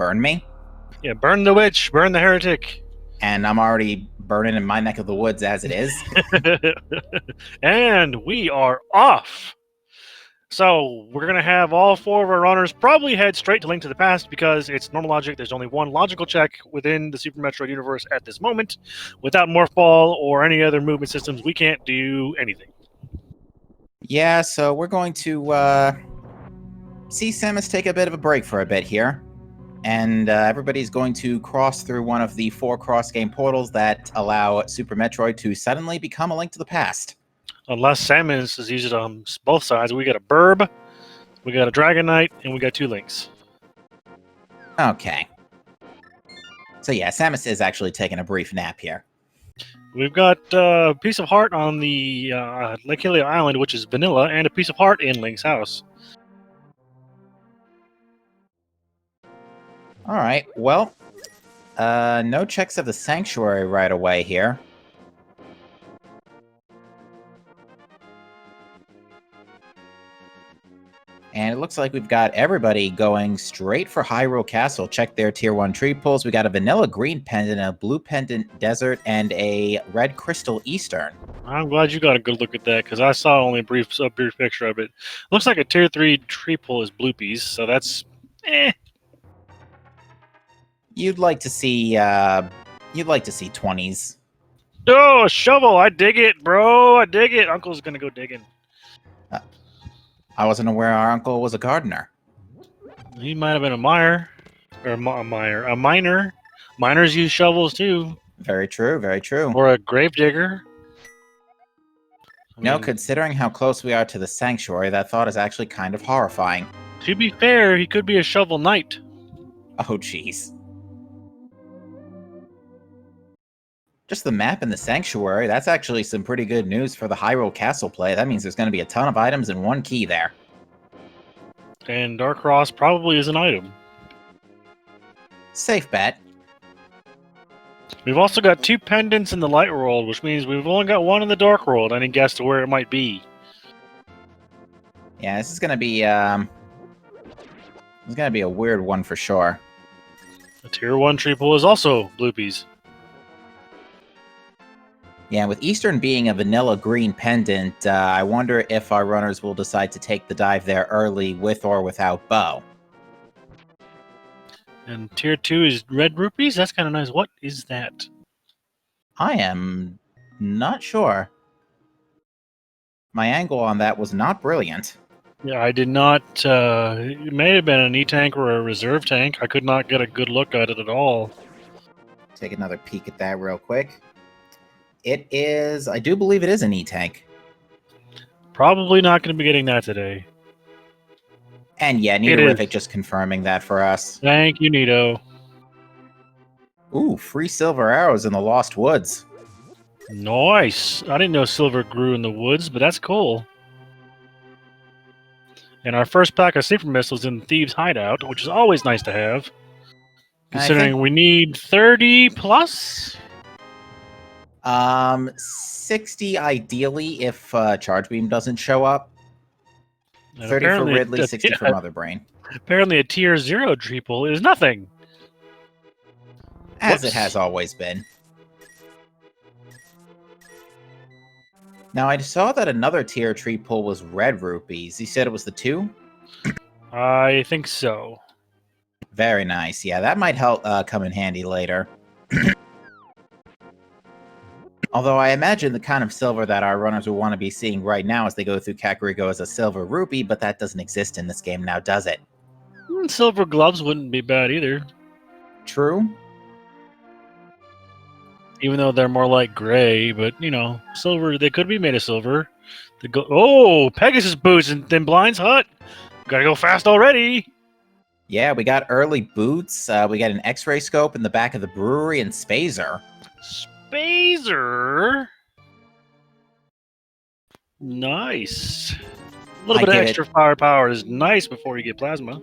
burn me. Yeah, burn the witch, burn the heretic. And I'm already burning in my neck of the woods as it is. And we are off. So we're going to have all 4 of our runners probably head straight to Link to the Past because it's normal logic. There's only one logical check within the Super Metroid universe at this moment. Without Morph Ball or any other movement systems, we can't do anything. Yeah, so we're going to see Samus take a bit of a break for a bit here. And everybody's going to cross through one of the 4 cross-game portals that allow Super Metroid to suddenly become a Link to the Past. Unless Samus is used on both sides. We got a Burb, we got a Dragon Knight, and we got 2 Links. Okay. So yeah, Samus is actually taking a brief nap here. We've got a piece of heart on the Lake Hylia Island, which is vanilla, and a piece of heart in Link's house. All right, well, no checks of the Sanctuary right away here. And it looks like we've got everybody going straight for Hyrule Castle. Check their Tier 1 tree pulls. We got a vanilla green pendant, a blue pendant desert, and a red crystal eastern. I'm glad you got a good look at that, because I saw only a brief picture of it. Looks like a Tier 3 tree pull is bloopies, so that's... You'd like to see 20s. Oh, a shovel! I dig it, bro! I dig it! Uncle's gonna go digging. I wasn't aware our uncle was a gardener. He might have been a miner. Or a miner. Miners use shovels, too. Very true, very true. Or a grave digger. No, considering how close we are to the Sanctuary, that thought is actually kind of horrifying. To be fair, he could be a shovel knight. Oh, jeez. Just the map in the Sanctuary, that's actually some pretty good news for the Hyrule Castle play. That means there's going to be a ton of items and 1 key there. And Dark Cross probably is an item. Safe bet. We've also got 2 pendants in the Light World, which means we've only got 1 in the Dark World. Any guess to where it might be? Yeah, this is going to be a weird one for sure. The Tier 1 tree pull is also bloopies. Yeah, with Eastern being a vanilla green pendant, I wonder if our runners will decide to take the dive there early with or without bow. And Tier 2 is red rupees? That's kind of nice. What is that? I am not sure. My angle on that was not brilliant. Yeah, I did not... it may have been an E-tank or a reserve tank. I could not get a good look at it at all. Take another peek at that real quick. It is... I do believe it is an E-tank. Probably not going to be getting that today. And yeah, Nidovific just confirming that for us. Thank you, Nito. Ooh, free silver arrows in the Lost Woods. Nice. I didn't know silver grew in the woods, but that's cool. And our first pack of super missiles in Thieves' hideout, which is always nice to have. Considering we need 30 plus? 60 ideally if Charge Beam doesn't show up. And 30 for Ridley, 60 for Mother Brain. Apparently a Tier 0 tree pull is nothing. As it has always been. Now, I saw that another tier tree pull was red rupees. You said it was the 2? I think so. Very nice. Yeah, that might help come in handy later. Although I imagine the kind of silver that our runners will want to be seeing right now as they go through Kakariko is a silver rupee, but that doesn't exist in this game now, does it? Silver gloves wouldn't be bad either. True. Even though they're more like gray, but, you know, silver, they could be made of silver. Oh, Pegasus boots in Thin Blind's hut! Gotta go fast already! Yeah, we got early boots, we got an X-ray scope in the back of the brewery, and Spazer. Spazer? Nice. A little bit of extra firepower is nice before you get plasma.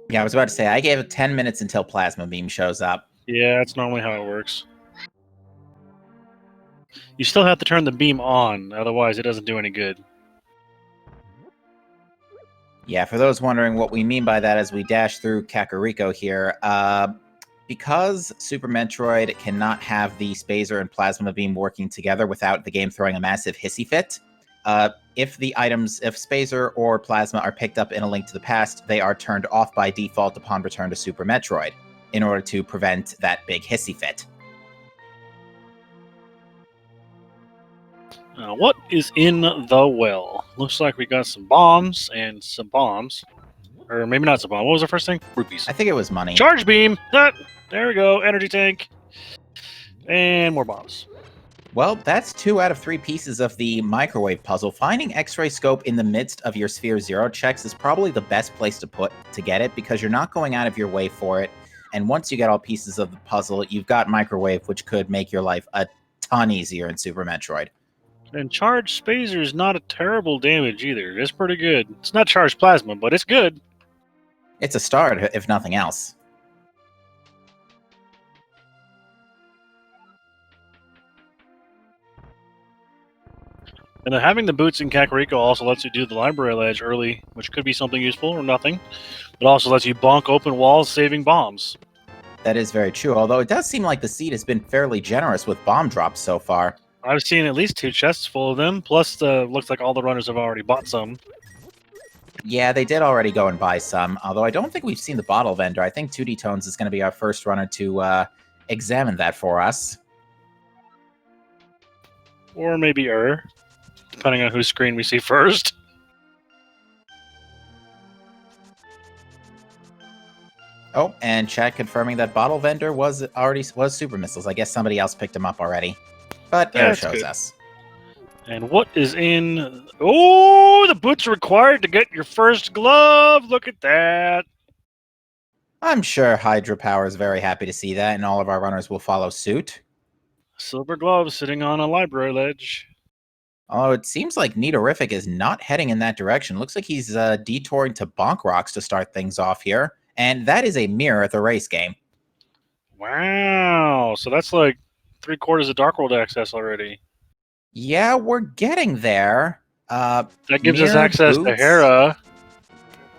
Yeah, I was about to say, I gave it 10 minutes until Plasma Beam shows up. Yeah, that's normally how it works. You still have to turn the beam on, otherwise it doesn't do any good. Yeah, for those wondering what we mean by that as we dash through Kakariko here, because Super Metroid cannot have the Spazer and Plasma Beam working together without the game throwing a massive hissy fit, if Spazer or Plasma are picked up in A Link to the Past, they are turned off by default upon return to Super Metroid in order to prevent that big hissy fit. What is in the well? Looks like we got some bombs and some bombs. Or maybe not some bomb. What was the first thing? Rupees. I think it was money. Charge beam! There we go. Energy tank. And more bombs. Well, that's 2 out of 3 pieces of the microwave puzzle. Finding X-ray scope in the midst of your Sphere Zero checks is probably the best place to get it, because you're not going out of your way for it. And once you get all pieces of the puzzle, you've got microwave, which could make your life a ton easier in Super Metroid. And charged Spazer is not a terrible damage either. It's pretty good. It's not charged plasma, but it's good. It's a start, if nothing else. And then having the boots in Kakariko also lets you do the library ledge early, which could be something useful or nothing. It also lets you bonk open walls, saving bombs. That is very true, although it does seem like the seed has been fairly generous with bomb drops so far. I've seen at least 2 chests full of them, plus looks like all the runners have already bought some. Yeah, they did already go and buy some, although I don't think we've seen the bottle vendor. I think 2D Tones is going to be our first runner to examine that for us. Or maybe depending on whose screen we see first. Oh, and chat confirming that bottle vendor was Super Missiles. I guess somebody else picked him up already. But Air shows good. us. And what is in... Oh, the boots are required to get your first glove. Look at that. I'm sure Hydropower is very happy to see that, and all of our runners will follow suit. Silver glove sitting on a library ledge. Although it seems like Nidorific is not heading in that direction. Looks like he's detouring to Bonk Rocks to start things off here. And that is a mirror at the race game. Wow. So that's like 3/4 of Dark World access already. Yeah, we're getting there. That gives us access to Hera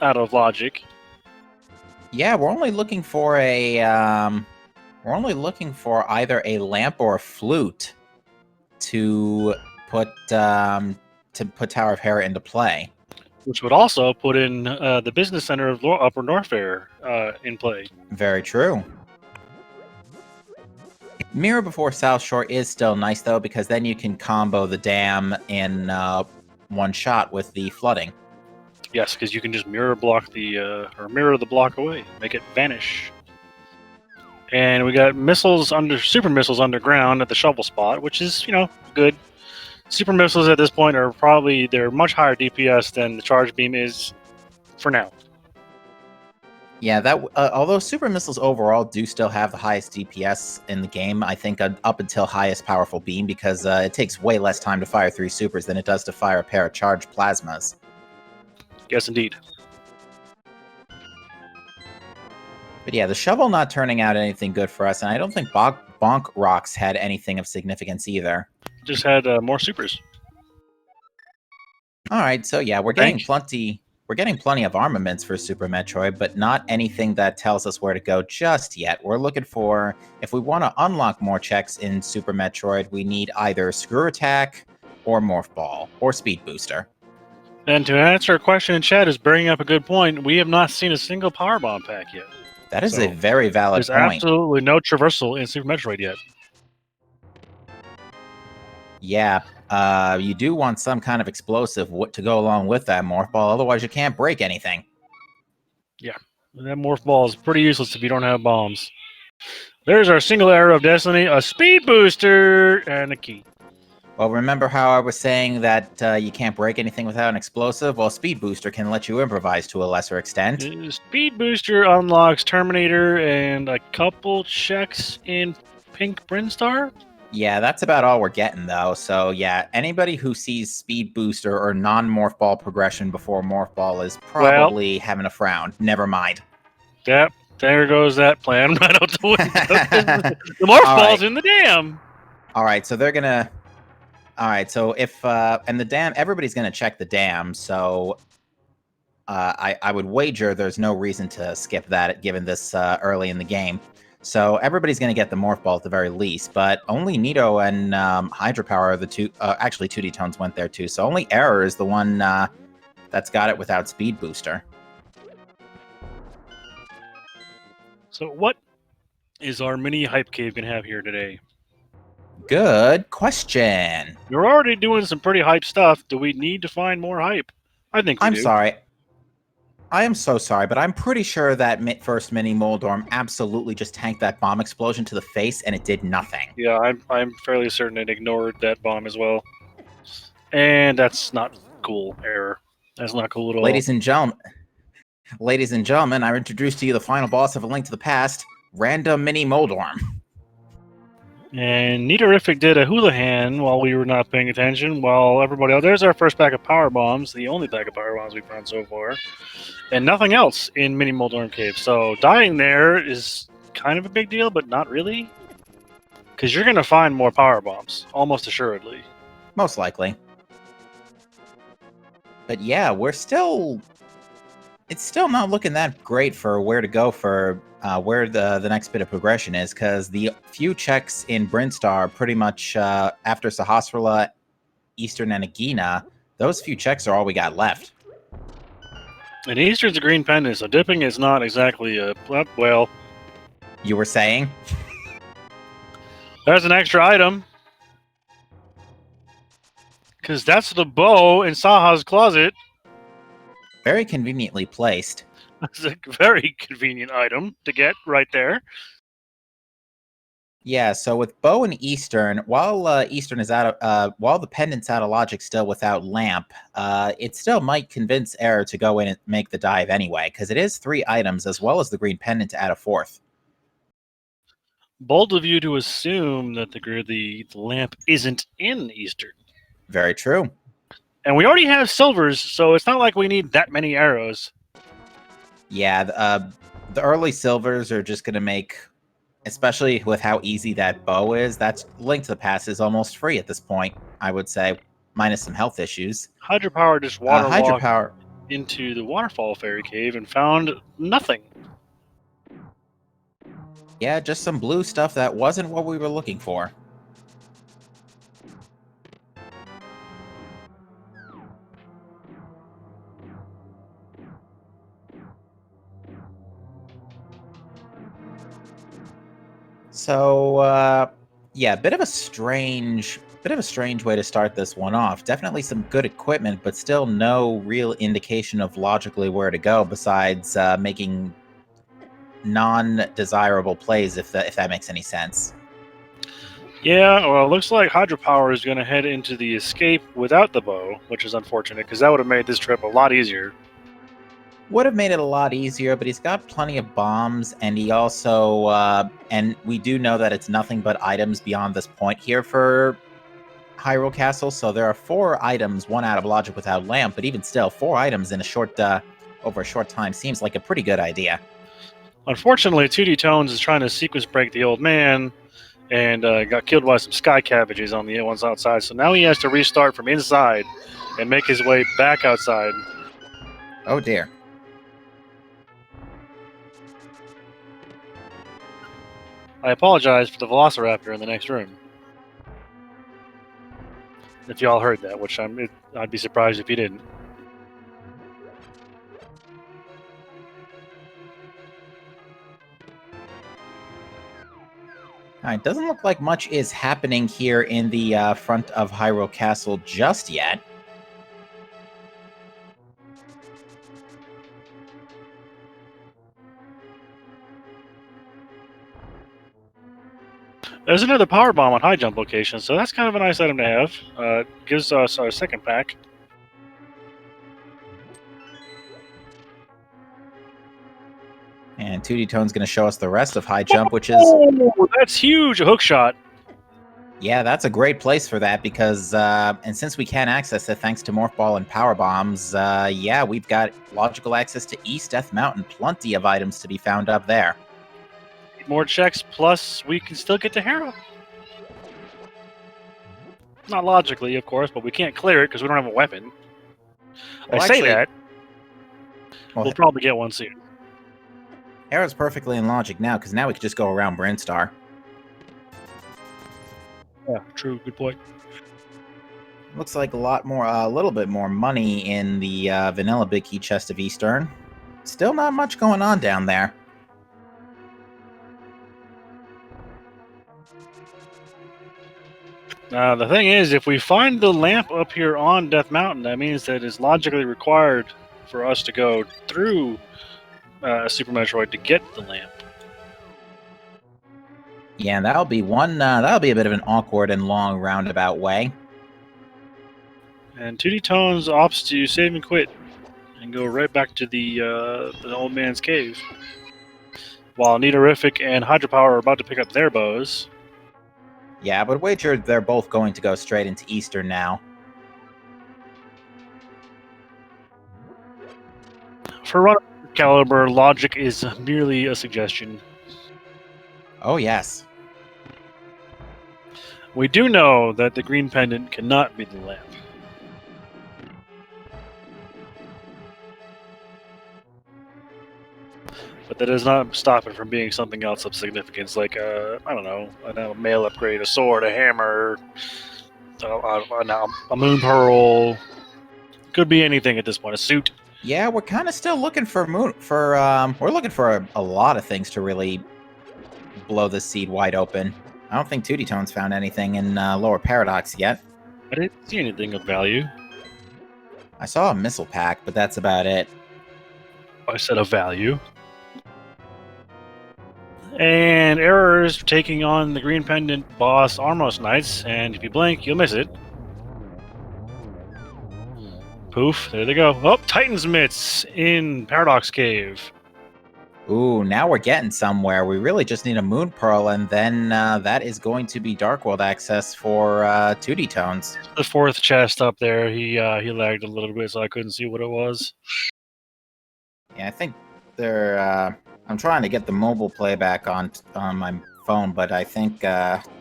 out of logic. Yeah, we're only looking for either a lamp or a flute to put Tower of Hera into play. Which would also put in the business center of Upper Norfair in play. Very true. Mirror before South Shore is still nice, though, because then you can combo the dam in one shot with the flooding. Yes, because you can just mirror the block away, make it vanish. And we got super missiles underground at the shovel spot, which is, good. Super missiles at this point they're much higher DPS than the charge beam is for now. Yeah, although super missiles overall do still have the highest DPS in the game, I think up until highest powerful beam, because it takes way less time to fire 3 supers than it does to fire a pair of charged plasmas. Yes, indeed. But yeah, the shovel not turning out anything good for us, and I don't think Bonk Rocks had anything of significance either. Just had more supers. All right, so yeah, we're getting plenty of armaments for Super Metroid, but not anything that tells us where to go just yet. We're looking for, if we want to unlock more checks in Super Metroid, we need either Screw Attack or Morph Ball or Speed Booster. And to answer a question in chat is bringing up a good point. We have not seen a single Power Bomb pack yet. That is a very valid point. There's absolutely no traversal in Super Metroid yet. Yeah, you do want some kind of explosive to go along with that Morph Ball, otherwise you can't break anything. Yeah, that Morph Ball is pretty useless if you don't have bombs. There's our single arrow of destiny, a speed booster, and a key. Well, remember how I was saying that you can't break anything without an explosive? Well, Speed Booster can let you improvise to a lesser extent. Speed Booster unlocks Terminator and a couple checks in Pink Brinstar? Yeah, that's about all we're getting, though. So, yeah, anybody who sees Speed Booster or non-Morph Ball progression before Morph Ball is probably having a frown. Never mind. Yep, there goes that plan right out the window. The Morph Ball's in the dam. All right, so they're going to... All right, so if... and the dam... Everybody's going to check the dam, so... I would wager there's no reason to skip that given this early in the game. So everybody's going to get the Morph Ball at the very least, but only Nito and Hydropower are the two. Actually, 2D Tones went there too. So only Error is the one that's got it without Speed Booster. So what is our mini hype cave going to have here today? Good question. We're already doing some pretty hype stuff. Do we need to find more hype? I think we I'm do. sorry. I am so sorry, but I'm pretty sure that first mini Moldorm absolutely just tanked that bomb explosion to the face, and it did nothing. Yeah, I'm fairly certain it ignored that bomb as well. And that's not cool. Error. That's not cool at all. Ladies and gentlemen, I introduce to you the final boss of A Link to the Past, Random Mini Moldorm. And Nitorific did a hula hand while we were not paying attention, while everybody else... There's our first pack of power bombs, the only pack of power bombs we've found so far. And nothing else in Mini Moldorm Cave. So dying there is kind of a big deal, but not really. Because you're going to find more power bombs, almost assuredly. Most likely. But yeah, it's still not looking that great for where to go for where the next bit of progression is, because the few checks in Brinstar pretty much after Sahasrara, Eastern, and Agina, those few checks are all we got left. And Eastern's a green pendant, so dipping is not exactly a... Well... You were saying? There's an extra item. Because that's the bow in Saha's closet. Very conveniently placed. That's a very convenient item to get right there. Yeah, so with Bow and Eastern, while Eastern is out of, while the pendant's out of logic still without Lamp, it still might convince Error to go in and make the dive anyway, because it is 3 items as well as the green pendant to add a 4th. Bold of you to assume that the lamp isn't in Eastern. Very true. And we already have silvers, so it's not like we need that many arrows. Yeah, the early silvers are just going to make, especially with how easy that bow is, that's Link to the Past is almost free at this point, I would say, minus some health issues. Hydropower just waterlogged Hydropower into the Waterfall Fairy Cave and found nothing. Yeah, just some blue stuff that wasn't what we were looking for. So, yeah, bit of a strange way to start this one off. Definitely some good equipment, but still no real indication of logically where to go besides making non-desirable plays, if that makes any sense. Yeah, well, it looks like Hydropower is going to head into the escape without the bow, which is unfortunate, because that would have made this trip a lot easier. Would have made it a lot easier, but he's got plenty of bombs, and he also, and we do know that it's nothing but items beyond this point here for Hyrule Castle, so there are 4 items, 1 out of logic without Lamp, but even still, 4 items in a short, over a short time seems like a pretty good idea. Unfortunately, 2D Tones is trying to sequence break the old man, and got killed by some sky cabbages on the ones outside, so now he has to restart from inside and make his way back outside. Oh dear. I apologize for the Velociraptor in the next room. If y'all heard that, which I'd be surprised if you didn't. Alright, doesn't look like much is happening here in the front of Hyrule Castle just yet. There's another power bomb on high jump location, so that's kind of a nice item to have. Gives us our second pack. And 2D Tone's going to show us the rest of high jump, which is... Oh, that's huge! A Hookshot! Yeah, that's a great place for that because, and since we can't access it thanks to Morph Ball and Power Bombs, yeah, we've got logical access to East Death Mountain. Plenty of items to be found up there. More checks, plus we can still get to Hero. Not logically, of course, but we can't clear it because we don't have a weapon. Well, I say actually, that. We'll probably get one soon. Arrow's perfectly in logic now, because now we can just go around Brinstar. Yeah, true. Good point. Looks like a little bit more money in the vanilla Big Key Chest of Eastern. Still not much going on down there. The thing is, if we find the lamp up here on Death Mountain, that means that it's logically required for us to go through Super Metroid to get the lamp. Yeah, that'll be that'll be a bit of an awkward and long roundabout way. And 2D Tones opts to save and quit and go right back to the old man's cave. While Nidorific and Hydropower are about to pick up their bows. Yeah, but wager they're both going to go straight into Eastern now. For Runner Caliber, logic is merely a suggestion. Oh, yes. We do know that the green pendant cannot be the lamp. But that does not stop it from being something else of significance, like, I don't know, a mail upgrade, a sword, a hammer, a moon pearl. Could be anything at this point, a suit. Yeah, we're kind of still looking for we're looking for a lot of things to really blow this seed wide open. I don't think 2D Tones found anything in Lower Paradox yet. I didn't see anything of value. I saw a missile pack, but that's about it. I said of value. And Error's taking on the Green Pendant boss Armos Knights, and if you blink, you'll miss it. Poof, there they go. Oh, Titan's Mitts in Paradox Cave. Ooh, now we're getting somewhere. We really just need a Moon Pearl, and then that is going to be Dark World access for 2D Tones. The fourth chest up there, he lagged a little bit, so I couldn't see what it was. Yeah, I think they're... I'm trying to get the mobile playback on my phone, but I think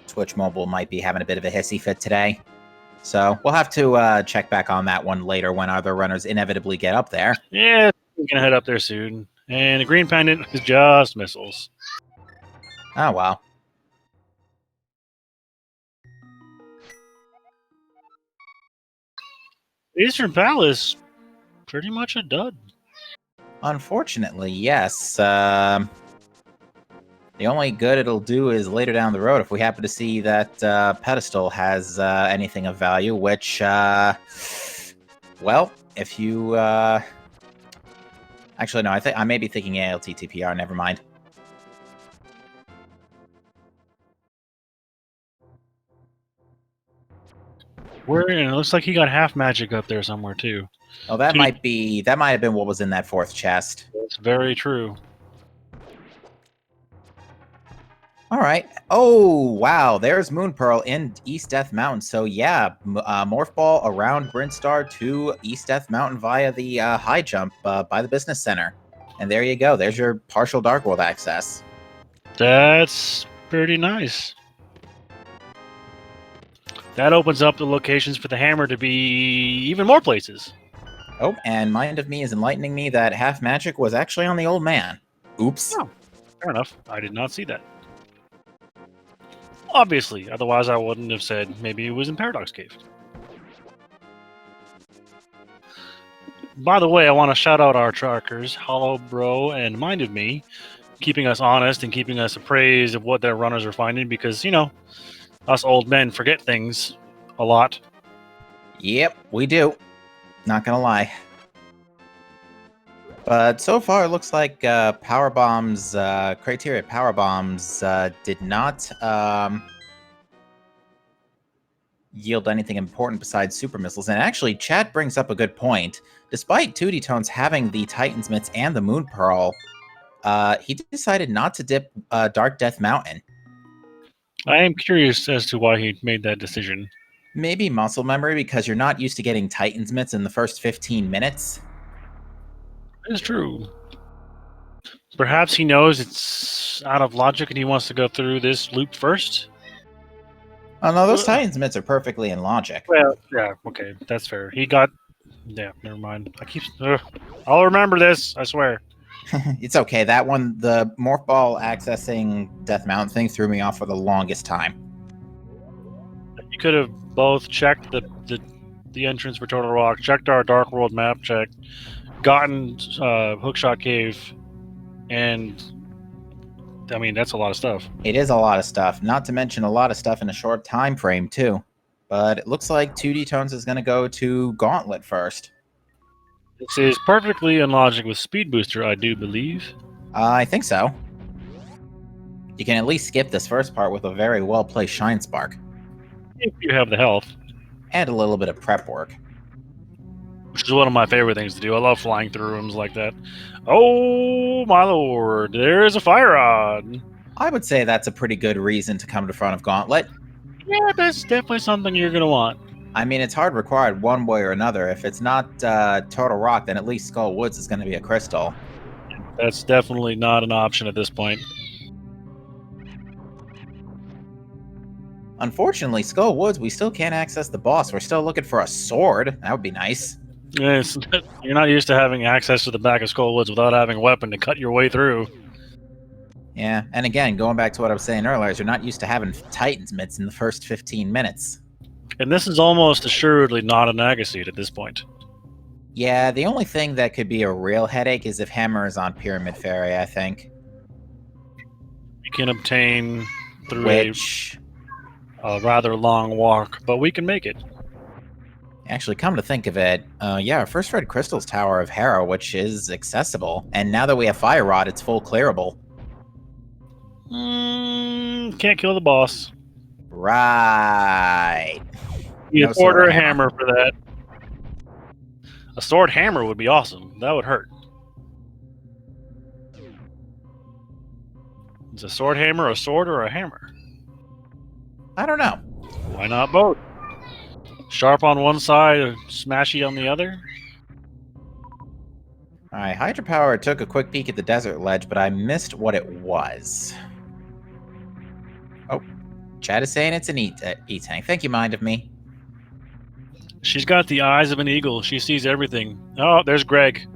Twitch Mobile might be having a bit of a hissy fit today. So we'll have to check back on that one later when other runners inevitably get up there. Yeah, we're going to head up there soon. And the Green Pendant is just missiles. Oh, wow. Eastern Palace, pretty much a dud. Unfortunately, yes. The only good it'll do is later down the road if we happen to see that pedestal has anything of value, which, well, if you... Actually, no, I may be thinking ALTTPR, never mind. It looks like he got half magic up there somewhere, too. Oh, that might have been what was in that fourth chest. That's very true. All right. Oh, wow. There's Moon Pearl in East Death Mountain. So, yeah, Morph Ball around Brinstar to East Death Mountain via the high jump by the business center. And there you go. There's your partial Dark World access. That's pretty nice. That opens up the locations for the hammer to be even more places. Oh, and Mind of Me is enlightening me that half magic was actually on the old man. Oops. Oh, fair enough. I did not see that. Obviously, otherwise I wouldn't have said maybe it was in Paradox Cave. By the way, I want to shout out our trackers, Hollow Bro and Mind of Me, keeping us honest and keeping us appraised of what their runners are finding because, you know, us old men forget things a lot. Yep, we do. Not gonna lie. But so far, it looks like power bombs, criteria power bombs did not yield anything important besides super missiles. And actually, chat brings up a good point. Despite 2D Tones having the Titan's Mitts and the Moon Pearl, he decided not to dip Dark Death Mountain. I am curious as to why he made that decision. Maybe muscle memory, because you're not used to getting Titan's Mitts in the first 15 minutes. It's true. Perhaps he knows it's out of logic and he wants to go through this loop first? Oh no, those Titan's Mitts are perfectly in logic. Well, yeah, okay, that's fair. He got Yeah, never mind. I'll remember this. I swear. It's okay. That one, the morph ball accessing Death Mountain thing, threw me off for the longest time. You could have both checked the entrance for Total Rock, checked our Dark World map, checked, gotten Hookshot Cave, and I mean that's a lot of stuff. It is a lot of stuff, not to mention a lot of stuff in a short time frame too. But it looks like 2D Tones is going to go to Gauntlet first. This is perfectly in logic with Speed Booster, I do believe. I think so. You can at least skip this first part with a very well-placed Shine Spark. If you have the health. And a little bit of prep work. Which is one of my favorite things to do. I love flying through rooms like that. Oh, my lord. There's a fire rod. I would say that's a pretty good reason to come to front of Gauntlet. Yeah, that's definitely something you're going to want. I mean, it's hard required one way or another. If it's not Total Rock, then at least Skull Woods is going to be a crystal. That's definitely not an option at this point. Unfortunately, Skull Woods, we still can't access the boss. We're still looking for a sword. That would be nice. Yes, you're not used to having access to the back of Skull Woods without having a weapon to cut your way through. Yeah, and again, going back to what I was saying earlier, is you're not used to having Titan's mitts in the first 15 minutes. And this is almost assuredly not an Agassiz at this point. Yeah, the only thing that could be a real headache is if Hammer is on Pyramid Ferry, I think. You can obtain through a rather long walk, but we can make it. Actually, come to think of it, yeah, our first Red Crystal's Tower of Hera, which is accessible. And now that we have Fire Rod, it's full clearable. Can't kill the boss. Right. You order a hammer for that. A sword hammer would be awesome. That would hurt. Is a sword hammer a sword or a hammer? I don't know. Why not both? Sharp on one side, smashy on the other? Alright, Hydropower took a quick peek at the desert ledge, but I missed what it was. Oh, Chad is saying it's an E-Tank. Thank you, Mind of Me. She's got the eyes of an eagle. She sees everything. Oh, there's Greg.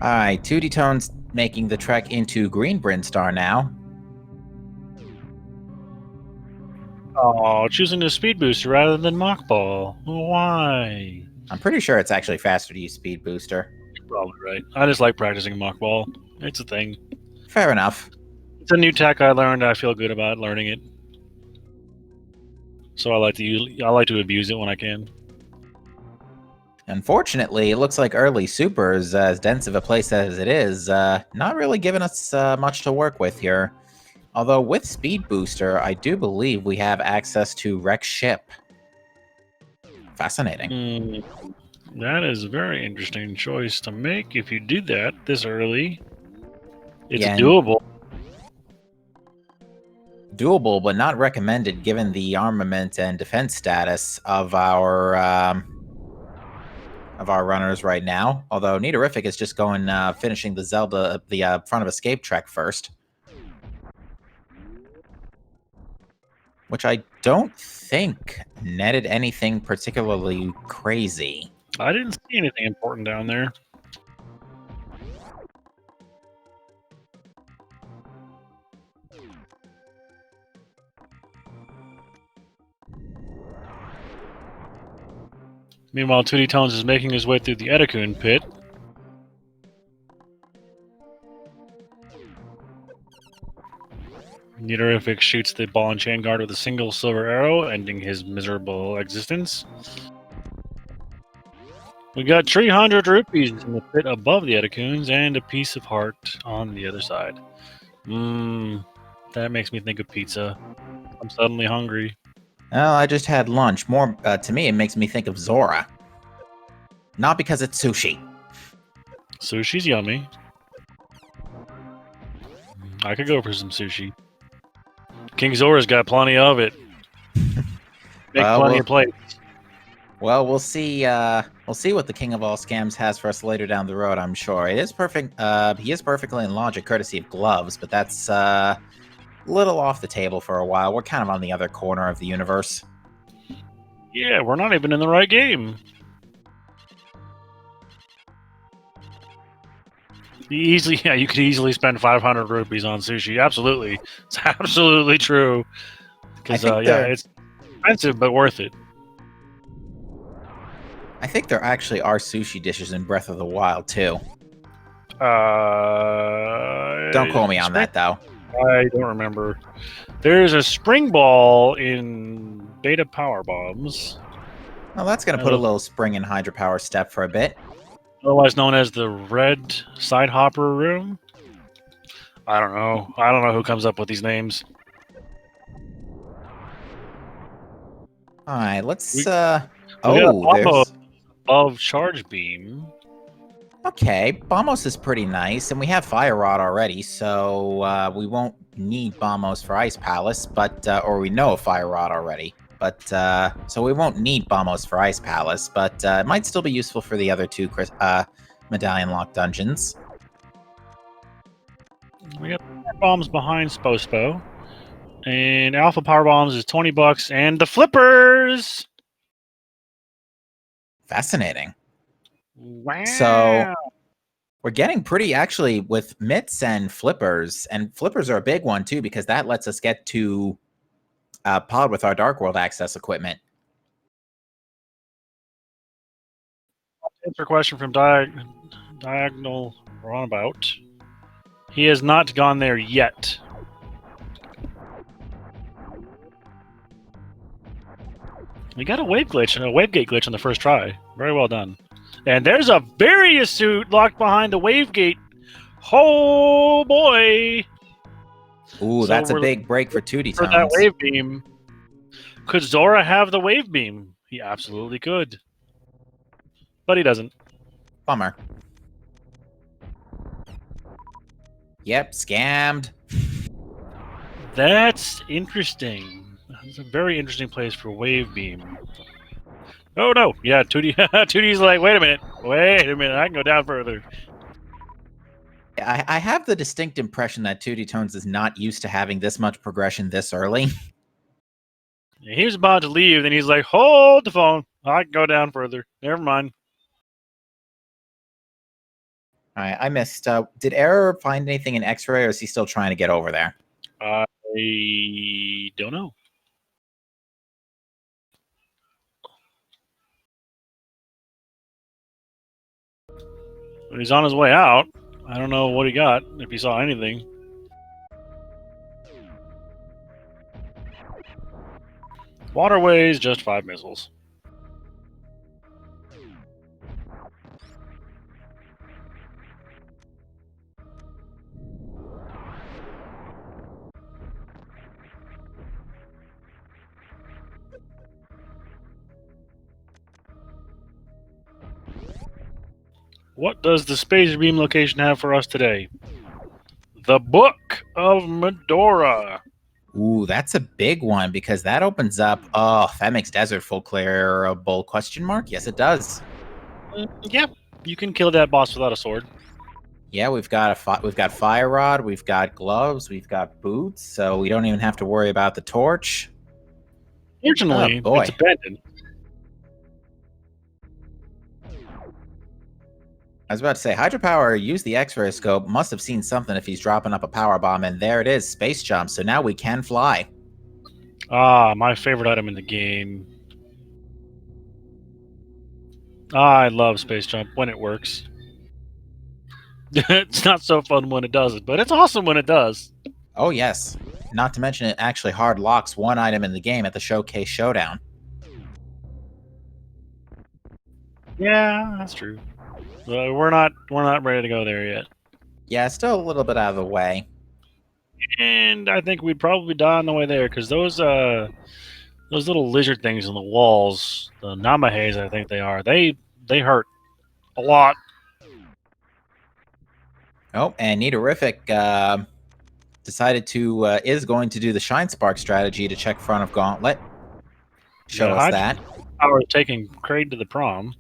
Alright, 2D Tone's making the trek into Green Brinstar now. Oh, choosing a Speed Booster rather than Mock Ball. Why? I'm pretty sure it's actually faster to use Speed Booster. You're probably right. I just like practicing Mock Ball. It's a thing. Fair enough. It's a new tech I learned. I feel good about learning it. So I like to abuse it when I can. Unfortunately, it looks like early Supers, as dense of a place as it is, not really giving us much to work with here. Although with Speed Booster, I do believe we have access to Wreck Ship. Fascinating. That is a very interesting choice to make if you do that this early. It's doable. Doable, but not recommended given the armament and defense status of our runners right now. Although Nidorific is just going finishing the Zelda, the front of escape trek first. Which I don't think netted anything particularly crazy. I didn't see anything important down there. Meanwhile, 2D Tones is making his way through the Etikun pit. Nidorific shoots the ball and chain guard with a single silver arrow, ending his miserable existence. We got 300 rupees in the pit above the Etikuns and a piece of heart on the other side. That makes me think of pizza. I'm suddenly hungry. Well, I just had lunch. More to me, it makes me think of Zora. Not because it's sushi. Sushi's yummy. I could go for some sushi. King Zora's got plenty of it. Make plenty of plates. Well, we'll see. We'll see what the King of All Scams has for us later down the road. I'm sure it is perfect. He is perfectly in logic, courtesy of gloves, but that's little off the table for a while. We're kind of on the other corner of the universe. Yeah, we're not even in the right game. You could easily spend 500 rupees on sushi. Absolutely, it's absolutely true. Because it's expensive but worth it. I think there actually are sushi dishes in Breath of the Wild too. Don't quote me on that though. I don't remember. There's a spring ball in Beta Power Bombs. Well, that's going to put a little spring in hydropower step for a bit. Otherwise known as the Red Side Hopper Room. I don't know. I don't know who comes up with these names. All right, let's. We there's. Above Charge Beam. Okay, Bombos is pretty nice, and we have Fire Rod already, so we won't need Bombos for Ice Palace, but or we know of Fire Rod already, but so we won't need Bombos for Ice Palace, but it might still be useful for the other two Medallion Lock dungeons. We got power bombs behind Spospo, and Alpha Power Bombs is $20, and the flippers. Fascinating. Wow. So we're getting pretty actually with mitts and flippers are a big one too because that lets us get to pod with our Dark World access equipment. Answer question from Diagonal Runabout. He has not gone there yet. We got a wave glitch and a wave gate glitch on the first try. Very well done. And there's a Varia suit locked behind the wave gate. Oh boy! Ooh, so that's a big break for Tootie for that wave beam. Could Zora have the wave beam? He absolutely could. But he doesn't. Bummer. Yep, scammed. That's interesting. It's a very interesting place for wave beam. Oh no! Yeah, Tootie's like, wait a minute, I can go down further. I have the distinct impression that Tootie Tones is not used to having this much progression this early. He was about to leave, then he's like, hold the phone. I can go down further. Never mind. All right, I missed. Did Error find anything in X-Ray, or is he still trying to get over there? I don't know. But he's on his way out. I don't know what he got, if he saw anything. Waterways, just 5 missiles. What does the space beam location have for us today? The Book of Medora. Ooh, that's a big one because that opens up. Oh, that makes Desert full clearable? Question mark? Yes, it does. Yeah, you can kill that boss without a sword. Yeah, we've got Fire Rod, we've got gloves, we've got boots, so we don't even have to worry about the torch. Fortunately, it's abandoned. I was about to say, Hydropower used the X-ray scope, must have seen something if he's dropping up a power bomb, and there it is, space jump. So now we can fly. Ah, my favorite item in the game. I love space jump when it works. It's not so fun when it doesn't, but it's awesome when it does. Oh yes. Not to mention it actually hard locks one item in the game at the Showcase Showdown. Yeah, that's true. We're not ready to go there yet. Yeah, still a little bit out of the way. And I think we'd probably die on the way there because those little lizard things on the walls, the Namahes, I think they are, they hurt a lot. Oh, and Nidorific decided to is going to do the Shine Spark strategy to check front of Gauntlet. Show us that. Power taking Craid to the prom.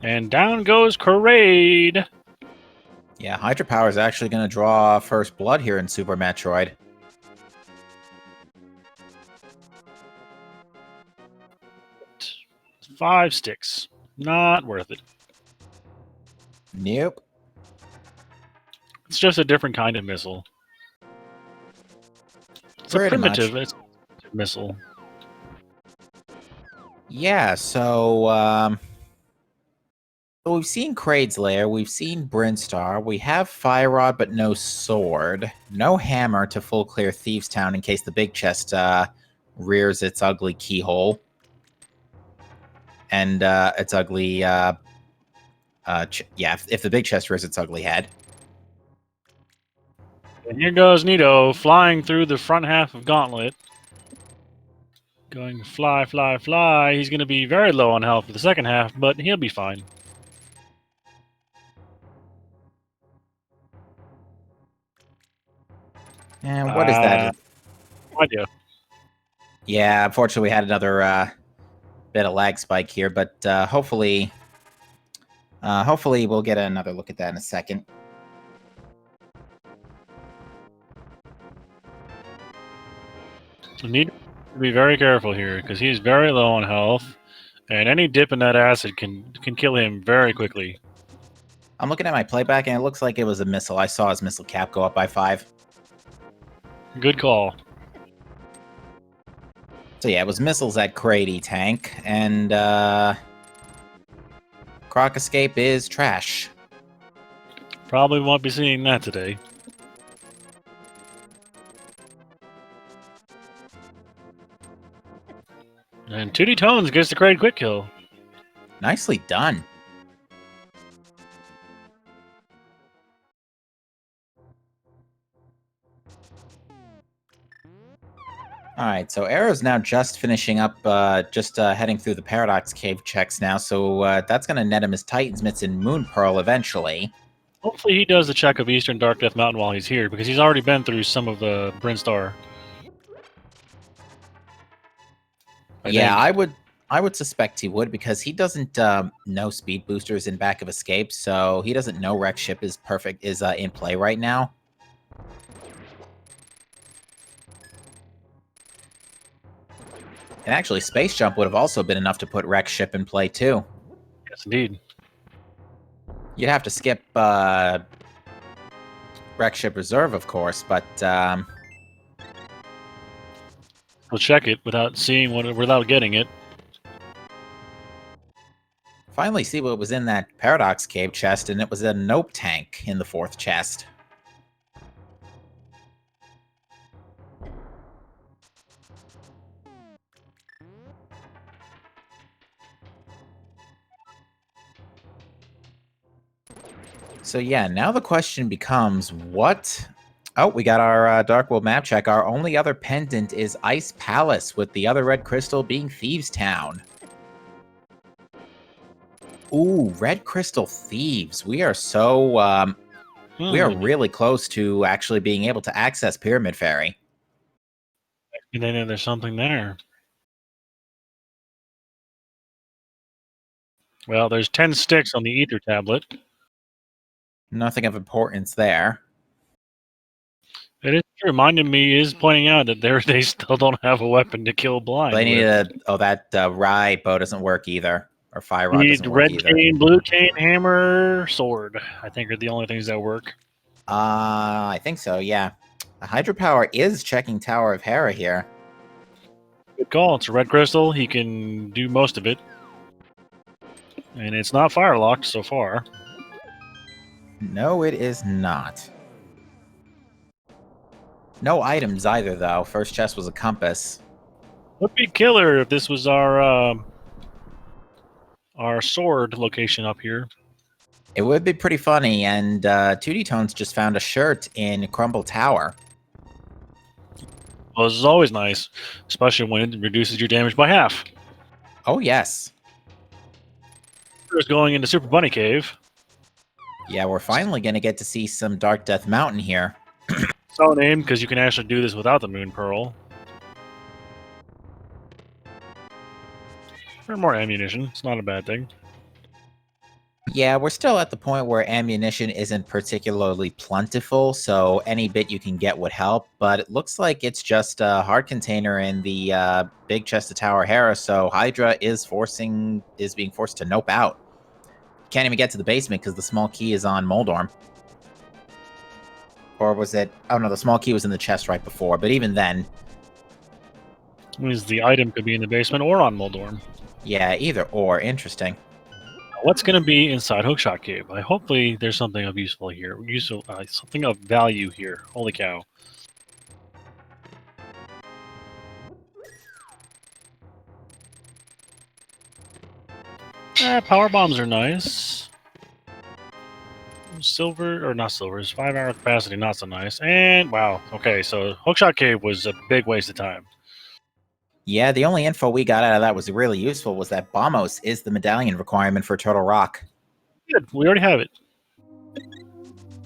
And down goes Craid. Yeah, Hydropower is actually going to draw first blood here in Super Metroid. Five sticks. Not worth it. Nope. It's just a different kind of missile. It's Pretty a primitive much. missile. Yeah, so we've seen Craid's lair, we've seen Brinstar, we have Fire Rod but no sword, no hammer to full clear Thieves Town in case the big chest rears its ugly keyhole. And its ugly, yeah, if the big chest rears its ugly head. And here goes Nito, flying through the front half of Gauntlet. Going fly, fly, fly. He's going to be very low on health for the second half, but he'll be fine. And what is that? No idea. Yeah, unfortunately we had another bit of lag spike here, but hopefully we'll get another look at that in a second. You need to be very careful here, because he's very low on health, and any dip in that acid can kill him very quickly. I'm looking at my playback, and it looks like it was a missile. I saw his missile cap go up by 5. Good call. So yeah, it was missiles at Craid tank, and Croc Escape is trash. Probably won't be seeing that today. And 2D Tones gets the Craid quick kill. Nicely done. Alright, so Arrow's now just finishing up, heading through the Paradox Cave checks now, so that's going to net him his Titan's Mitts and Moon Pearl eventually. Hopefully he does the check of Eastern Dark Death Mountain while he's here, because he's already been through some of the Brinstar. I would suspect he would, because he doesn't know speed boosters in Back of Escape, so he doesn't know Wreck Ship is in play right now. And actually, Space Jump would have also been enough to put Wreck Ship in play too. Yes, indeed. You'd have to skip Wreck Ship Reserve, of course, but We'll check it without getting it. Finally see what was in that Paradox Cave chest, and it was a Nope tank in the 4th chest. So yeah, now the question becomes, what... Oh, we got our Dark World map check. Our only other pendant is Ice Palace, with the other red crystal being Thieves Town. Ooh, red crystal Thieves. We are so... We are really close to actually being able to access Pyramid Fairy. And then there's something there. Well, there's 10 sticks on the Ether tablet. Nothing of importance there. It is reminded me, is pointing out that they still don't have a weapon to kill blind. They need that Rye bow doesn't work either. Or Fire Rod doesn't work red either. cane, blue cane, hammer, sword. I think are the only things that work. I think so, yeah. The Hydropower is checking Tower of Hera here. Good call. It's a red crystal. He can do most of it. And it's not fire locked so far. No, it is not. No items either, though. First chest was a compass. Would be killer if this was our sword location up here. It would be pretty funny, and 2D Tones just found a shirt in Crumble Tower. Well, this is always nice, especially when it reduces your damage by half. Oh, yes. First going into Super Bunny Cave. Yeah, we're finally going to get to see some Dark Death Mountain here. So named because you can actually do this without the Moon Pearl. For more ammunition, it's not a bad thing. Yeah, we're still at the point where ammunition isn't particularly plentiful, so any bit you can get would help. But it looks like it's just a hard container in the big chest of Tower Hera, so Hydra is being forced to nope out. Can't even get to the basement because the small key is on Moldorm. Or was it? Oh no, the small key was in the chest right before. But even then, Means the item could be in the basement or on Moldorm. yeah, either or. Interesting. What's going to be inside Hookshot Cave? Hopefully, there's something of something of value here. Holy cow! Power bombs are nice. Silver, or not silver, is 5-hour capacity, not so nice. And wow, okay, so Hookshot Cave was a big waste of time. Yeah, the only info we got out of that was really useful was that Bombos is the medallion requirement for Turtle Rock. Good, we already have it.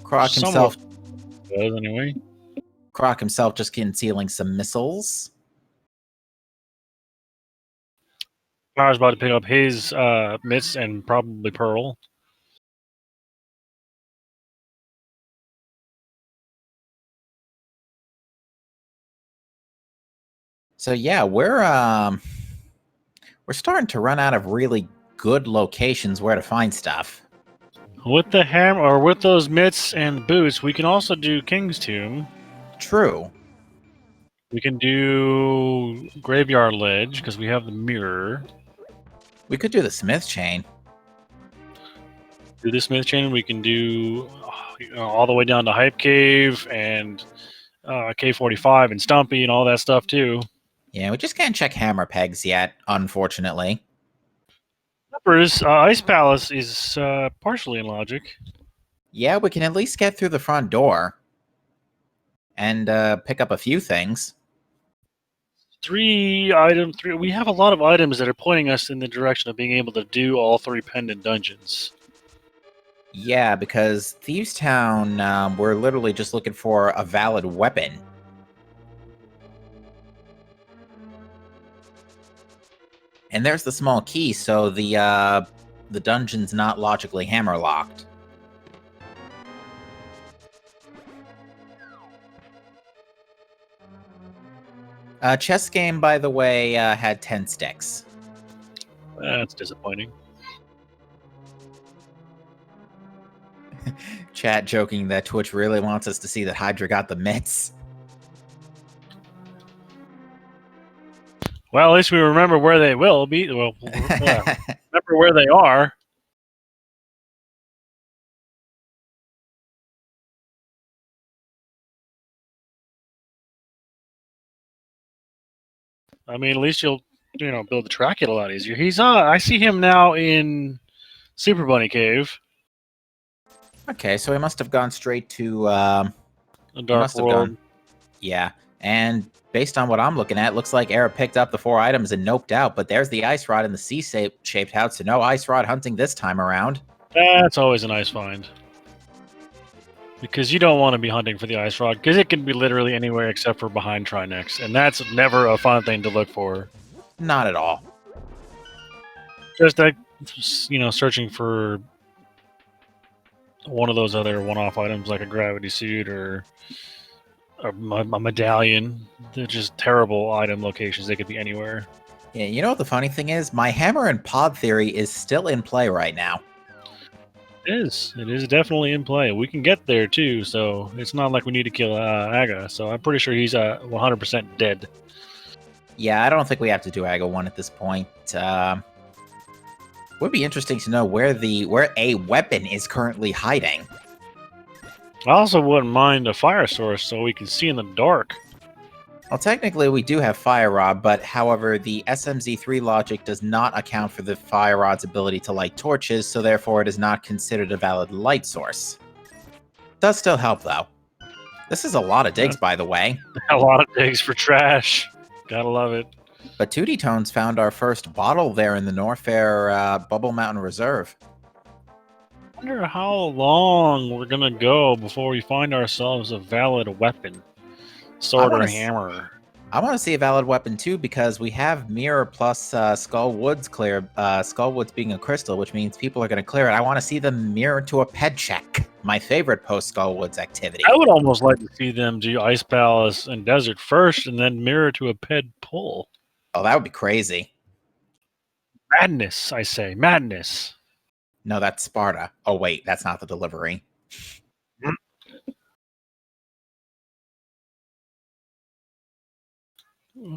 Croc himself does anyway. Croc himself just concealing some missiles. Power's about to pick up his mitts and probably Pearl. So yeah, we're starting to run out of really good locations where to find stuff. With the hammer, or with those mitts and boots, we can also do King's Tomb. True. We can do Graveyard Ledge, because we have the mirror. We could do the Smith chain. Do the Smith chain, we can do all the way down to Hype Cave and K45 and Stumpy and all that stuff too. Yeah, we just can't check hammer pegs yet, unfortunately. Peppers, Ice Palace is partially in logic. Yeah, we can at least get through the front door and pick up a few things. We have a lot of items that are pointing us in the direction of being able to do all 3 pendant dungeons. Yeah, because Thieves Town, we're literally just looking for a valid weapon. And there's the small key, so the dungeon's not logically hammer locked. Chess game, by the way, had 10 sticks. That's disappointing. Chat joking that Twitch really wants us to see that Hydra got the mitts. Well, at least we remember where they will be. Well, remember where they are. I mean, at least you'll, build the track it a lot easier. I see him now in Super Bunny Cave. Okay, so he must have gone straight to The Dark World. Yeah, and based on what I'm looking at, looks like Era picked up the 4 items and noped out, but there's the Ice Rod in the C-shaped house, so no Ice Rod hunting this time around. That's always a nice find. Because you don't want to be hunting for the Ice Rod, because it can be literally anywhere except for behind Trinex, and that's never a fun thing to look for. Not at all. Just like, searching for one of those other one-off items like a gravity suit or a medallion. They're just terrible item locations. They could be anywhere. Yeah, you know what the funny thing is? My hammer and pod theory is still in play right now. It is. It is definitely in play. We can get there too, so it's not like we need to kill Aga. So I'm pretty sure he's 100% dead. Yeah, I don't think we have to do Aga 1 at this point. Would be interesting to know where a weapon is currently hiding. I also wouldn't mind a fire source so we can see in the dark. Well, technically we do have Fire Rod, but however, the SMZ3 logic does not account for the Fire Rod's ability to light torches, so therefore it is not considered a valid light source. Does still help, though. This is a lot of digs, by the way. A lot of digs for trash. Gotta love it. But 2D Tones found our first bottle there in the Norfair Bubble Mountain Reserve. I wonder how long we're gonna go before we find ourselves a valid weapon. Sword or hammer. I want to see a valid weapon too because we have mirror plus Skull Woods clear. Skull Woods being a crystal, which means people are going to clear it. I want to see them mirror to a ped check. My favorite post Skull Woods activity. I would almost like to see them do Ice Palace and Desert first, and then mirror to a ped pull. Oh, that would be crazy. Madness, I say, madness. No, that's Sparta. Oh wait, that's not the delivery.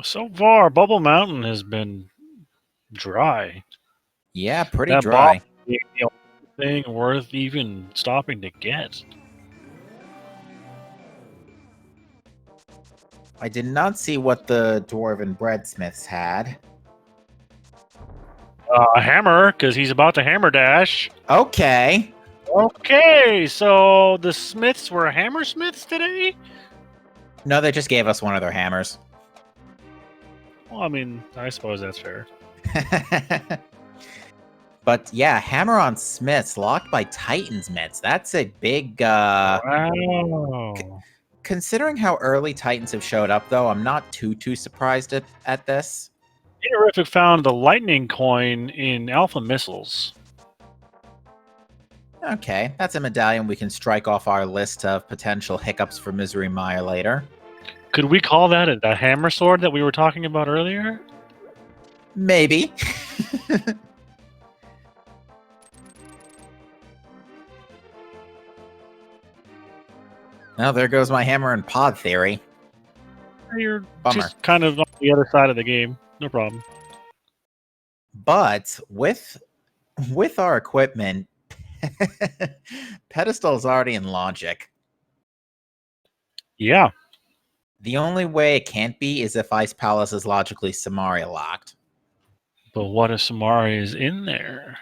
So far, Bubble Mountain has been dry. Yeah, pretty That dry. The only thing worth even stopping to get. I did not see what the dwarven breadsmiths had. A hammer, because he's about to hammer dash. Okay. Okay, so the Smiths were hammersmiths today? No, they just gave us one of their hammers. Well, I mean, I suppose that's fair. But yeah, hammer on smiths locked by Titan's mitts. That's a big Wow. Considering how early Titans have showed up, though, I'm not too surprised at this. Terrific found the lightning coin in Alpha Missiles. Okay, that's a medallion we can strike off our list of potential hiccups for Misery Mire later. Could we call that a hammer sword that we were talking about earlier? Maybe. Well, there goes my hammer and pod theory. You're Bummer. just kind of on the other side of the game. No problem. But with our equipment, Pedestal is already in logic. Yeah. The only way it can't be is if Ice Palace is logically Samaria locked. But what if Samari is in there?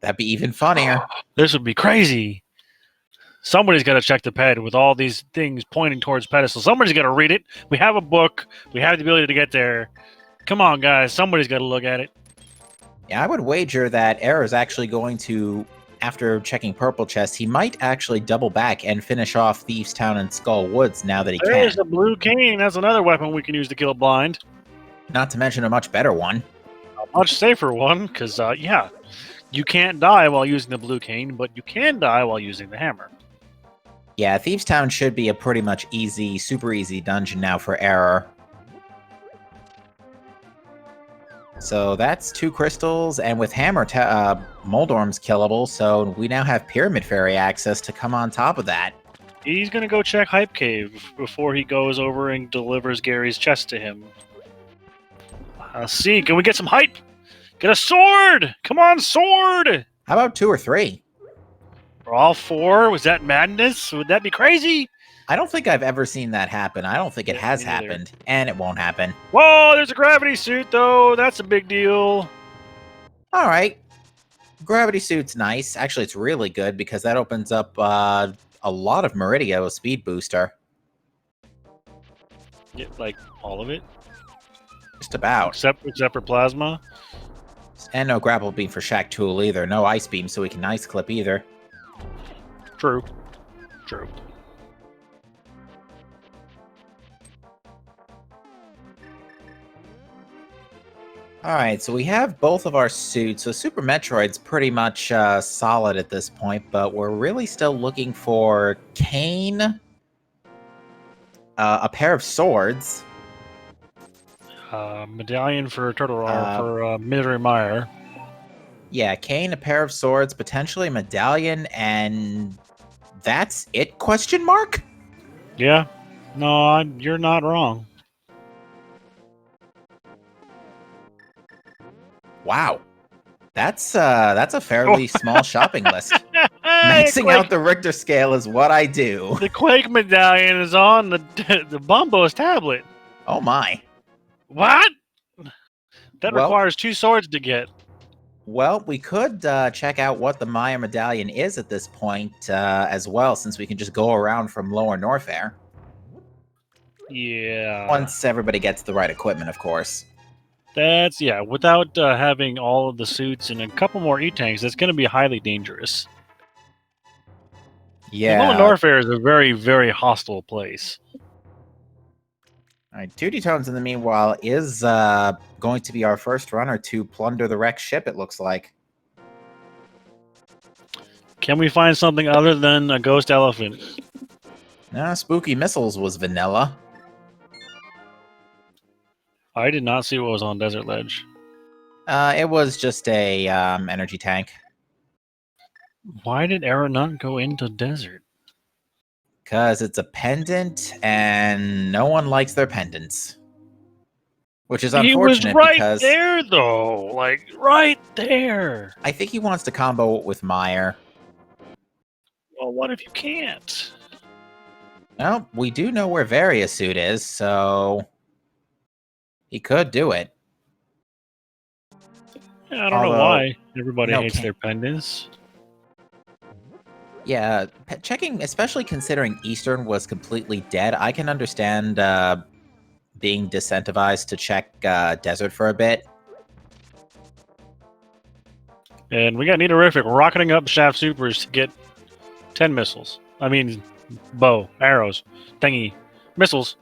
That'd be even funnier. This would be crazy. Somebody's got to check the ped with all these things pointing towards Pedestal. Somebody's got to read it. We have a book. We have the ability to get there. Come on, guys. Somebody's got to look at it. Yeah, I would wager that Error is actually going to, after checking Purple Chest, he might actually double back and finish off Thieves Town and Skull Woods now that he can. There's a blue cane. That's another weapon we can use to kill blind. Not to mention a much better one. A much safer one, because, yeah, you can't die while using the blue cane, but you can die while using the hammer. Yeah, Thieves Town should be a pretty much easy, super easy dungeon now for Error. So that's 2 crystals, and with Hammer, Moldorm's killable, so we now have Pyramid Fairy access to come on top of that. He's going to go check Hype Cave before he goes over and delivers Gary's chest to him. See, can we get some hype? Get a sword! Come on, sword! How about 2 or 3? For all 4? Was that madness? Would that be crazy? I don't think I've ever seen that happen. I don't think it has happened, and it won't happen. Whoa, there's a gravity suit, though. That's a big deal. All right. Gravity suit's nice. Actually, it's really good because that opens up a lot of Meridia speed booster. Yeah, like, all of it? Just about. Except for Plasma? And no grapple beam for Shack Tool either. No ice beam, so we can ice clip either. True. True. Alright, so we have both of our suits. So Super Metroid's pretty much solid at this point, but we're really still looking for Kane, a pair of swords. Medallion for Turtle Rock for Misery Mire. Yeah, Kane, a pair of swords, potentially a medallion, and that's it, question mark? Yeah. No, you're not wrong. Wow. That's a fairly small shopping list. Maxing out the Richter scale is what I do. The Quake medallion is on the Bombos tablet. Oh my. What? That requires 2 swords to get. Well, we could check out what the Maya medallion is at this point as well, since we can just go around from Lower Norfair. Yeah. Once everybody gets the right equipment, of course. That's, yeah, without having all of the suits and a couple more E-tanks, that's going to be highly dangerous. Yeah. Lower Norfair is a very, very hostile place. All right, 2D Tones in the meanwhile is going to be our first runner to plunder the wrecked ship, it looks like. Can we find something other than a ghost elephant? No, Spooky Missiles was vanilla. I did not see what was on Desert Ledge. It was just a energy tank. Why did Era not go into desert? Because it's a pendant, and no one likes their pendants. Which is unfortunate he was right because... there, though. Like, right there. I think he wants to combo it with Meyer. Well, what if you can't? Well, we do know where Variasuit is, so... he could do it. Yeah, I don't know why everybody hates their pendants. Yeah, checking, especially considering Eastern was completely dead, I can understand being disincentivized to check Desert for a bit. And we got Nitorific rocketing up Shaft Supers to get 10 missiles. I mean, bow, arrows, thingy, missiles,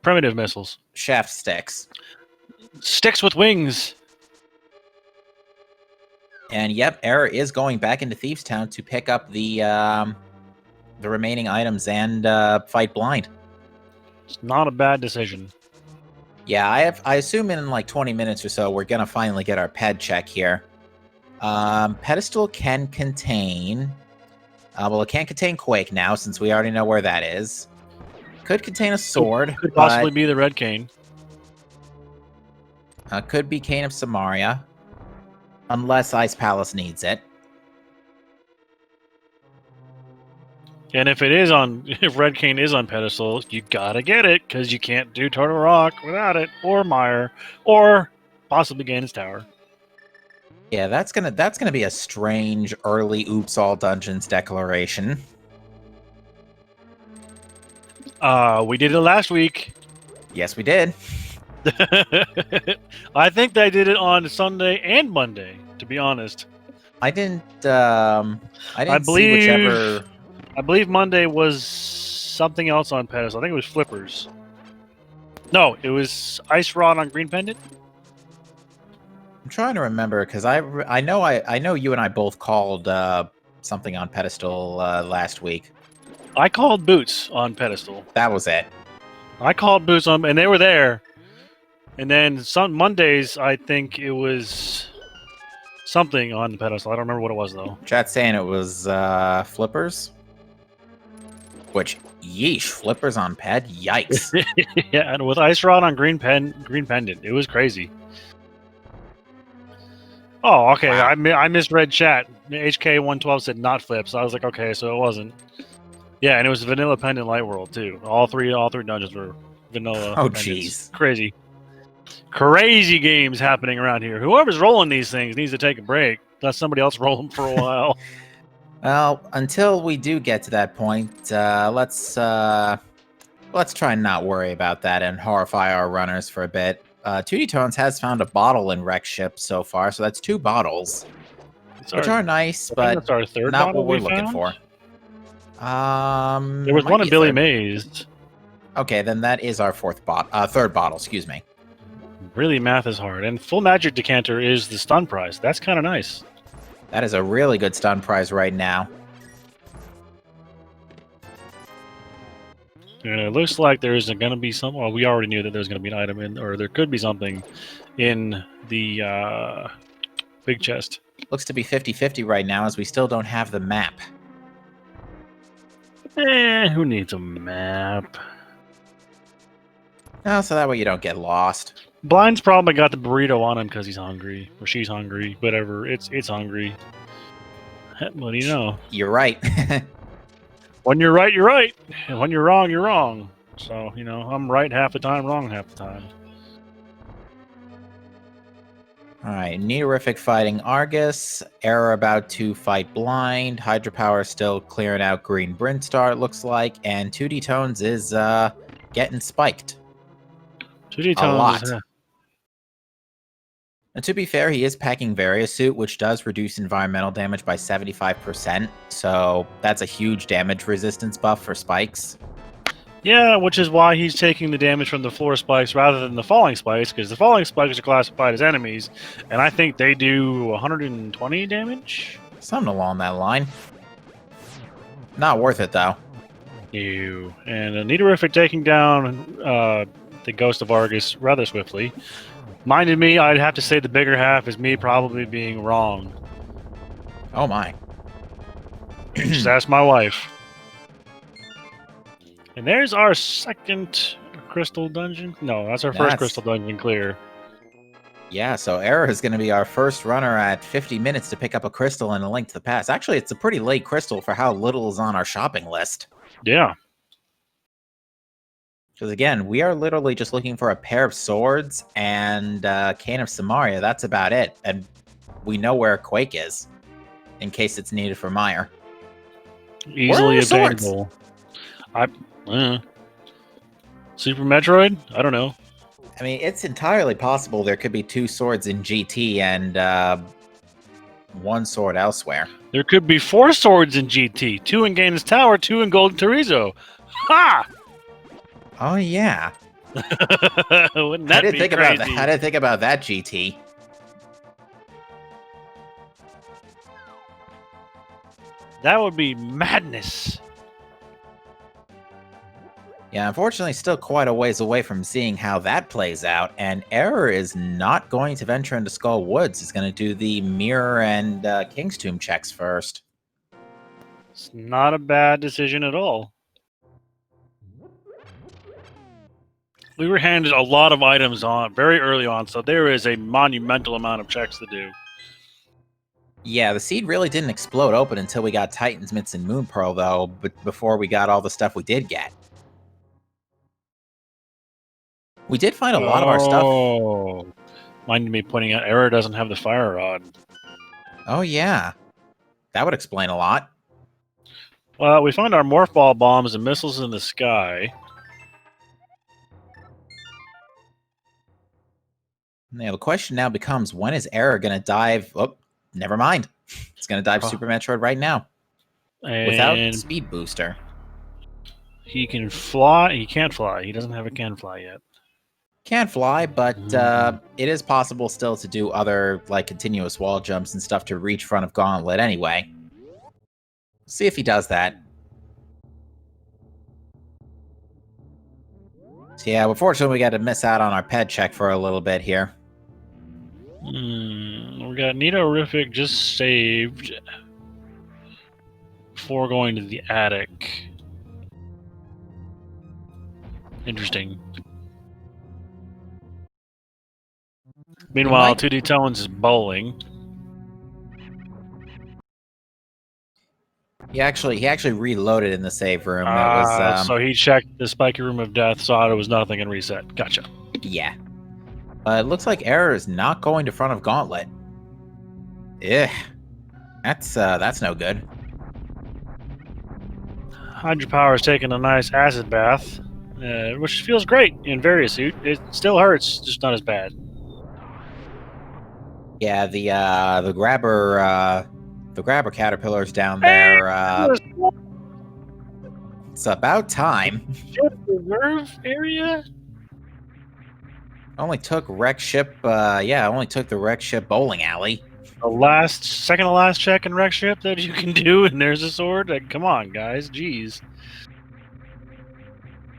primitive missiles. Shaft sticks. Sticks with wings. And yep, Error is going back into Thieves Town to pick up the remaining items and fight blind. It's not a bad decision. Yeah, I assume in like 20 minutes or so we're gonna finally get our ped check here. Pedestal can contain. Well, it can't contain Quake now since we already know where that is. Could contain a sword. Could possibly be the Red Cane. Could be Cane of Samaria. Unless Ice Palace needs it. And if Red Cane is on pedestal, you gotta get it, because you can't do Turtle Rock without it, or Meyer, or possibly Ganon's Tower. Yeah, that's gonna be a strange early Oops All Dungeons declaration. We did it last week. Yes, we did. I think they did it on Sunday and Monday, to be honest. I didn't see whichever. I believe Monday was something else on pedestal. I think it was Flippers. No, it was Ice Rod on Green Pendant. I'm trying to remember because I know you and I both called something on pedestal last week. I called Boots on pedestal. That was it. I called Boots on, and they were there. And then some Mondays, I think it was something on the pedestal. I don't remember what it was, though. Chat's saying it was Flippers. Which, yeesh, Flippers on ped? Yikes. Yeah, and with Ice Rod on Green Pendant. It was crazy. Oh, okay. Wow. I misread chat. HK112 said not Flips. I was like, okay, so it wasn't. Yeah, and it was Vanilla Pendant Light World, too. All three dungeons were vanilla. Oh, jeez. Crazy. Crazy games happening around here. Whoever's rolling these things needs to take a break. Let somebody else roll them for a while. Well, until we do get to that point, let's try and not worry about that and horrify our runners for a bit. 2D Tones has found a bottle in Wreck Ship so far, so that's 2 bottles, which are nice, but that's our third not what we're looking found? For. There was one in Billy Mays. Okay, then that is our third bottle. Excuse me. Really, math is hard, and Full Magic Decanter is the stun prize. That's kind of nice. That is a really good stun prize right now. And it looks like there's going to be some. Well, we already knew that there's going to be an item in, or there could be something in the big chest. Looks to be 50-50 right now, as we still don't have the map. Who needs a map? No, so that way you don't get lost. Blind's probably got the burrito on him because he's hungry, or she's hungry, whatever. It's hungry. What do you know? You're right. When you're right, you're right. And when you're wrong, you're wrong. So, I'm right half the time, wrong half the time. Alright, Nitorific fighting Argus. Error about to fight Blind. Hydropower still clearing out Green Brinstar, it looks like. And 2D Tones is getting spiked. 2D Tones a lot. And to be fair, he is packing Variasuit, which does reduce environmental damage by 75%. So that's a huge damage resistance buff for spikes. Yeah, which is why he's taking the damage from the floor spikes rather than the falling spikes, because the falling spikes are classified as enemies, and I think they do 120 damage. Something along that line. Not worth it, though. Ew. And a Nidorific taking down the Ghost of Argus rather swiftly. Minded me, I'd have to say the bigger half is me probably being wrong. Oh, my. Just ask my wife. And there's our second crystal dungeon. No, that's our first crystal dungeon clear. Yeah, so Error is going to be our first runner at 50 minutes to pick up a crystal and A Link to the Past. Actually, it's a pretty late crystal for how little is on our shopping list. Yeah. Because again, we are literally just looking for a pair of swords and Cane of Samaria. That's about it. And we know where Quake is, in case it's needed for Mire. Easily obtainable. Super Metroid? I don't know. I mean, it's entirely possible there could be 2 swords in GT and 1 sword elsewhere. There could be 4 swords in GT. 2 in Gaines Tower, 2 in Golden Torizo. Ha! Oh, yeah. Wouldn't that be crazy? I didn't think about that, GT. That would be madness. Yeah, unfortunately, still quite a ways away from seeing how that plays out, and Error is not going to venture into Skull Woods. He's going to do the Mirror and King's Tomb checks first. It's not a bad decision at all. We were handed a lot of items on very early on, so there is a monumental amount of checks to do. Yeah, the seed really didn't explode open until we got Titan's Mitts and Moon Pearl, though, but before we got all the stuff we did get. We did find a lot of our stuff. Oh, mind me pointing out, Error doesn't have the fire rod. Oh, yeah. That would explain a lot. Well, we found our morph ball bombs and missiles in the sky. Now, the question now becomes, when is Error going to dive? Oh, never mind. It's going to dive Super Metroid right now. And without speed booster. He can fly. He can't fly. He doesn't have a can fly yet. Can fly, but it is possible still to do other, like, continuous wall jumps and stuff to reach front of Gauntlet anyway. See if he does that. So yeah, unfortunately we got to miss out on our ped check for a little bit here. We got Nidorific just saved before going to the attic. Interesting. Meanwhile, 2D Tones is bowling. He actually reloaded in the save room. It was, so he checked the spiky room of death, saw it was nothing, and reset. Gotcha. Yeah. It looks like Error is not going to front of Gauntlet. Ugh. That's no good. Hydropower is taking a nice acid bath, which feels great in various suit. It still hurts, just not as bad. Yeah, the grabber caterpillars down there. It's about time. Reserve area. Only took wreck ship. Only took the wreck ship bowling alley. The second to last check in wreck ship that you can do, and there's a sword. Like, come on, guys, jeez.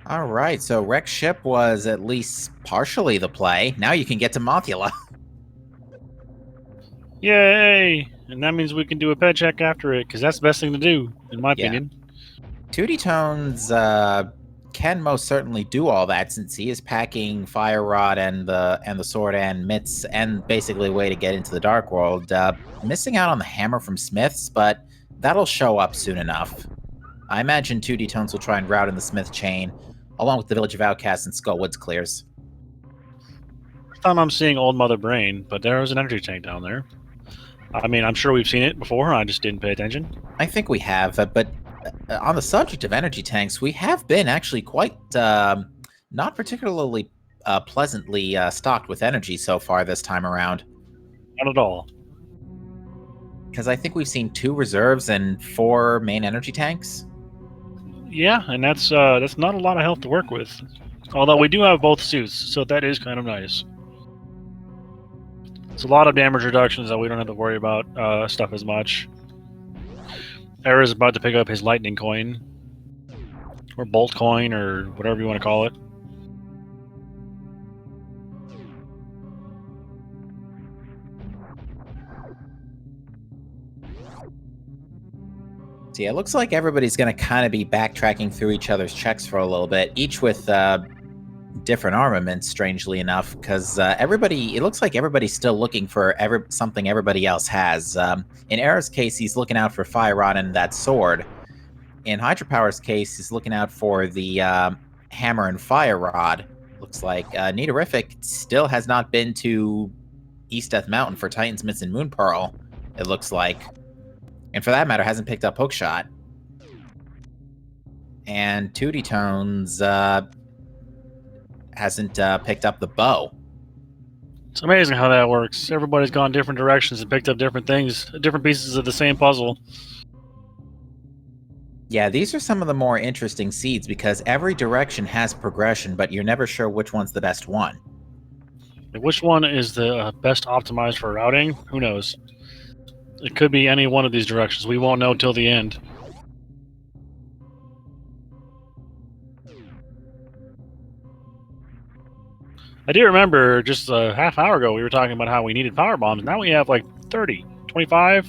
All right, so wreck ship was at least partially the play. Now you can get to Mothula. Yay! And that means we can do a ped check after it, because that's the best thing to do, in my opinion. 2D Tones can most certainly do all that, since he is packing Fire Rod and the sword and mitts, and basically a way to get into the Dark World. Missing out on the hammer from Smith's, but that'll show up soon enough. I imagine 2D Tones will try and route in the Smith chain, along with the Village of Outcasts and Skull Woods clears. First time I'm seeing Old Mother Brain, but there was an energy tank down there. I mean, I'm sure we've seen it before, I just didn't pay attention. I think we have, but on the subject of energy tanks, we have been actually quite not particularly pleasantly stocked with energy so far this time around. Not at all. Because I think we've seen 2 reserves and 4 main energy tanks. Yeah, and that's not a lot of health to work with. Although we do have both suits, so that is kind of nice. It's a lot of damage reductions that we don't have to worry about stuff as much. Era's about to pick up his lightning coin. Or bolt coin, or whatever you want to call it. So yeah, it looks like everybody's going to kind of be backtracking through each other's checks for a little bit, each with different armaments, strangely enough, because it looks like everybody's still looking for something everybody else has. In Era's case, he's looking out for Fire Rod and that sword. In Hydropower's case, he's looking out for the hammer and Fire Rod. Looks like Nidorific still has not been to East Death Mountain for Titansmiths and Moon Pearl, it looks like. And for that matter, hasn't picked up Hookshot. And Tootie Tones hasn't picked up the bow. It's amazing how that works. Everybody's gone different directions and picked up different things, different pieces of the same puzzle. Yeah, these are some of the more interesting seeds because every direction has progression, but you're never sure which one's the best one. Which one is the best optimized for routing? Who knows? It could be any one of these directions. We won't know till the end. I do remember just a half hour ago we were talking about how we needed power bombs. Now we have like 30, 25,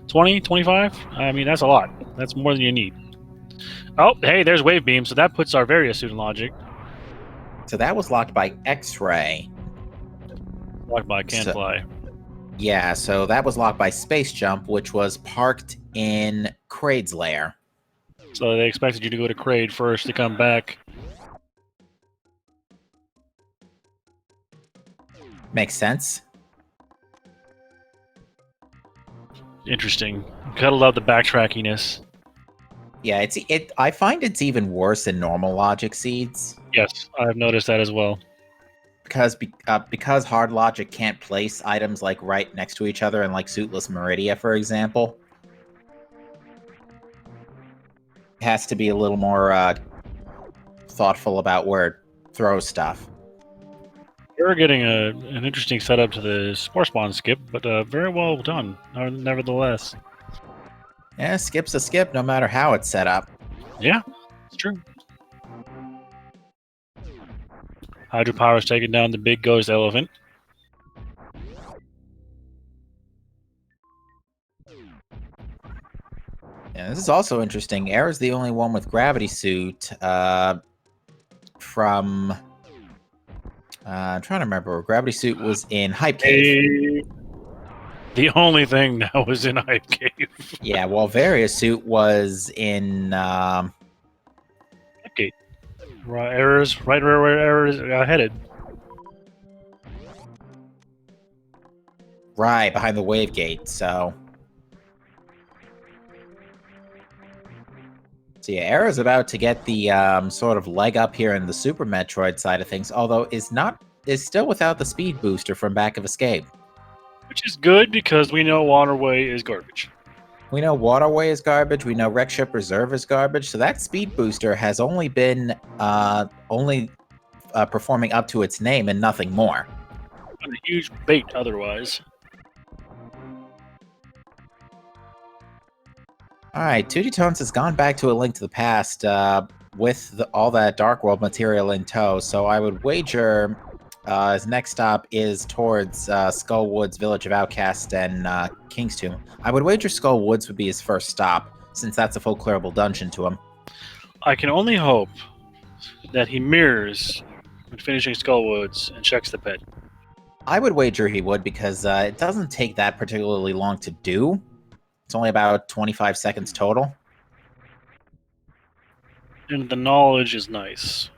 20, 25. I mean, that's a lot. That's more than you need. Oh, hey, there's Wave Beam, so that puts our various suit in logic. So that was locked by X-Ray. Locked by Can Fly. Yeah, so that was locked by Space Jump, which was parked in Craid's lair. So they expected you to go to Craid first to come back. Makes sense. Interesting. Gotta love the backtrackiness. Yeah, I find it's even worse in normal logic seeds. Yes, I've noticed that as well. Because hard logic can't place items like right next to each other in like suitless meridia, for example. It has to be a little more thoughtful about where it throws stuff. We're getting an interesting setup to the Spore Spawn skip, but very well done, nevertheless. Yeah, skip's a skip, no matter how it's set up. Yeah, it's true. Hydropower's taking down the big ghost elephant. Yeah, this is also interesting. Era's the only one with gravity suit from... I'm trying to remember where gravity suit was in Hype Cave. The only thing that was in Hype Cave. Yeah, well, Various suit was in Hype Cave. Right, Era's right where Era's headed. Right, behind the wave gate, so yeah, Era's about to get the sort of leg up here in the Super Metroid side of things, although is still without the speed booster from Back of Escape. Which is good because we know Waterway is garbage. We know Waterway is garbage, we know Wreck Ship Reserve is garbage, so that speed booster has only been performing up to its name and nothing more. A huge bait otherwise. Alright, 2D Tones has gone back to A Link to the Past with all that Dark World material in tow, so I would wager his next stop is towards Skullwoods, Village of Outcast, and King's Tomb. I would wager Skullwoods would be his first stop, since that's a full clearable dungeon to him. I can only hope that he mirrors when finishing Skullwoods and checks the pit. I would wager he would, because it doesn't take that particularly long to do. It's only about 25 seconds total. And the knowledge is nice.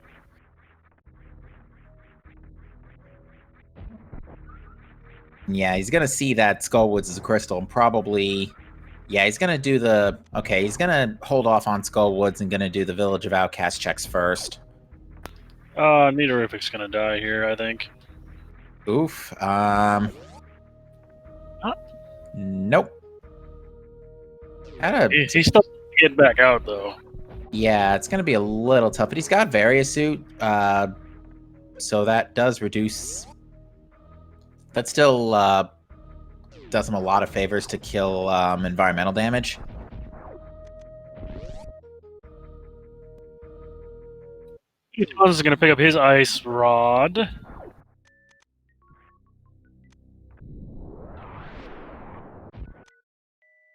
Yeah, he's going to see that Skullwoods is a crystal and probably... Yeah, he's going to do the... Okay, he's going to hold off on Skullwoods and going to do the Village of Outcast checks first. Nidorific's going to die here, I think. Oof. Nope. He's still get back out, though. Yeah, it's going to be a little tough, but he's got Various Suit, so that does reduce... That still does him a lot of favors to kill environmental damage. Jones is going to pick up his ice rod.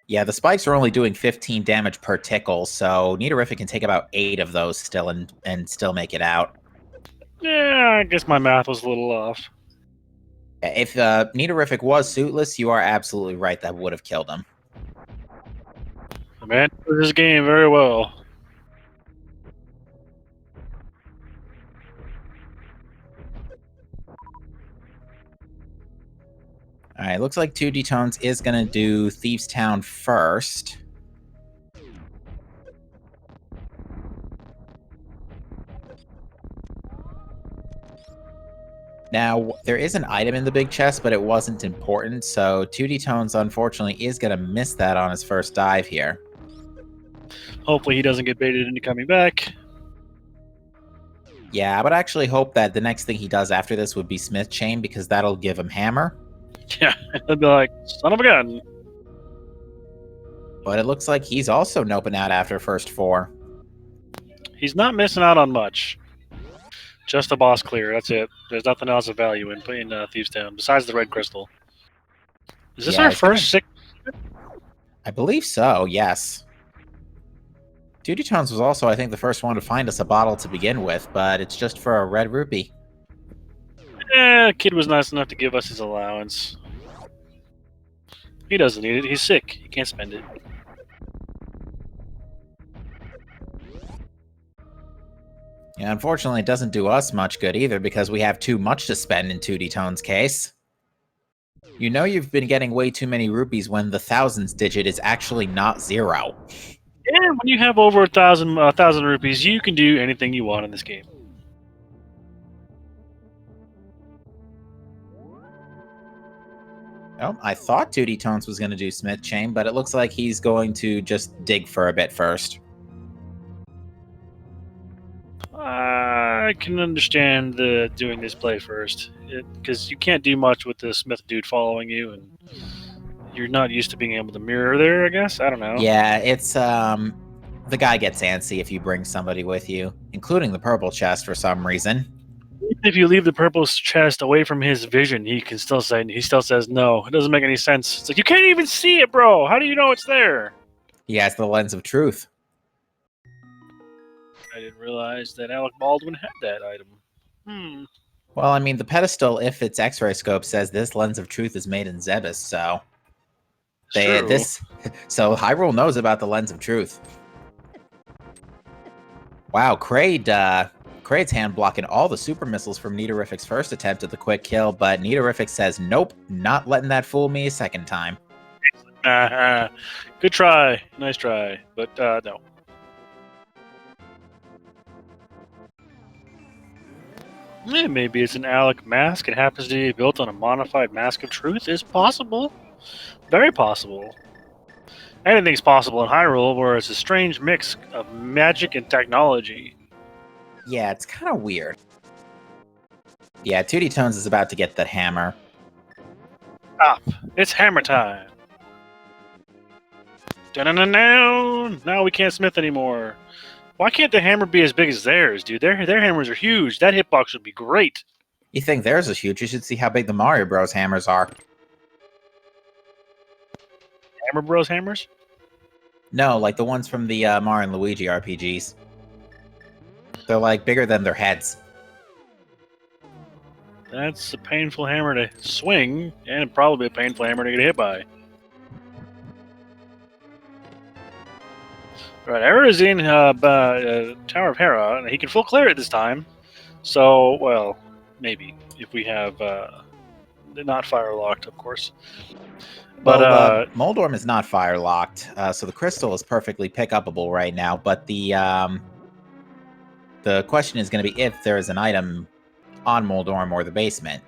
Yeah, the spikes are only doing 15 damage per tickle, so Nidorific can take about 8 of those still and still make it out. Yeah, I guess my math was a little off. If Nidorific was suitless, you are absolutely right, that would have killed him. The man knows this game very well. Alright, looks like 2D Tones is going to do Thieves Town first. Now, there is an item in the big chest, but it wasn't important, so 2D Tones, unfortunately, is going to miss that on his first dive here. Hopefully he doesn't get baited into coming back. Yeah, I would actually hope that the next thing he does after this would be Smith Chain, because that'll give him Hammer. Yeah, I'd be like, son of a gun. But it looks like he's also noping out after first 4. He's not missing out on much. Just a boss clear, that's it. There's nothing else of value in Thieves Town, besides the red crystal. Is this our first 6? I believe so, yes. 2D Tones was also, I think, the first one to find us a bottle to begin with, but it's just for a red rupee. Yeah, kid was nice enough to give us his allowance. He doesn't need it, he's sick. He can't spend it. Yeah, unfortunately, it doesn't do us much good either, because we have too much to spend in 2D Tone's case. You know you've been getting way too many rupees when the thousands digit is actually not 0. Yeah, when you have over 1,000 rupees, you can do anything you want in this game. Oh, I thought 2D Tones was going to do Smith Chain, but it looks like he's going to just dig for a bit first. I can understand doing this play first, because you can't do much with the Smith dude following you, and you're not used to being able to mirror there, I guess? I don't know. Yeah, it's, the guy gets antsy if you bring somebody with you, including the purple chest for some reason. Even if you leave the purple chest away from his vision, he still says no. It doesn't make any sense. It's like, you can't even see it, bro! How do you know it's there? He has the lens of truth. I didn't realize that Alec Baldwin had that item. Well, I mean, the pedestal, if its X-ray scope, says this lens of truth is made in Zebes, so... So Hyrule knows about the lens of truth. Wow, Craid's hand blocking all the super missiles from Nidorific's first attempt at the quick kill, but Nidorific says, nope, not letting that fool me a second time. Good try. Nice try. But, no. Yeah, maybe it's an Alec mask. It happens to be built on a modified mask of truth. It's possible. Very possible. Anything's possible in Hyrule, where it's a strange mix of magic and technology. Yeah, it's kind of weird. Yeah, 2D Tones is about to get that hammer. Stop. It's hammer time. Da-na-na-na. Now we can't smith anymore. Why can't the hammer be as big as theirs, dude? Their hammers are huge. That hitbox would be great. You think theirs is huge? You should see how big the Mario Bros. Hammers are. Hammer Bros. Hammers? No, like the ones from the Mario and Luigi RPGs. They're like bigger than their heads. That's a painful hammer to swing, and probably a painful hammer to get hit by. Right, Era's in Tower of Hera, and he can full clear it this time. So, well, maybe, if we have not fire locked, of course. But well, Moldorm is not fire locked, so the crystal is perfectly pick-upable right now. But the question is going to be if there is an item on Moldorm or the basement.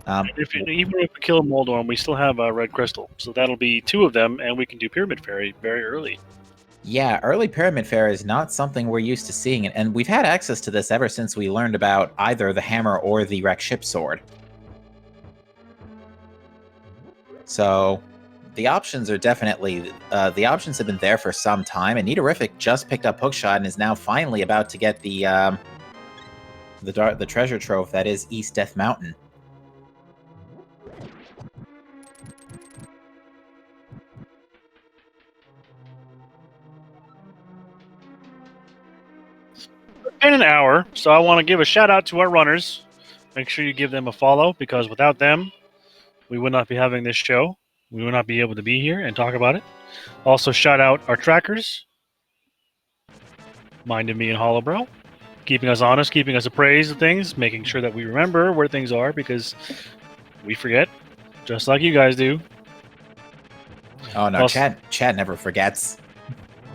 Even if we kill Moldorm, we still have a red crystal, so that'll be 2 of them, and we can do Pyramid Fairy very early. Yeah, early Pyramid Fair is not something we're used to seeing, and we've had access to this ever since we learned about either the hammer or the wrecked ship sword. So, the options are definitely the options have been there for some time, and Nidourific just picked up Hookshot and is now finally about to get the treasure trove that is East Death Mountain. In an hour, so I want to give a shout out to our runners. Make sure you give them a follow, because without them, we would not be having this show. We would not be able to be here and talk about it. Also, shout out our trackers, Mind of Me and Hollowbrow, keeping us honest, keeping us appraised of things, making sure that we remember where things are, because we forget, just like you guys do. Oh no, Chad never forgets.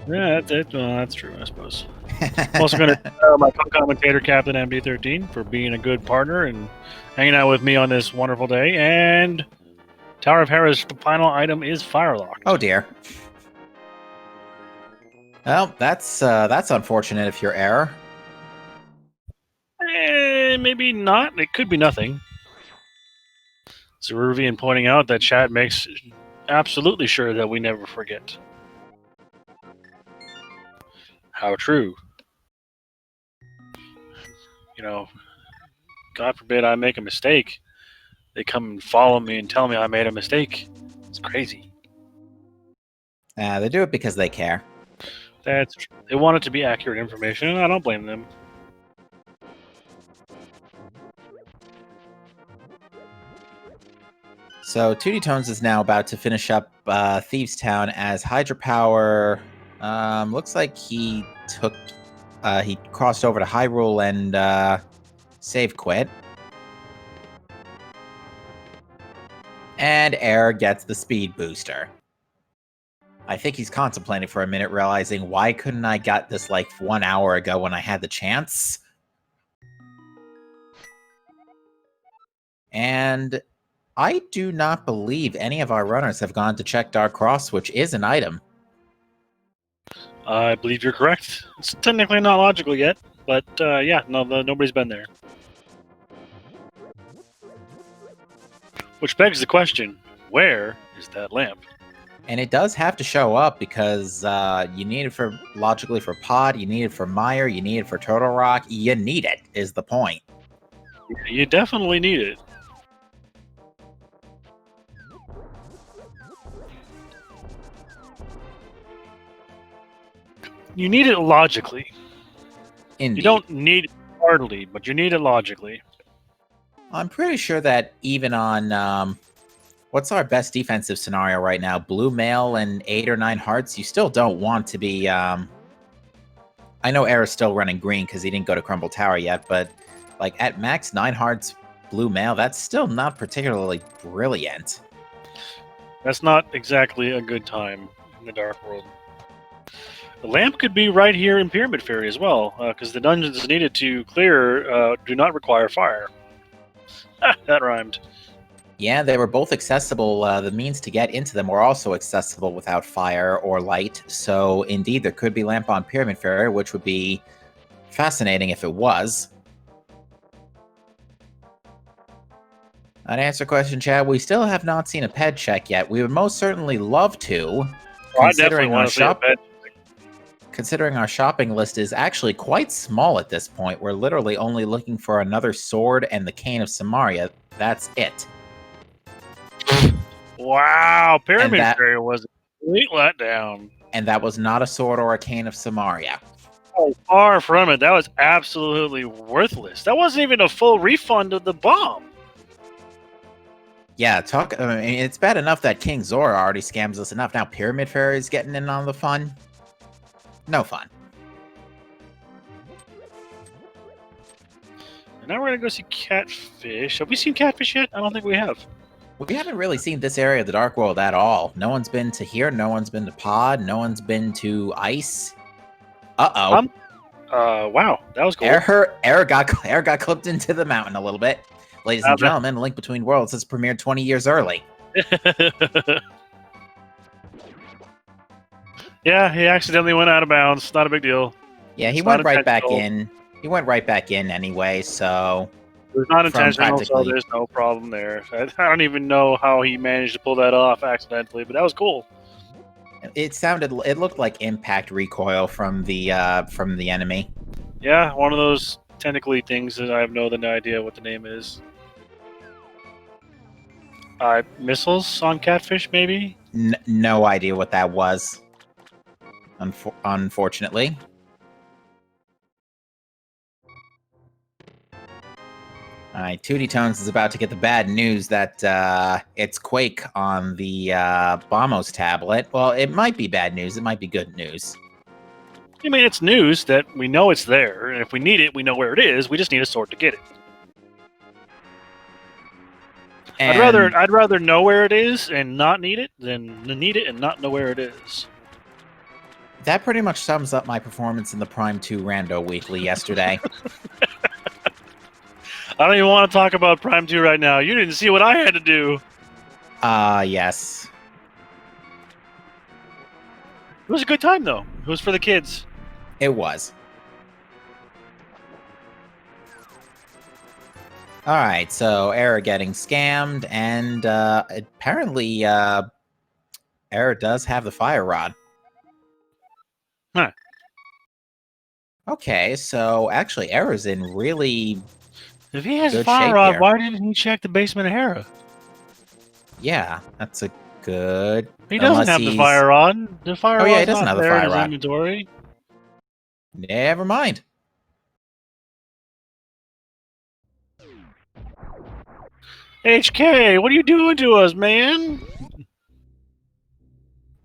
Yeah, that's true, I suppose. I'm also going to thank my co-commentator, Captain MD13, for being a good partner and hanging out with me on this wonderful day. And Tower of Hera's final item is Firelock. Oh dear. Well, that's unfortunate if you're error. Maybe not. It could be nothing. Zeruvian pointing out that chat makes absolutely sure that we never forget. How true. You know, God forbid I make a mistake. They come and follow me and tell me I made a mistake. It's crazy. They do it because they care. That's true. They want it to be accurate information, and I don't blame them. So 2D Tones is now about to finish up Thieves Town as Hydropower. Looks like he crossed over to Hyrule and save quit. And Air gets the speed booster. I think he's contemplating for a minute, realizing, why couldn't I got this like 1 hour ago when I had the chance? And I do not believe any of our runners have gone to check Dark Cross, which is an item. I believe you're correct. It's technically not logical yet, but yeah, nobody's been there. Which begs the question, where is that lamp? And it does have to show up because you need it logically for Pod, you need it for Mire, you need it for Turtle Rock. You need it, is the point. You definitely need it. You need it logically. Indeed. You don't need it hardly, but you need it logically. I'm pretty sure that even on what's our best defensive scenario right now? Blue Mail and 8 or 9 hearts. You still don't want to be. I know Air is still running green because he didn't go to Crumble Tower yet, but like at max 9 hearts, Blue Mail, that's still not particularly brilliant. That's not exactly a good time in the Dark World. The lamp could be right here in Pyramid Fairy as well, because the dungeons needed to clear do not require fire. That rhymed. Yeah, they were both accessible. The means to get into them were also accessible without fire or light. So, indeed, there could be lamp on Pyramid Fairy, which would be fascinating if it was. I'd answer question, Chad. We still have not seen a ped check yet. We would most certainly love to, considering our shopping list is actually quite small at this point. We're literally only looking for another sword and the Cane of Samaria. That's it. Wow, Pyramid Fairy was a complete letdown. And that was not a sword or a Cane of Samaria. Oh, far from it. That was absolutely worthless. That wasn't even a full refund of the bomb. Yeah, I mean, it's bad enough that King Zora already scams us enough. Now Pyramid Fairy is getting in on the fun. No fun. And now we're going to go see Catfish. Have we seen Catfish yet? I don't think we have. We haven't really seen this area of the Dark World at all. No one's been to here. No one's been to Pod. No one's been to Ice. Uh-oh. Wow. That was cool. Air got clipped into the mountain a little bit. Ladies and gentlemen, Link Between Worlds has premiered 20 years early. Yeah, he accidentally went out of bounds. Not a big deal. Yeah, he It's not went right back intentional. in. He went right back in anyway, so It's not from intentional, so practically... there's no problem there. I don't even know how he managed to pull that off accidentally, but that was cool. It looked like impact recoil from the enemy. Yeah, one of those tentacly things that I have no idea what the name is. Missiles on catfish, maybe? No idea what that was. Unfortunately. Alright, Tootie Tones is about to get the bad news that it's Quake on the Bombos tablet. Well, it might be bad news, it might be good news. I mean, it's news that we know it's there, and if we need it, we know where it is. We just need a sword to get it. And I'd rather know where it is and not need it than need it and not know where it is. that pretty much sums up my performance in the Prime 2 Rando Weekly yesterday. I don't even want to talk about Prime 2 right now. You didn't see what I had to do. Yes. It was a good time, though. It was for the kids. It was. Alright, so Error getting scammed, and apparently Error does have the fire rod. Huh. Okay, so actually Error's in really... If he has a good fire shape rod, here. why didn't he check the basement of Hera? Yeah, that's a good... He doesn't have the fire rod. The fire Oh, yeah, he rod's doesn't not have the there in fire his rod. inventory. Never mind. HK, what are you doing to us, man?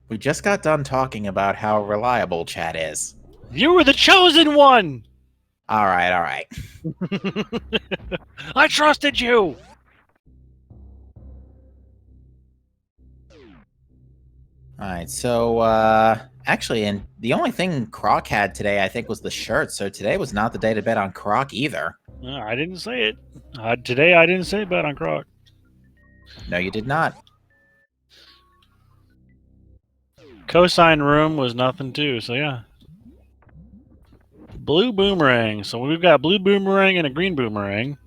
We just got done talking about how reliable Chad is. You were the chosen one! Alright. I trusted you! Alright, so, actually, and the only thing Croc had today, I think, was the shirt, so today was not the day to bet on Croc either. I didn't say it. Today I didn't say bet on Croc. No, you did not. Cosine room was nothing too, so yeah. Blue boomerang. So we've got a blue boomerang and a green boomerang.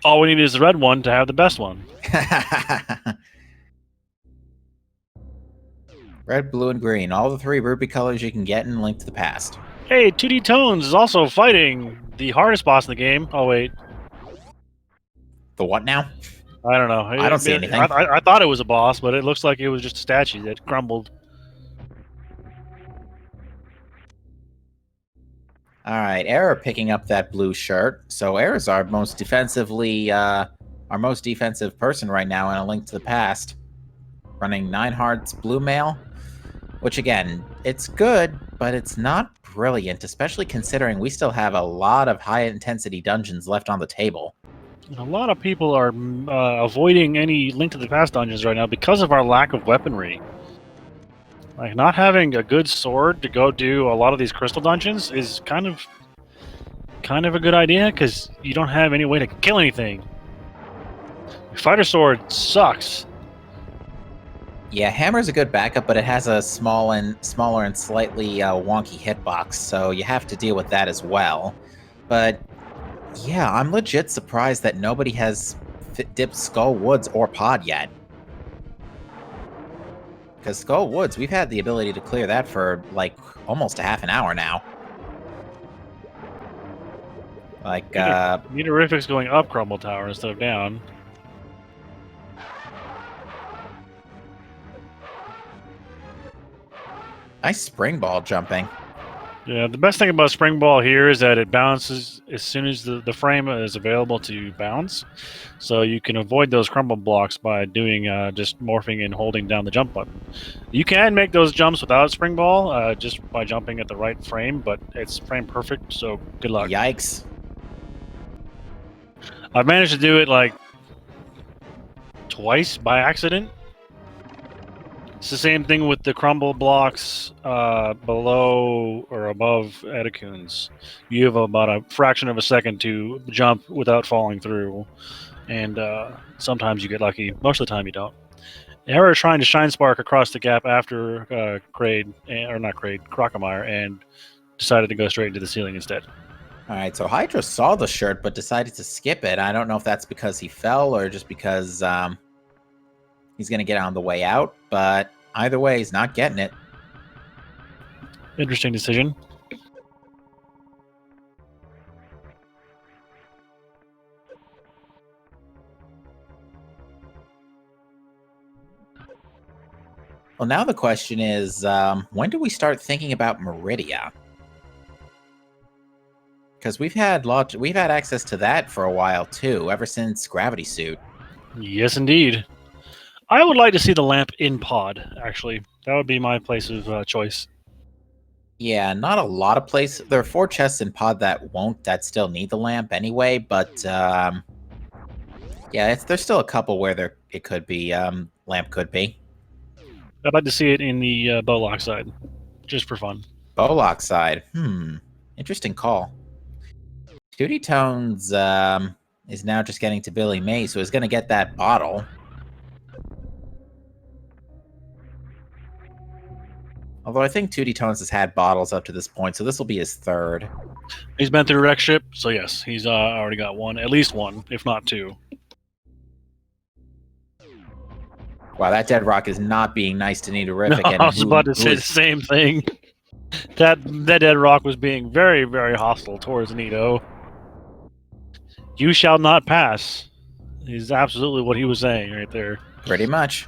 All we need is the red one to have the best one. Red, blue, and green. All the three rupee colors you can get in Link to the Past. Hey, 2D Tones is also fighting the hardest boss in the game. Oh, wait. The what now? I don't know. I don't see anything. I thought it was a boss, but it looks like it was just a statue that crumbled. Alright, Error picking up that blue shirt. So Error's our most defensive person right now in A Link to the Past. Running 9 hearts blue mail. Which again, it's good, but it's not brilliant, especially considering we still have a lot of high-intensity dungeons left on the table. A lot of people are avoiding any Link to the Past dungeons right now because of our lack of weaponry. Like, not having a good sword to go do a lot of these crystal dungeons is kind of a good idea, because you don't have any way to kill anything. Your fighter sword sucks. Yeah, Hammer's a good backup, but it has a smaller and slightly wonky hitbox, so you have to deal with that as well. But yeah, I'm legit surprised that nobody has dipped Skull Woods or Pod yet. Because Skull Woods, we've had the ability to clear that for, like, almost a half an hour now. Like, Meteorific's going up Crumble Tower instead of down. Nice spring ball jumping. Yeah, the best thing about Spring Ball here is that it bounces as soon as the frame is available to bounce. So you can avoid those crumble blocks by doing just morphing and holding down the jump button. You can make those jumps without Spring Ball just by jumping at the right frame, but it's frame perfect, so good luck. Yikes. I've managed to do it like twice by accident. It's the same thing with the crumble blocks below or above Edecunes. You have about a fraction of a second to jump without falling through, and sometimes you get lucky. Most of the time you don't. Error trying to shine spark across the gap after Craid, or not Craid, Crocomire, and decided to go straight into the ceiling instead. All right, so Hydra saw the shirt but decided to skip it. I don't know if that's because he fell or just because he's going to get on the way out, but either way, he's not getting it. Interesting decision. Well, now the question is, when do we start thinking about meridia? Because we've had access to that for a while too, ever since Gravity Suit. Yes, indeed. I would like to see the lamp in pod, actually. That would be my place of choice. Yeah, not a lot of places. There are 4 chests in pod that still need the lamp anyway, but yeah, there's still a couple where it could be, lamp could be. I'd like to see it in the Bowlock side, just for fun. Bowlock side. Interesting call. Tootie Tones is now just getting to Billy May, so he's going to get that bottle. Although I think Tootie Tones has had bottles up to this point, so this will be his 3rd. He's been through Wreck Ship, so yes, he's already got one, at least one, if not 2. Wow, that Dead Rock is not being nice to Nidorific. No, I was about to say the same thing. That Dead Rock was being very, very hostile towards Nito. You shall not pass. Is absolutely what he was saying right there. Pretty much.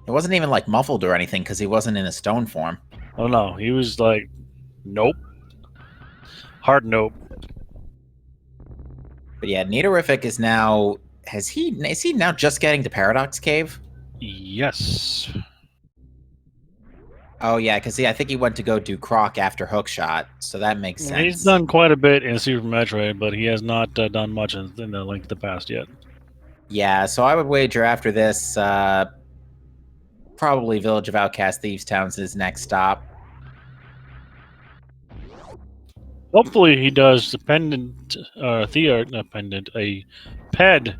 It wasn't even like muffled or anything because he wasn't in a stone form. Oh no, he was like, nope. Hard nope. But yeah, Nidorific is now... Is he now just getting to Paradox Cave? Yes. Oh yeah, because I think he went to go do Croc after Hookshot, so that makes sense. He's done quite a bit in Super Metroid, but he has not done much in the Link to the Past yet. Yeah, so I would wager after this, probably Village of Outcast Thieves Town's his next stop. Hopefully he does a ped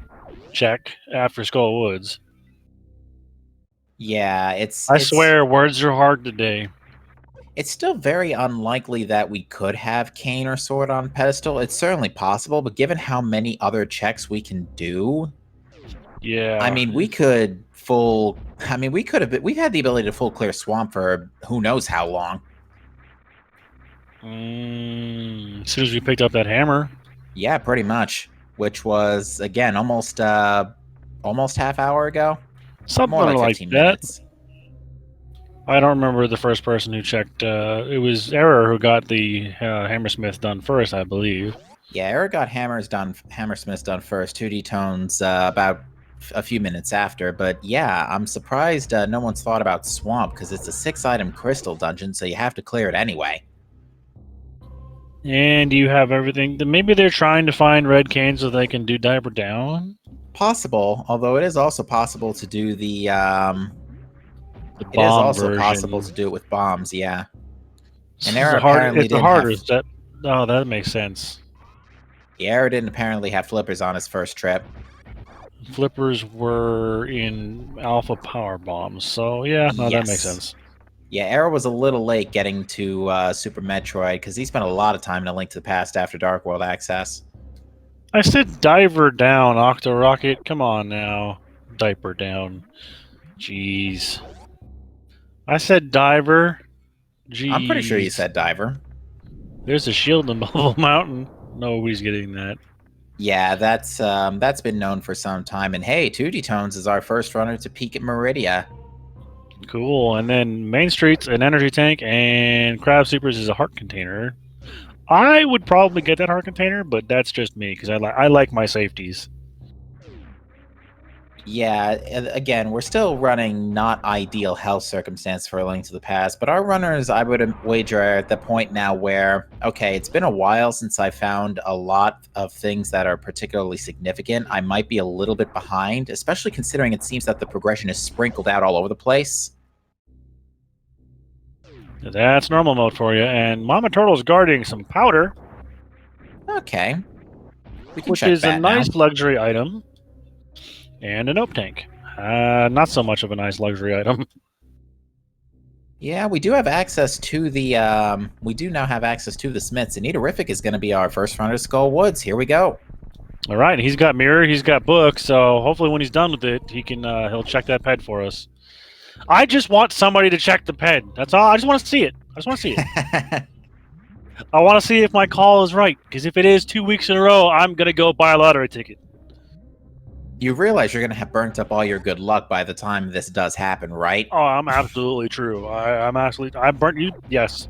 check after Skull Woods. Yeah, I swear, words are hard today. It's still very unlikely that we could have Cane or Sword on pedestal. It's certainly possible, but given how many other checks we can do, yeah. I mean, we've had the ability to full clear Swamp for who knows how long. As soon as we picked up that hammer. Yeah, pretty much. Which was, again, almost half hour ago. Something More like 15 minutes. I don't remember the first person who checked. It was Error who got the Hammersmith done first, I believe. Yeah, Error got Hammersmith done first. 2D Tones about a few minutes after. But yeah, I'm surprised no one's thought about Swamp, because it's a 6-item crystal dungeon, so you have to clear it anyway. And you have everything. Maybe they're trying to find Red Cane so they can do Diaper Down? Possible, although it is also possible to do the it is also version. possible to do it with bombs, yeah. And Error apparently it's a harder step. Oh, that makes sense. The Error didn't apparently have flippers on his first trip. Flippers were in Alpha Power Bombs, so yeah, no, that makes sense. Yeah, Error was a little late getting to Super Metroid, because he spent a lot of time in A Link to the Past after Dark World access. I said Diver Down, Octo Rocket. Come on now. Diaper Down. Jeez. I said Diver. Jeez. I'm pretty sure you said Diver. There's a shield in Bubble Mountain. Nobody's getting that. Yeah, that's been known for some time. And hey, 2D Tones is our first runner to peak at Meridia. Cool. And then Main Street's an energy tank, and Crab Supers is a heart container. I would probably get that heart container, but that's just me, because I like my safeties. Yeah, again, we're still running not ideal health circumstance for A Link to the Past, but our runners, I would wager, are at the point now where, okay, it's been a while since I found a lot of things that are particularly significant. I might be a little bit behind, especially considering it seems that the progression is sprinkled out all over the place. That's normal mode for you, and Mama Turtle's guarding some powder. Okay. We can which check is that a nice now. luxury item. And a nope tank. Not so much of a nice luxury item. Yeah, we do have access to the, we do now have access to the Smiths, and Nitorific is going to be our first runner to Skull Woods. Here we go. All right, he's got mirror, he's got book, so hopefully when he's done with it, he can he'll check that ped for us. I just want somebody to check the ped. That's all. I just want to see it. I just want to see it. I want to see if my call is right, because if it is 2 weeks in a row, I'm gonna go buy a lottery ticket. You realize you're going to have burnt up all your good luck by the time this does happen, right? Oh, I'm absolutely true. I burnt you. Yes,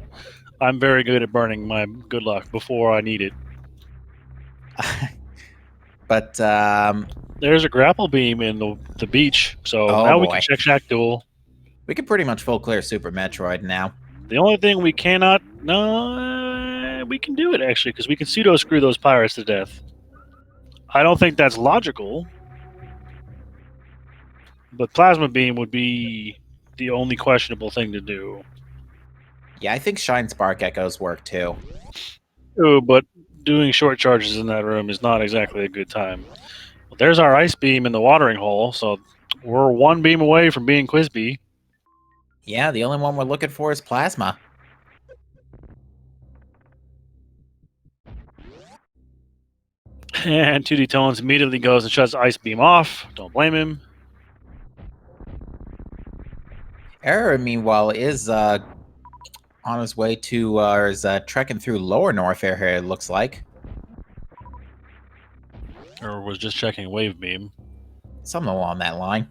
I'm very good at burning my good luck before I need it. But there's a grapple beam in the beach, so now we can check Shack Duel. We can pretty much full clear Super Metroid now. The only thing we cannot, no, we can do it actually because we can pseudo screw those pirates to death. I don't think that's logical. But Plasma Beam would be the only questionable thing to do. Yeah, I think Shine Spark Echoes work too. Oh, but doing short charges in that room is not exactly a good time. Well, there's our Ice Beam in the watering hole, so we're one beam away from being Quizbee. Yeah, the only one we're looking for is Plasma. And 2D Tones immediately goes and shuts Ice Beam off. Don't blame him. Error, meanwhile, is on his way to, is trekking through Lower North here, it looks like. Or was just checking Wave Beam. Something along that line.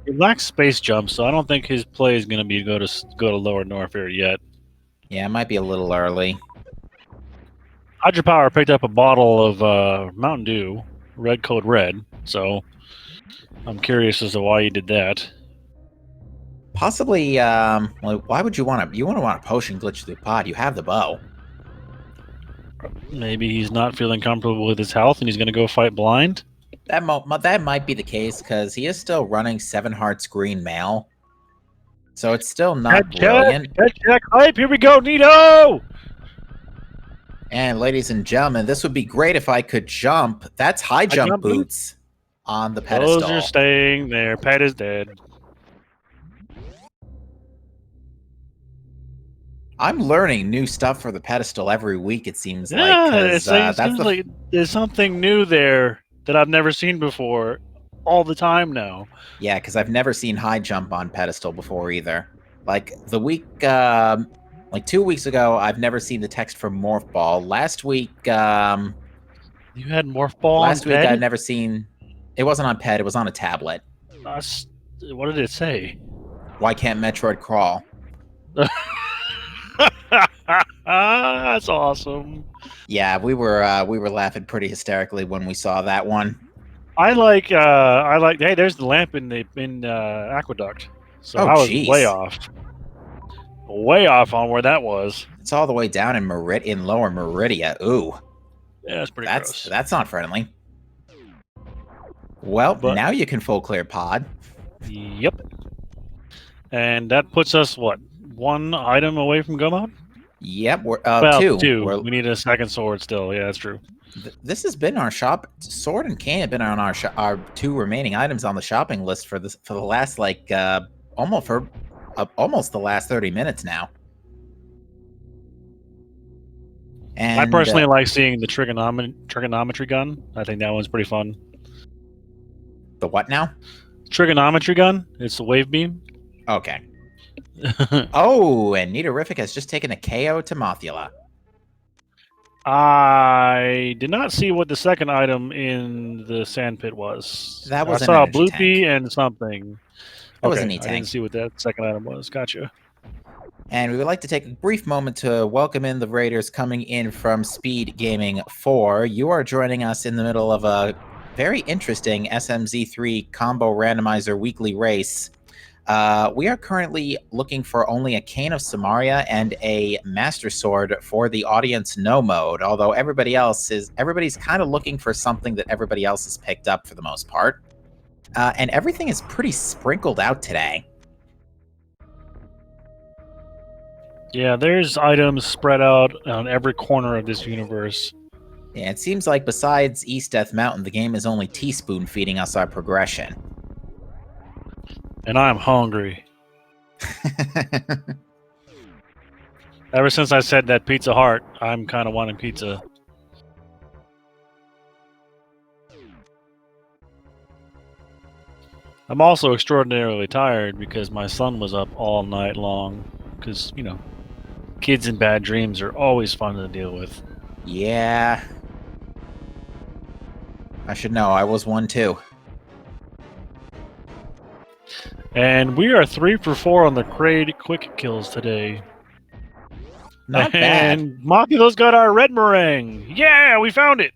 He lacks space jump, so I don't think his play is going to be go to Lower North here yet. Yeah, it might be a little early. Hydropower picked up a bottle of Mountain Dew, red code red, so I'm curious as to why he did that. Possibly, well, why would you want to? You want a potion glitch through the pod. You have the bow. Maybe he's not feeling comfortable with his health and he's going to go fight blind? That might be the case, because he is still running 7 Hearts Green Mail. So it's still not brilliant. Check, hype, here we go, Nito! And ladies and gentlemen, this would be great if I could jump. That's high jump boots on the pedestal. Those are staying there. Pet is dead. I'm learning new stuff for the pedestal every week, it seems like. Yeah, it seems like there's something new there that I've never seen before all the time now. Yeah, because I've never seen high jump on pedestal before either. Like the week, like 2 weeks ago, I've never seen the text for Morph Ball. Last week, you had Morph Ball. Last week, I'd never seen. It wasn't on Ped. It was on a tablet. What did it say? Why can't Metroid crawl? That's awesome. Yeah, we were laughing pretty hysterically when we saw that one. I like. Hey, there's the lamp in Aqueduct. So I was way off on where that was. It's all the way down in Lower Meridia. Ooh, yeah, that's pretty gross. That's not friendly. Well, now you can full clear pod. Yep. And that puts us what, 1 item away from go mode? Yep, we're 2. We need a second sword still. Yeah, that's true. This has been our shop. Sword and cane have been on our 2 remaining items on the shopping list for the last almost the last 30 minutes now. And I personally like seeing the trigonometry gun. I think that one's pretty fun. The what now? Trigonometry gun. It's a wave beam. Okay. Oh, and Nitorific has just taken a KO to Mothula. I did not see what the second item in the sand pit was. That was I saw a bloopy and something. That was an E-tank. I didn't see what that second item was. Gotcha. And we would like to take a brief moment to welcome in the Raiders coming in from Speed Gaming 4. You are joining us in the middle of a very interesting SMZ3 combo randomizer weekly race. We are currently looking for only a Cane of Samaria and a Master Sword for the Audience No mode, although everybody's kind of looking for something that everybody else has picked up for the most part. And everything is pretty sprinkled out today. Yeah, there's items spread out on every corner of this universe. Yeah, it seems like besides East Death Mountain, the game is only teaspoon feeding us our progression. And I'm hungry. Ever since I said that Pizza Heart, I'm kind of wanting pizza. I'm also extraordinarily tired because my son was up all night long. Because, you know, kids in bad dreams are always fun to deal with. Yeah. I should know, I was one too. And we are 3 for 4 on the Craid quick kills today. Not bad. And Makulo's got our red meringue. Yeah, we found it.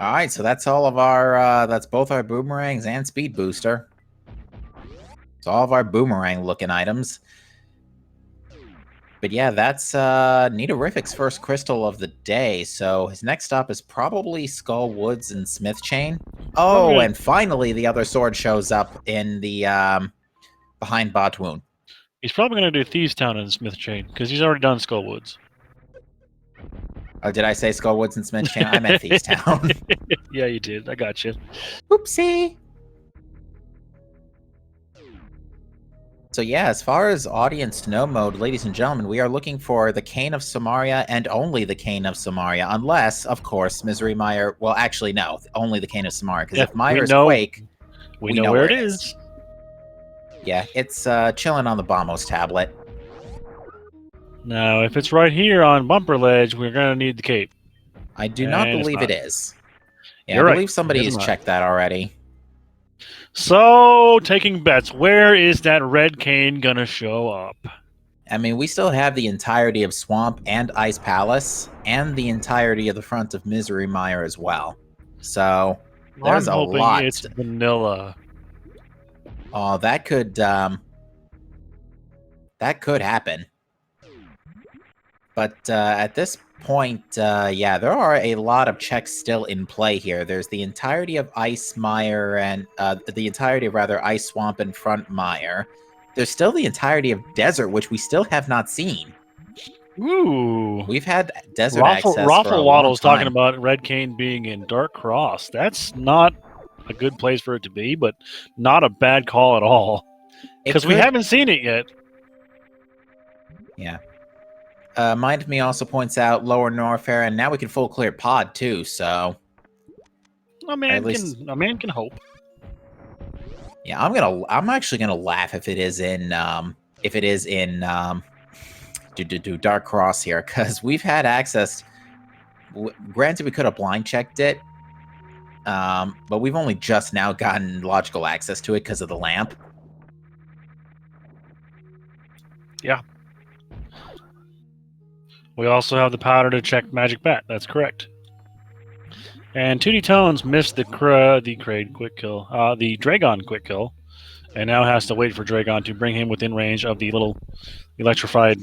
All right, so that's all of our, that's both our boomerangs and speed booster. So all of our boomerang-looking items. But yeah, that's Nidorific's first crystal of the day, so his next stop is probably Skull Woods and Smith Chain. Oh, and finally the other sword shows up in the, behind Botwoon. He's probably going to do Thieves Town and Smith Chain, because he's already done Skullwoods. Oh, did I say Skull Woods and Smith Chain? I meant Thieves Town. Yeah, you did. I got you. Oopsie! So yeah, as far as audience to know mode, ladies and gentlemen, we are looking for the Cane of Samaria and only the Cane of Samaria, unless, of course, Misery Mire... Well, actually, no, only the Cane of Samaria, because if Mire is Quake, we know where it is. Yeah, it's chilling on the Bombos tablet. Now, if it's right here on Bumper Ledge, we're going to need the cape. I do not believe it is. Yeah, You're I right. believe somebody has checked that already. So, taking bets, where is that red cane gonna show up? I mean, we still have the entirety of Swamp and Ice Palace, and the entirety of the front of Misery Mire as well. So, there's I'm a hoping lot. It's vanilla. Oh, that could happen. But at this point, yeah, there are a lot of checks still in play here. There's the entirety of Ice Mire and the entirety of Ice Swamp and Front Mire. There's still the entirety of Desert, which we still have not seen. Ooh, we've had Desert access for a long Waddle's time. talking about Red Cane being in Dark Cross. That's not a good place for it to be, but not a bad call at all. Because we haven't seen it yet. Yeah. Mind Me also points out Lower Norfair, and now we can full clear Pod too. So a man can hope. Yeah, I'm actually gonna laugh if it is in Dark Cross here, because we've had access. Granted, we could have blind checked it, but we've only just now gotten logical access to it because of the lamp. Yeah. We also have the powder to check Magic Bat. That's correct. And 2D Tones missed the Craid quick kill, the Dragon quick kill, and now has to wait for Dragon to bring him within range of the little electrified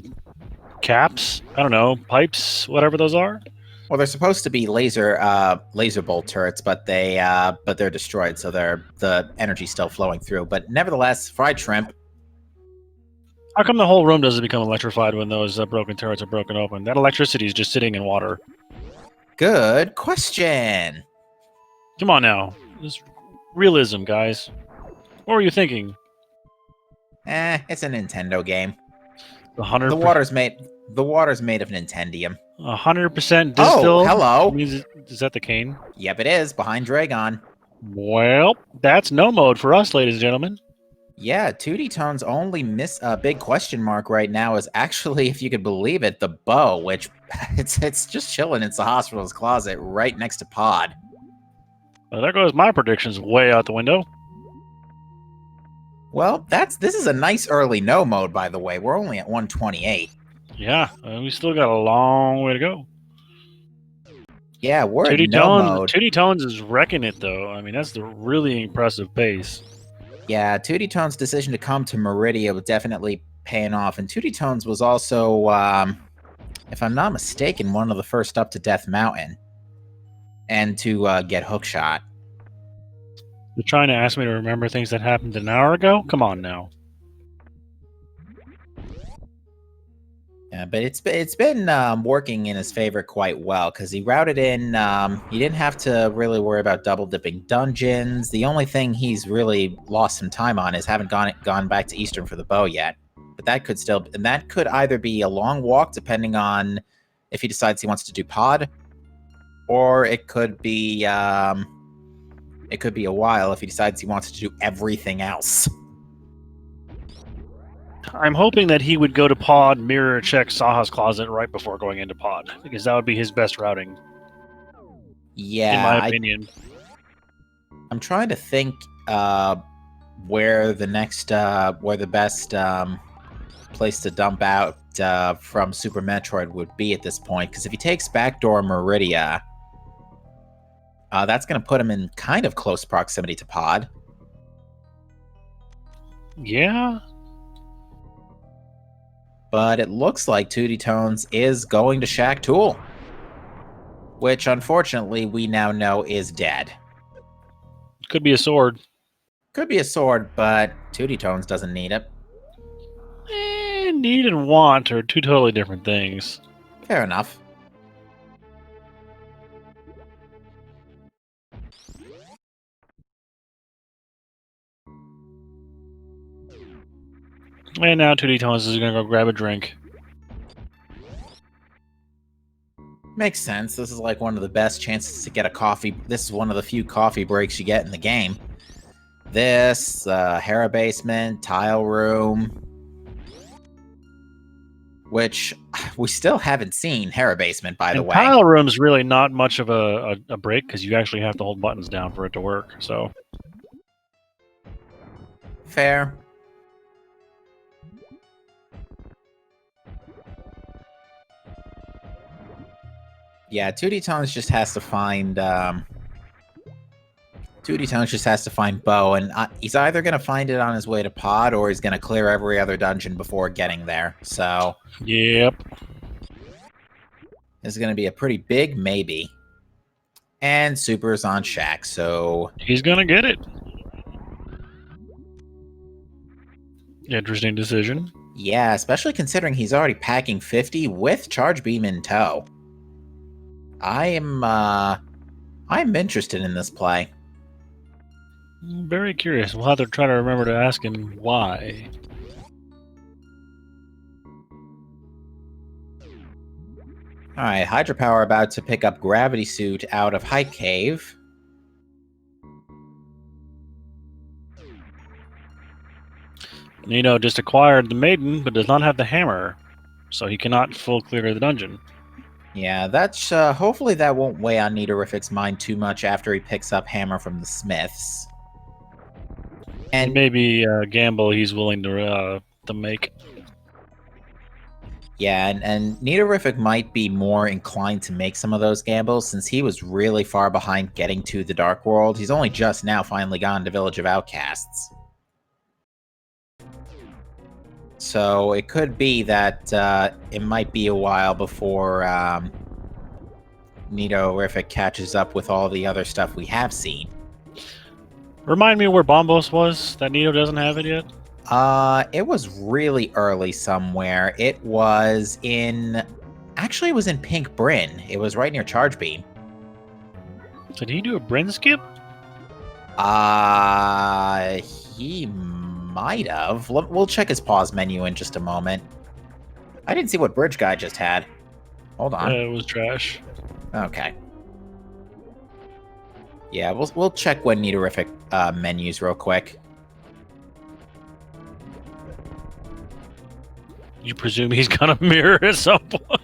caps. I don't know, pipes, whatever those are. Well, they're supposed to be laser bolt turrets, but they're destroyed, so the energy's still flowing through. But nevertheless, fried shrimp. How come the whole room doesn't become electrified when those broken turrets are broken open? That electricity is just sitting in water. Good question. Come on now. This realism, guys. What were you thinking? It's a Nintendo game. The water's made of Nintendium. 100% distill. Oh, hello. Is that the cane? Yep, it is. Behind Dragon. Well, that's no mode for us, ladies and gentlemen. Yeah, 2D Tone's only big question mark right now is actually, if you could believe it, the bow, which it's just chilling in Sahasrar's closet right next to Pod. Well, there goes my predictions way out the window. Well, this is a nice early no mode, by the way. We're only at 128. Yeah, we still got a long way to go. Yeah, we're at no mode. 2D Tones is wrecking it, though. I mean, that's the really impressive pace. Yeah, 2D Tone's decision to come to Meridia was definitely paying off. And 2D Tones was also, if I'm not mistaken, one of the first up to Death Mountain. And to get Hookshot. You're trying to ask me to remember things that happened an hour ago? Come on now. Yeah, but it's been working in his favor quite well because he routed in. He didn't have to really worry about double dipping dungeons. The only thing he's really lost some time on is haven't gone back to Eastern for the bow yet. But that could either be a long walk depending on if he decides he wants to do pod, or it could be a while if he decides he wants to do everything else. I'm hoping that he would go to pod, mirror check Saha's closet right before going into pod, because that would be his best routing. Yeah, in my opinion. I'm trying to think where the best place to dump out from Super Metroid would be at this point. Because if he takes backdoor Meridia, that's going to put him in kind of close proximity to pod. Yeah. But it looks like 2D Tones is going to Shack Tool, which unfortunately we now know is dead. Could be a sword. Could be a sword, but 2D Tones doesn't need it. Need and want are two totally different things. Fair enough. And now 2D Tones is going to go grab a drink. Makes sense. This is like one of the best chances to get a coffee. This is one of the few coffee breaks you get in the game. This, Hera Basement, Tile Room, which we still haven't seen Hera Basement, by the way. Tile Room's really not much of a break, because you actually have to hold buttons down for it to work, so... Fair. Yeah, 2D Tones just has to find 2D Tones just has to find Bo, and he's either going to find it on his way to pod, or he's going to clear every other dungeon before getting there. So, yep, this is going to be a pretty big maybe. And Super's on Shack, so he's going to get it. Interesting decision. Yeah, especially considering he's already packing 50 with Charge Beam in tow. I'm interested in this play. I'm very curious. We'll have to try to remember to ask him why. Alright, Hydropower about to pick up Gravity Suit out of Hype Cave. Nino just acquired the Maiden, but does not have the hammer, so he cannot full clear the dungeon. Yeah, that's hopefully that won't weigh on Nidorific's mind too much after he picks up Hammer from the Smiths. And maybe a gamble he's willing to make. Yeah, and Nidorific might be more inclined to make some of those gambles since he was really far behind getting to the Dark World. He's only just now finally gone to Village of Outcasts. So it could be that it might be a while before Nidorific catches up with all the other stuff we have seen. Remind me where Bombos was, that Nino doesn't have it yet? It was really early somewhere. It was in... Actually, it was in Pink Bryn. It was right near Charge Beam. Did he do a Bryn skip? He might have. We'll check his pause menu in just a moment. I didn't see what Bridge Guy just had. Hold on. It was trash. Okay. Yeah, we'll check when Nidorific menus real quick. You presume he's gonna mirror at some point?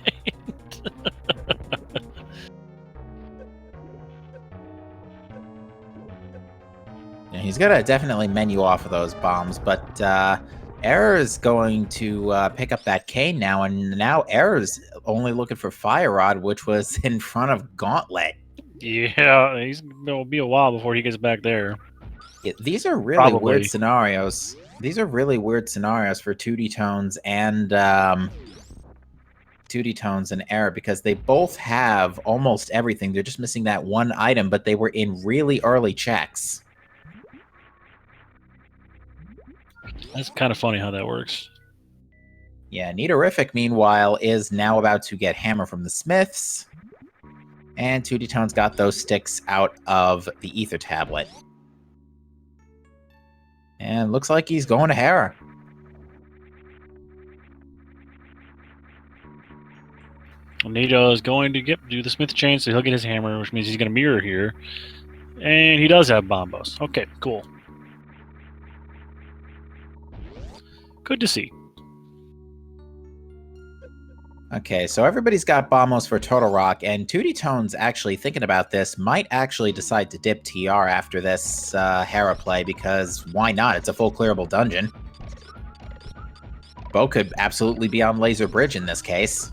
Yeah, he's gonna definitely menu off of those bombs, but Error is going to pick up that cane now, and now Error's only looking for Fire Rod, which was in front of Gauntlet. Yeah, it'll be a while before he gets back there. Yeah, these are really weird scenarios. These are really weird scenarios for 2D Tones and 2D Tones and Error, because they both have almost everything. They're just missing that one item, but they were in really early checks. That's kind of funny how that works. Yeah, Neaterific, meanwhile, is now about to get hammer from the smiths. And Tooty Tones got those sticks out of the ether tablet. And looks like he's going to Hera. Nito is going to do the smith chain, so he'll get his hammer, which means he's going to mirror here. And he does have bombos. Okay, cool. Good to see. Okay, so everybody's got bombos for Total Rock, and Tooty Tones, actually thinking about this, might actually decide to dip TR after this Hera play, because why not? It's a full clearable dungeon. Bo could absolutely be on Laser Bridge in this case.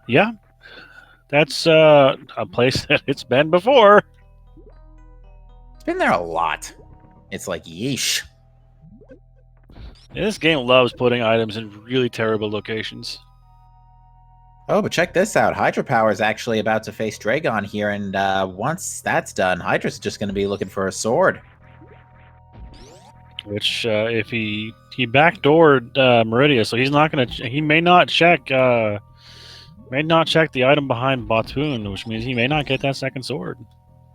Yeah, that's a place that it's been before. It's been there a lot. It's like, yeesh. Yeah, this game loves putting items in really terrible locations. Oh, but check this out. Hydropower is actually about to face Dragon here, and once that's done, Hydra's just going to be looking for a sword. Which, if he backdoored Meridia, so he's not going to. He may not check. The item behind Batoon, which means he may not get that second sword.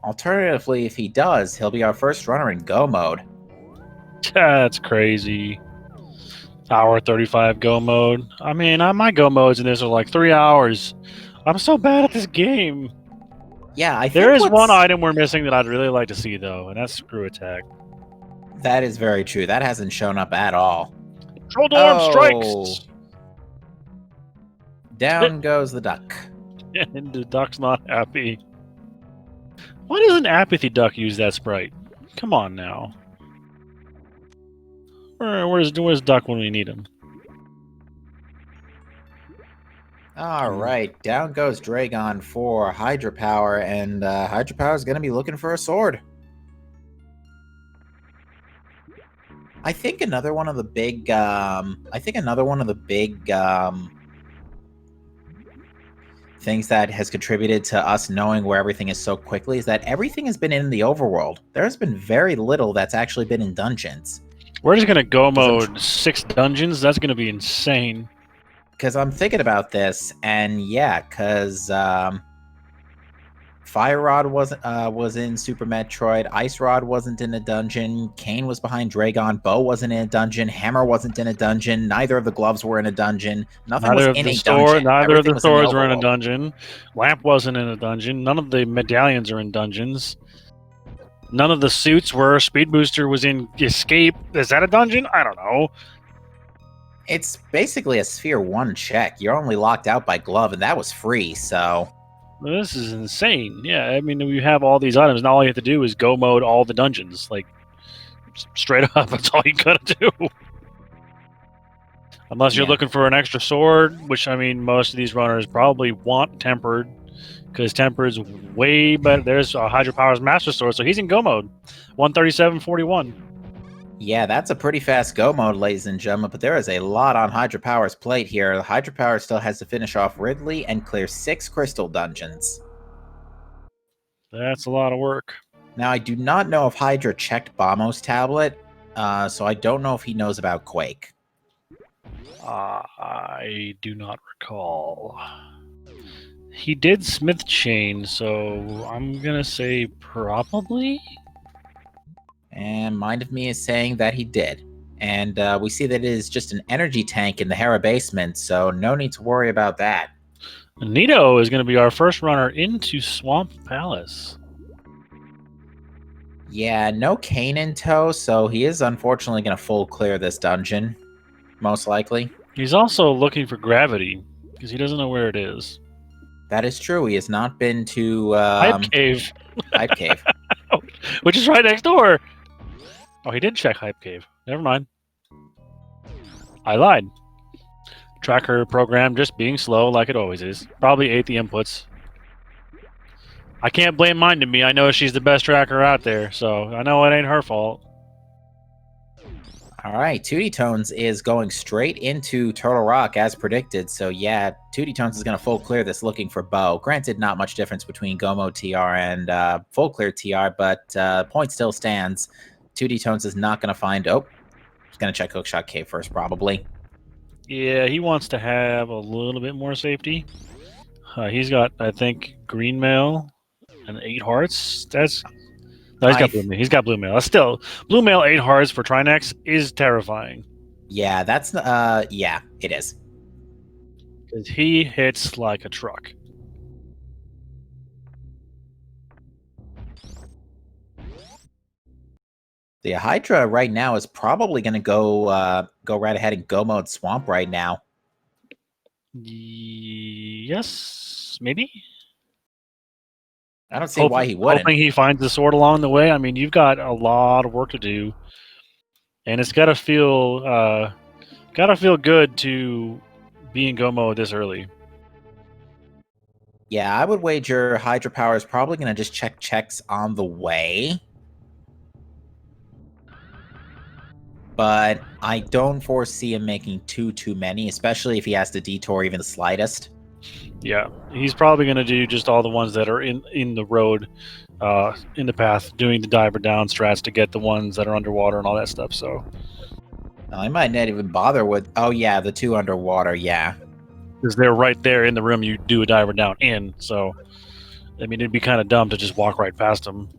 Alternatively, if he does, he'll be our first runner in Go mode. That's crazy. Hour 35 Go mode. I mean, my Go modes in this are like 3 hours. I'm so bad at this game. Yeah, I think there is one item we're missing that I'd really like to see, though, and that's Screw Attack. That is very true. That hasn't shown up at all. Troll strikes! Down goes the duck. And the duck's not happy. Why doesn't Apathy Duck use that sprite? Come on now. Where's Duck when we need him? Alright, down goes Dragon for Hydropower, and Hydropower is going to be looking for a sword. I think another one of the big, things that has contributed to us knowing where everything is so quickly is that everything has been in the overworld. There's been very little that's actually been in dungeons. We're just gonna go mode 6 dungeons. That's gonna be insane. Because I'm thinking about this, and yeah, because Fire Rod was in Super Metroid, Ice Rod wasn't in a dungeon, Kane was behind Dragon, Bow wasn't in a dungeon, Hammer wasn't in a dungeon, neither of the gloves were in a dungeon, nothing was in a dungeon. Neither of the swords were in a dungeon, Lamp wasn't in a dungeon, none of the medallions are in dungeons. None of the suits were. Speed Booster was in Escape. Is that a dungeon? I don't know. It's basically a Sphere 1 check. You're only locked out by Glove, and that was free, so... This is insane. Yeah, I mean, you have all these items, and all you have to do is go mode all the dungeons. Like, straight up, that's all you gotta do. Unless you're looking for an extra sword, which, I mean, most of these runners probably want Tempered, because Tempered's way better. There's Hydropower's Master Sword, so he's in go mode. 137.41. Yeah, that's a pretty fast go mode, ladies and gentlemen, but there is a lot on Hydropower's plate here. Hydropower still has to finish off Ridley and clear 6 crystal dungeons. That's a lot of work. Now, I do not know if Hydra checked Bombo's tablet, so I don't know if he knows about Quake. I do not recall. He did Smith Chain, so I'm gonna say probably. And Mind of Me is saying that he did. And we see that it is just an energy tank in the Hera basement, so no need to worry about that. Nito is going to be our first runner into Swamp Palace. Yeah, no Kane in tow, so he is unfortunately going to full clear this dungeon. Most likely. He's also looking for Gravity, because he doesn't know where it is. That is true. He has not been to... Hype Cave. Hype Cave. Which is right next door. Oh, he did check Hype Cave. Never mind. I lied. Tracker program just being slow like it always is. Probably ate the inputs. I can't blame Mind to me. I know she's the best tracker out there, so I know it ain't her fault. All right, Tooty Tones is going straight into Turtle Rock as predicted. So yeah, Tooty Tones is going to full clear this looking for Bow. Granted, not much difference between Gomo TR and full clear TR, but point still stands. Tooty Tones is not going to find... Oh, Just gonna check Hookshot Cave first, probably. Yeah, he wants to have a little bit more safety. He's got, I think, green mail and 8 hearts. That's no, he's got blue mail. He's got blue mail. That's still blue mail 8 hearts for Trinex is terrifying. Yeah, that's yeah, it is. Because he hits like a truck. The Hydra right now is probably going to go right ahead and go mode Swamp right now. Yes, maybe. I don't see why he wouldn't. Hoping he finds the sword along the way. I mean, you've got a lot of work to do, and it's got to feel good to be in go mode this early. Yeah, I would wager Hydra Power is probably going to just check checks on the way. But I don't foresee him making too many, especially if he has to detour even the slightest. Yeah, he's probably going to do just all the ones that are in the road, in the path, doing the diver down strats to get the ones that are underwater and all that stuff. So I might not even bother with. Oh yeah, the 2 underwater. Yeah, because they're right there in the room you do a diver down in. So I mean, it'd be kind of dumb to just walk right past them.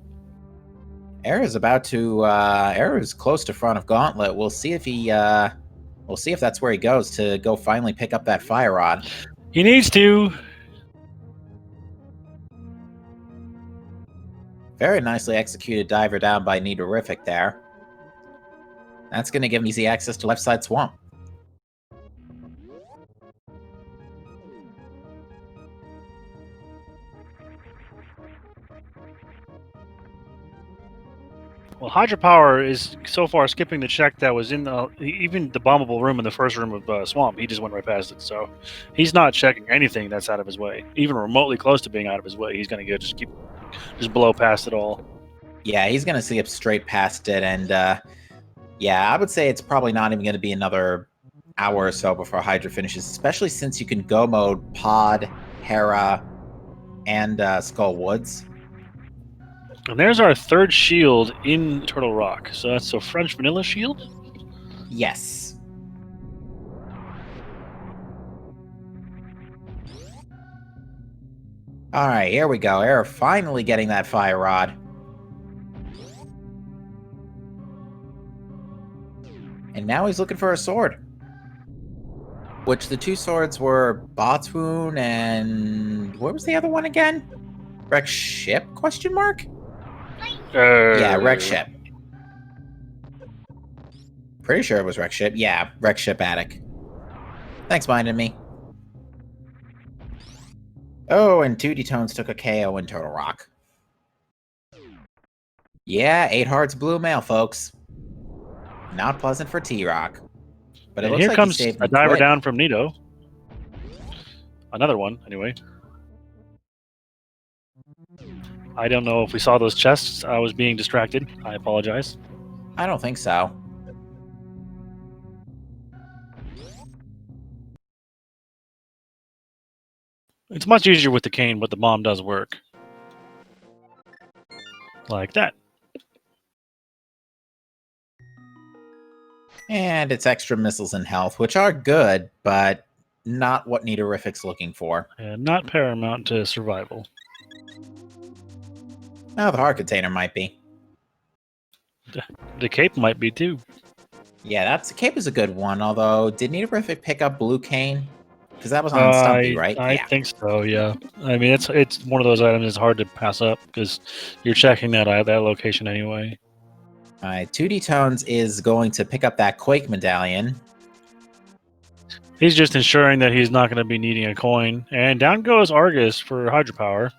Era's about to. Era's close to front of Gauntlet. We'll see if he. We'll see if that's where he goes to go finally pick up that fire rod. He needs to. Very nicely executed diver down by Nidorific there. That's going to give him easy access to left side swamp. Well, Hydra Power is so far skipping the check that was in even the bombable room in the first room of Swamp. He just went right past it, so he's not checking anything that's out of his way, even remotely close to being out of his way. He's going to just blow past it all. Yeah, he's going to skip straight past it, and yeah, I would say it's probably not even going to be another hour or so before Hydra finishes, especially since you can go mode Pod, Hera, and Skull Woods. And there's our third shield in Turtle Rock. So that's a French vanilla shield? Yes. Alright, here we go. Era finally getting that fire rod. And now he's looking for a sword. Which the 2 swords were Botswoon and... what was the other one again? Wreck Ship? Question mark? Yeah, Wreck Ship. Pretty sure it was Wreck Ship. Yeah, Wreck Ship Attic. Thanks, minding me. Oh, and 2D Tones took a KO in Turtle Rock. Yeah, 8 hearts blue mail, folks. Not pleasant for T-Rock. But it looks here like comes he saved a diver down from Nito. Another one, anyway. I don't know if we saw those chests. I was being distracted. I apologize. I don't think so. It's much easier with the cane, but the bomb does work. Like that. And it's extra missiles and health, which are good, but not what Nidorific's looking for. And not paramount to survival. Oh, the heart container might be. The cape might be too. Yeah, the cape is a good one, although did Nidorific pick up Blue Cane? Because that was on Stumpy, right? I think so, yeah. I mean, it's one of those items that's hard to pass up, because you're checking that location anyway. Alright, 2D Tones is going to pick up that Quake Medallion. He's just ensuring that he's not going to be needing a coin. And down goes Argus for Hydra Power.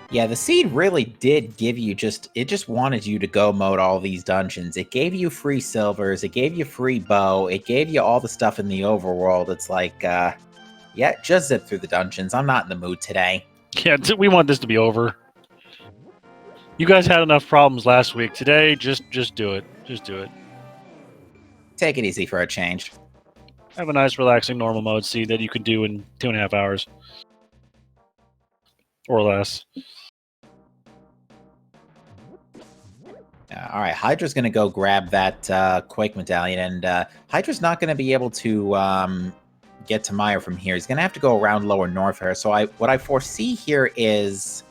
Yeah, the seed really did give you it just wanted you to go mode all these dungeons. It gave you free silvers, it gave you free bow, it gave you all the stuff in the overworld. It's like, yeah, just zip through the dungeons. I'm not in the mood today. Yeah, we want this to be over. You guys had enough problems last week. Today, just do it. Just do it. Take it easy for a change. Have a nice, relaxing, normal mode seed that you could do in 2.5 hours. Or less. All right, Hydra's going to go grab that Quake Medallion, and Hydra's not going to be able to get to Meyer from here. He's going to have to go around Lower Norfair. So what I foresee here is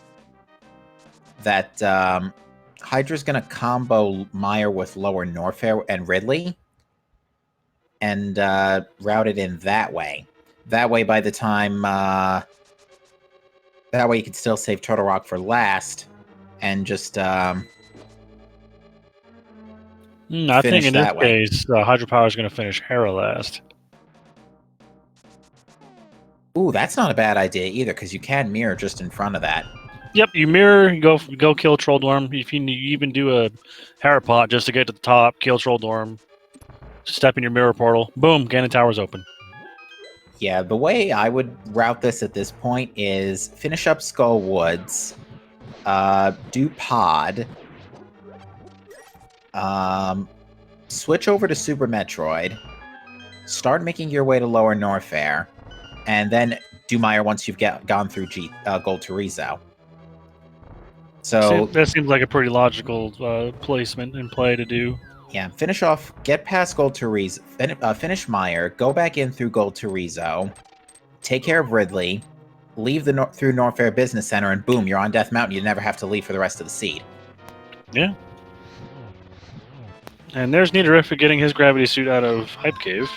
that Hydra's going to combo Meyer with Lower Norfair and Ridley, and route it in that way. That way, by the time... that way you can still save Turtle Rock for last, and just... I think in this case, Hydropower is going to finish Hera last. Ooh, that's not a bad idea either, because you can mirror just in front of that. Yep, you mirror, go kill Trolldorm. If you even do a Hera pot just to get to the top, kill Trolldorm, step in your mirror portal, boom, Ganon Tower's open. Yeah, the way I would route this at this point is finish up Skull Woods, do Pod, switch over to Super Metroid, start making your way to Lower Norfair, and then do Meyer once you've gone through Gold Torizo. So that seems like a pretty logical placement and play to do. Yeah, finish off, get past Gold Torizo, finish Meyer, go back in through Gold Torizo, take care of Ridley, leave through Norfair Business Center, and boom, you're on Death Mountain. You never have to leave for the rest of the seed. Yeah. And there's Nidoriffic getting his gravity suit out of Hype Cave,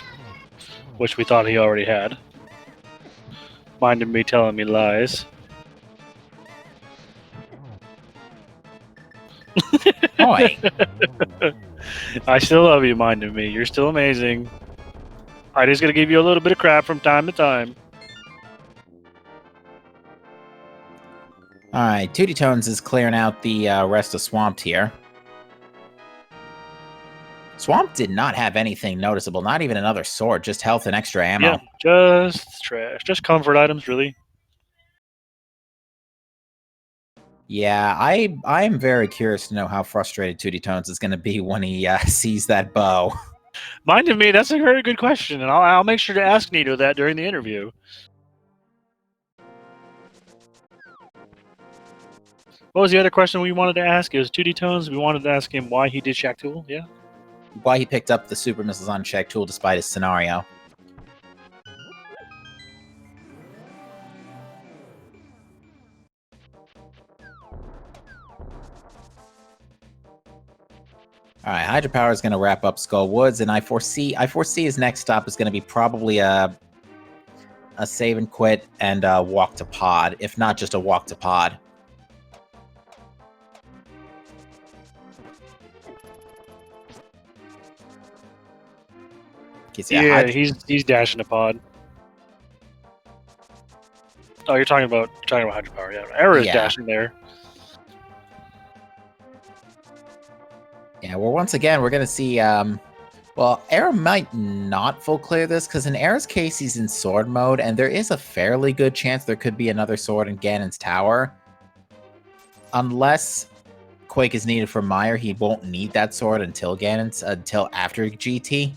which we thought he already had. Minded me telling me lies. Boy. I still love you, Minded me. You're still amazing. I just gotta give you a little bit of crap from time to time. Alright, Tooty Tones is clearing out the rest of Swamp here. Swamp did not have anything noticeable, not even another sword, just health and extra ammo. Yeah, just trash. Just comfort items, really. Yeah, I'm very curious to know how frustrated Tooty Tones is going to be when he sees that bow. Minded me, that's a very good question, and I'll make sure to ask Nito that during the interview. What was the other question we wanted to ask? It was 2D Tones. We wanted to ask him why he did Shack Tool, yeah? Why he picked up the super missiles on Shack Tool despite his scenario. Alright, Hydropower is going to wrap up Skull Woods, and I foresee his next stop is going to be probably a save and quit and a walk to Pod, if not just a walk to Pod. Yeah, he's dashing a Pod. Oh, you're talking about Hydropower, yeah. Era's dashing there. Yeah, well, once again, we're going to see... well, Era might not full clear this, because in Era's case, he's in sword mode, and there is a fairly good chance there could be another sword in Ganon's Tower. Unless Quake is needed for Meyer, he won't need that sword until after GT.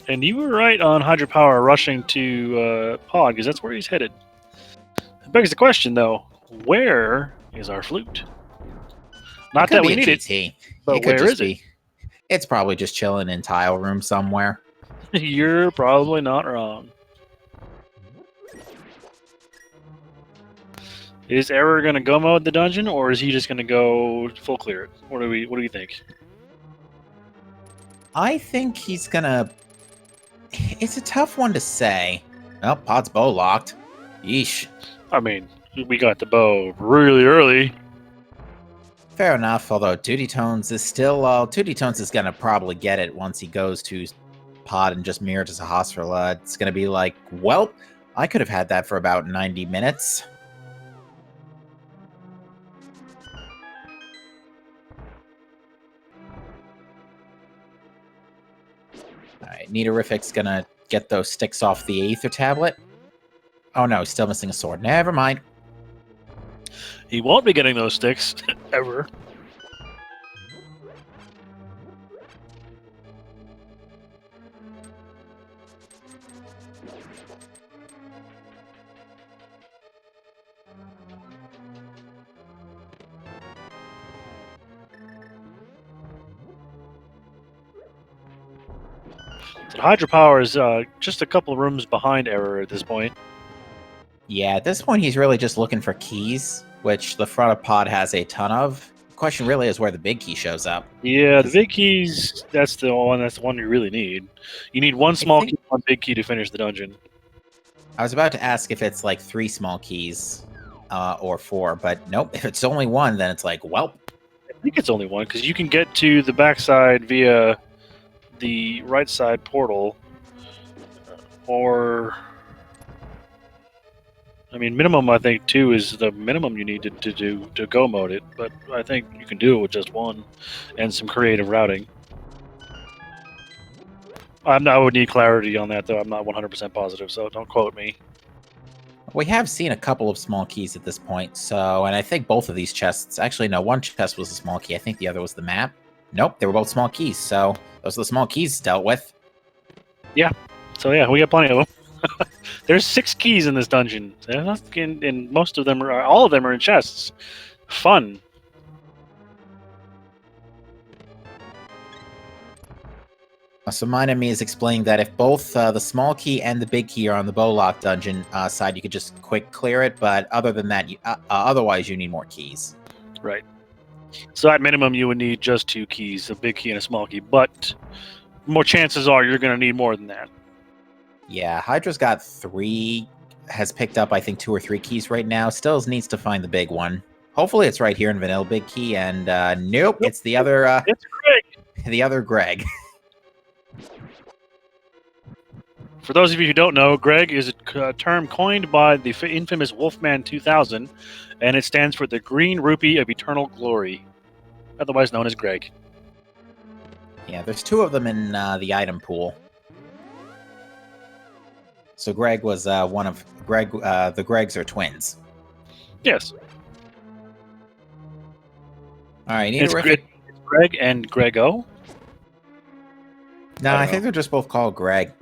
And you were right on Hydropower rushing to Pod, because that's where he's headed. It begs the question, though, where is our flute? Not that we need it, but where is it? It's probably just chilling in Tile Room somewhere. You're probably not wrong. Is Error going to go mode the dungeon, or is he just going to go full clear it? What do you think? I think he's gonna... It's a tough one to say. Well, Pod's bow locked. Yeesh. I mean, we got the bow really early. Fair enough, although Tooty Tones is still... Tooty Tones is gonna probably get it once he goes to Pod and just mirror to Sahasrara. It's gonna be like, well, I could have had that for about 90 minutes. Alright, Nidoriffic's gonna get those sticks off the Aether Tablet. Oh no, he's still missing a sword. Never mind. He won't be getting those sticks, ever. So hydropower is just a couple of rooms behind Error at this point. Yeah, at this point, he's really just looking for keys, which the front of pod has a ton of. The question really is where the big key shows up. Yeah, the big keys, that's the one you really need. You need one small key, one big key to finish the dungeon. I was about to ask if it's like 3 small keys or 4, but nope. If it's only 1, then it's like, well. I think it's only 1, because you can get to the backside via the right side portal, or... I mean, minimum, I think 2 is the minimum you need to do to go mode it, but I think you can do it with just 1 and some creative routing. I would need clarity on that, though. I'm not 100% positive, so don't quote me. We have seen a couple of small keys at this point, so, and I think both of these chests, actually, no, one chest was a small key. I think the other was the map. Nope, they were both small keys, so those are the small keys dealt with. Yeah, so yeah, we got plenty of them. There's 6 keys in this dungeon, and most of them are, all of them are in chests. Fun. So mine and me is explaining that if both the small key and the big key are on the Bowlock dungeon side, you could just quick clear it. But other than that, otherwise you need more keys. Right. So at minimum, you would need just 2 keys, a big key and a small key. But more chances are you're going to need more than that. Yeah, Hydra's got 3, has picked up I think 2 or 3 keys right now. Still needs to find the big one. Hopefully it's right here in Vanilla Big Key. And nope, it's the other. It's Greg. The other Greg. For those of you who don't know, Greg is a term coined by the infamous Wolfman 2000, and it stands for the Green Rupee of Eternal Glory, otherwise known as Greg. Yeah, there's 2 of them in the item pool. So Greg was one of Greg. The Gregs are twins. Yes. All right, It's Greg and Grego. No, I think they're just both called Greg.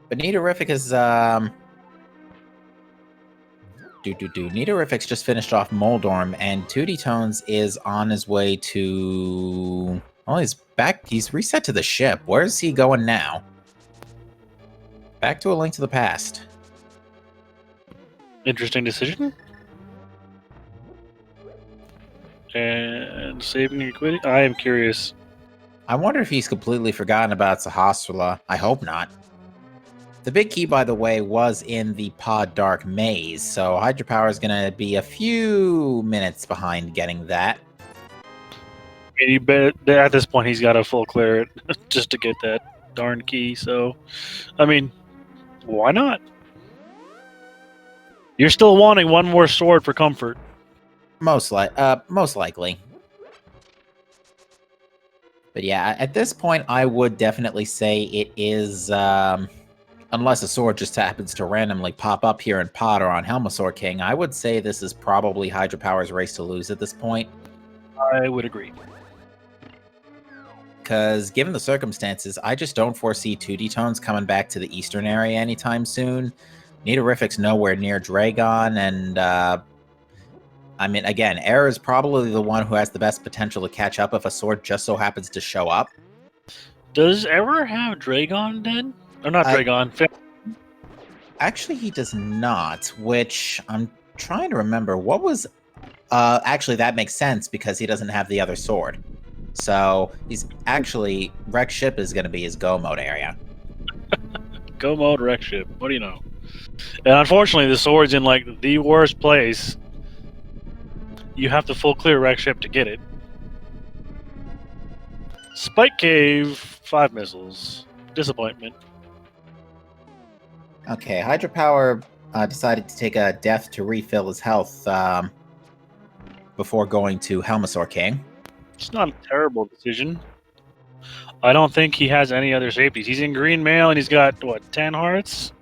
But Nidorific is Nidorific's just finished off Moldorm, and 2D Tones is on his way to. Well, he's back. He's reset to the ship. Where is he going now? Back to A Link to the Past. Interesting decision. And saving and quitting. I am curious. I wonder if he's completely forgotten about Sahasrahla. I hope not. The big key, by the way, was in the Pod Dark Maze, so Hydropower is going to be a few minutes behind getting that. And you bet at this point he's got to full clear it just to get that darn key, so... I mean, why not? You're still wanting one more sword for comfort. Most likely. But yeah, at this point, I would definitely say it is... unless a sword just happens to randomly pop up here in Pod or on Helmasaur King, I would say this is probably Hydropower's race to lose at this point. I would agree. Because given the circumstances, I just don't foresee 2D Tones coming back to the eastern area anytime soon. Nidorific's nowhere near Dragon, and I mean, again, Air is probably the one who has the best potential to catch up if a sword just so happens to show up. Does Error have Dragon then? Or not Dragon. Actually, he does not, which I'm trying to remember. What was... actually, that makes sense because he doesn't have the other sword. So, he's actually... Wreck Ship is going to be his go mode area. Go mode, Wreck Ship. What do you know? And unfortunately, the sword's in, like, the worst place. You have to full clear Wreck Ship to get it. Spike Cave, 5 missiles. Disappointment. Okay, Hydropower decided to take a death to refill his health before going to Helmasaur King. It's not a terrible decision. I don't think he has any other safeties. He's in green mail and he's got, what, 10 hearts?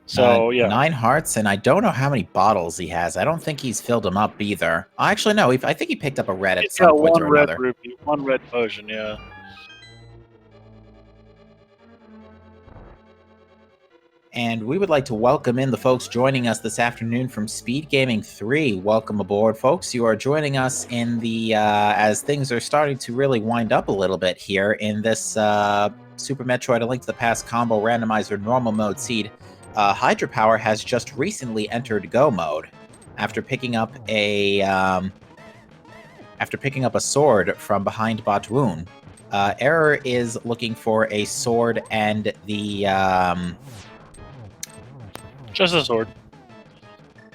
So, yeah. 9 hearts, and I don't know how many bottles he has. I don't think he's filled them up either. Actually, no, I think he picked up a red at some point or another. Rupee, 1 red potion, yeah. And we would like to welcome in the folks joining us this afternoon from Speed Gaming 3. Welcome aboard, folks. You are joining us in the, as things are starting to really wind up a little bit here in this Super Metroid A Link to the Past combo randomizer normal mode seed. Hydropower has just recently entered Go mode after picking up a sword from behind Batwoon. Error is looking for a sword and the Just a sword.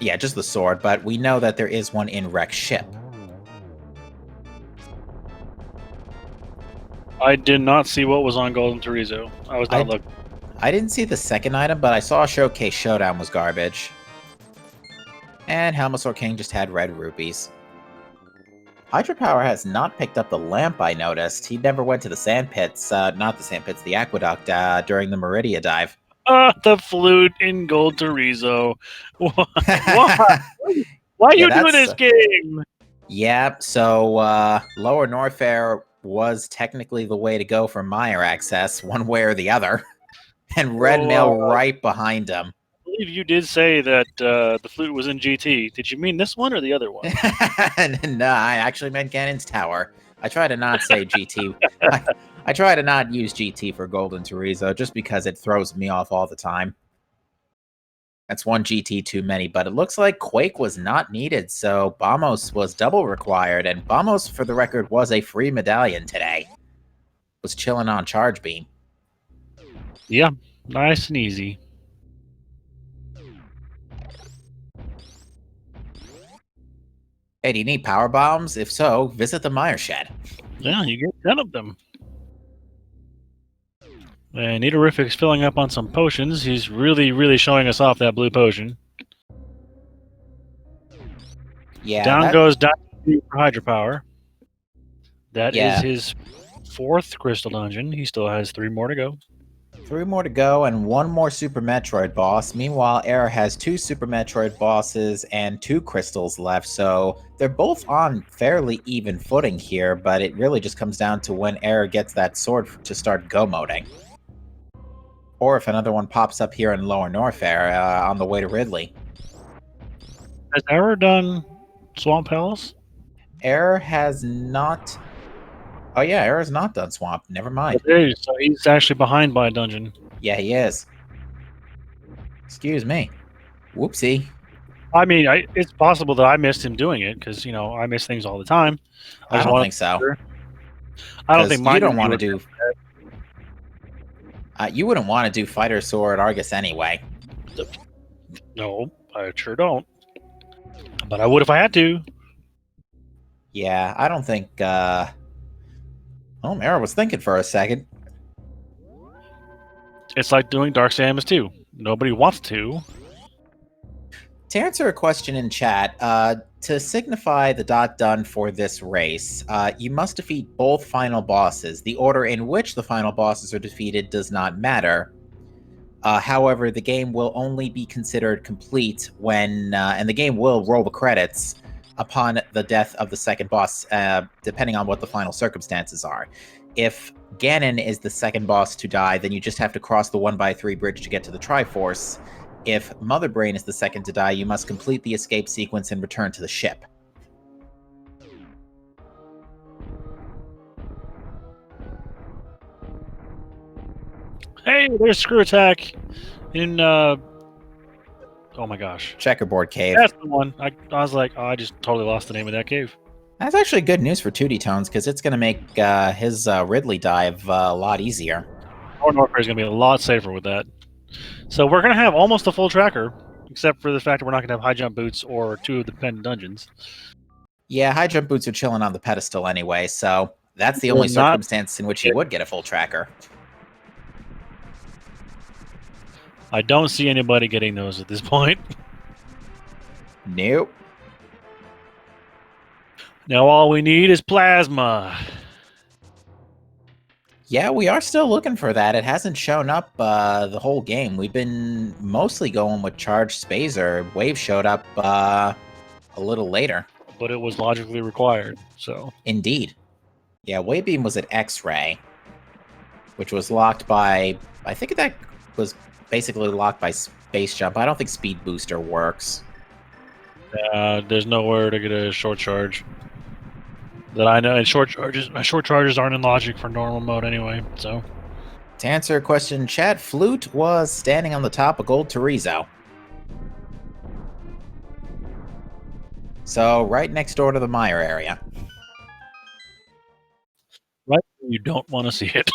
Yeah, just the sword, but we know that there is one in Wreck's ship. I did not see what was on Golden Chorizo. I was not looking. I didn't see the second item, but I saw Showcase Showdown was garbage. And Helmosaur King just had red rupees. Hydropower has not picked up the lamp, I noticed. He never went to the sand pits, not the sand pits, the aqueduct during the Meridia dive. The flute in Gold Chorizo. Why? Why are you doing this game? Yeah, so Lower Norfair was technically the way to go for Mire access, one way or the other. And Red Mail right behind him. I believe you did say that the flute was in GT. Did you mean this one or the other one? No, I actually meant Ganon's Tower. I try to not say GT. I try to not use GT for Golden Chorizo just because it throws me off all the time. That's one GT too many, but it looks like Quake was not needed, so Bamos was double required, and Bamos, for the record, was a free medallion today. Was chilling on Charge Beam. Yeah, nice and easy. Hey, do you need power bombs? If so, visit the Mire Shed. Yeah, you get 10 of them. And Nidorific's filling up on some potions. He's really showing us off that blue potion. Yeah. Down goes Dynasty for Hydropower. That is his 4th crystal dungeon. He still has 3 more to go. 3 more to go and 1 more Super Metroid boss. Meanwhile, Error has 2 Super Metroid bosses and 2 crystals left, so they're both on fairly even footing here, but it really just comes down to when Error gets that sword to start go-moding. Or if another one pops up here in Lower Norfair on the way to Ridley. Has Error done Swamp Palace? Error has not... Oh yeah, Error's not done Swamp. Never mind. So he's actually behind by a dungeon. Yeah, he is. Excuse me. Whoopsie. I mean, it's possible that I missed him doing it, because, you know, I miss things all the time. I don't think so. I don't think you don't want to do... you wouldn't want to do Fighter Sword Argus anyway. No, I sure don't. But I would if I had to. Yeah, I don't think... Oh, Mara was thinking for a second. It's like doing Dark Samus 2. Nobody wants to. To answer a question in chat, to signify the dot done for this race, you must defeat both final bosses. The order in which the final bosses are defeated does not matter. However, the game will only be considered complete when, and the game will roll the credits upon the death of the second boss, depending on what the final circumstances are. If Ganon is the second boss to die, then you just have to cross the 1x3 bridge to get to the Triforce. If Mother Brain is the second to die, you must complete the escape sequence and return to the ship. Hey, there's Screw Attack in, oh my gosh. Checkerboard Cave. That's the one. I was like, oh, I just totally lost the name of that cave. That's actually good news for 2D Tones, because it's going to make his Ridley dive a lot easier. Lower Norfair is going to be a lot safer with that. So we're going to have almost a full tracker, except for the fact that we're not going to have high jump boots or 2 of the pendant dungeons. Yeah, high jump boots are chilling on the pedestal anyway, so that's the only circumstance in which you would get a full tracker. I don't see anybody getting those at this point. Nope. Now all we need is plasma. Yeah, we are still looking for that. It hasn't shown up the whole game. We've been mostly going with Charged Spazer. Wave showed up a little later. But it was logically required, so... Indeed. Yeah, Wave Beam was at X-Ray, which was locked by... I think that was basically locked by space jump. I don't think speed booster works. There's nowhere to get a short charge that I know, and short charges aren't in logic for normal mode anyway. So To answer a question, Chad, Flute was standing on the top of Gold Terrizzo. So right next door to the Mire area. right, you don't want to see it.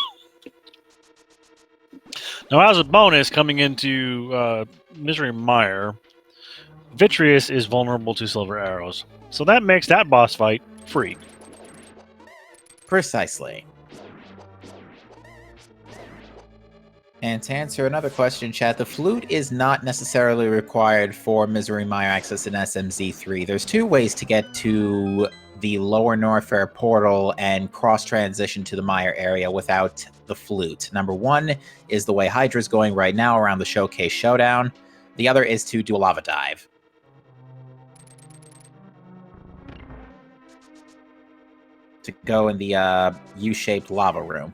Now, as a bonus, coming into Misery Mire, Vitreous is vulnerable to silver arrows, so that makes that boss fight free. Precisely. And to answer another question, chat, the flute is not necessarily required for Misery Mire access in SMZ3. There's two ways to get to the lower Norfair portal and cross-transition to the Mire area without the flute. Number one is the way Hydra's going right now around the Showcase Showdown. The other is to do a lava dive. To go in the U-shaped lava room.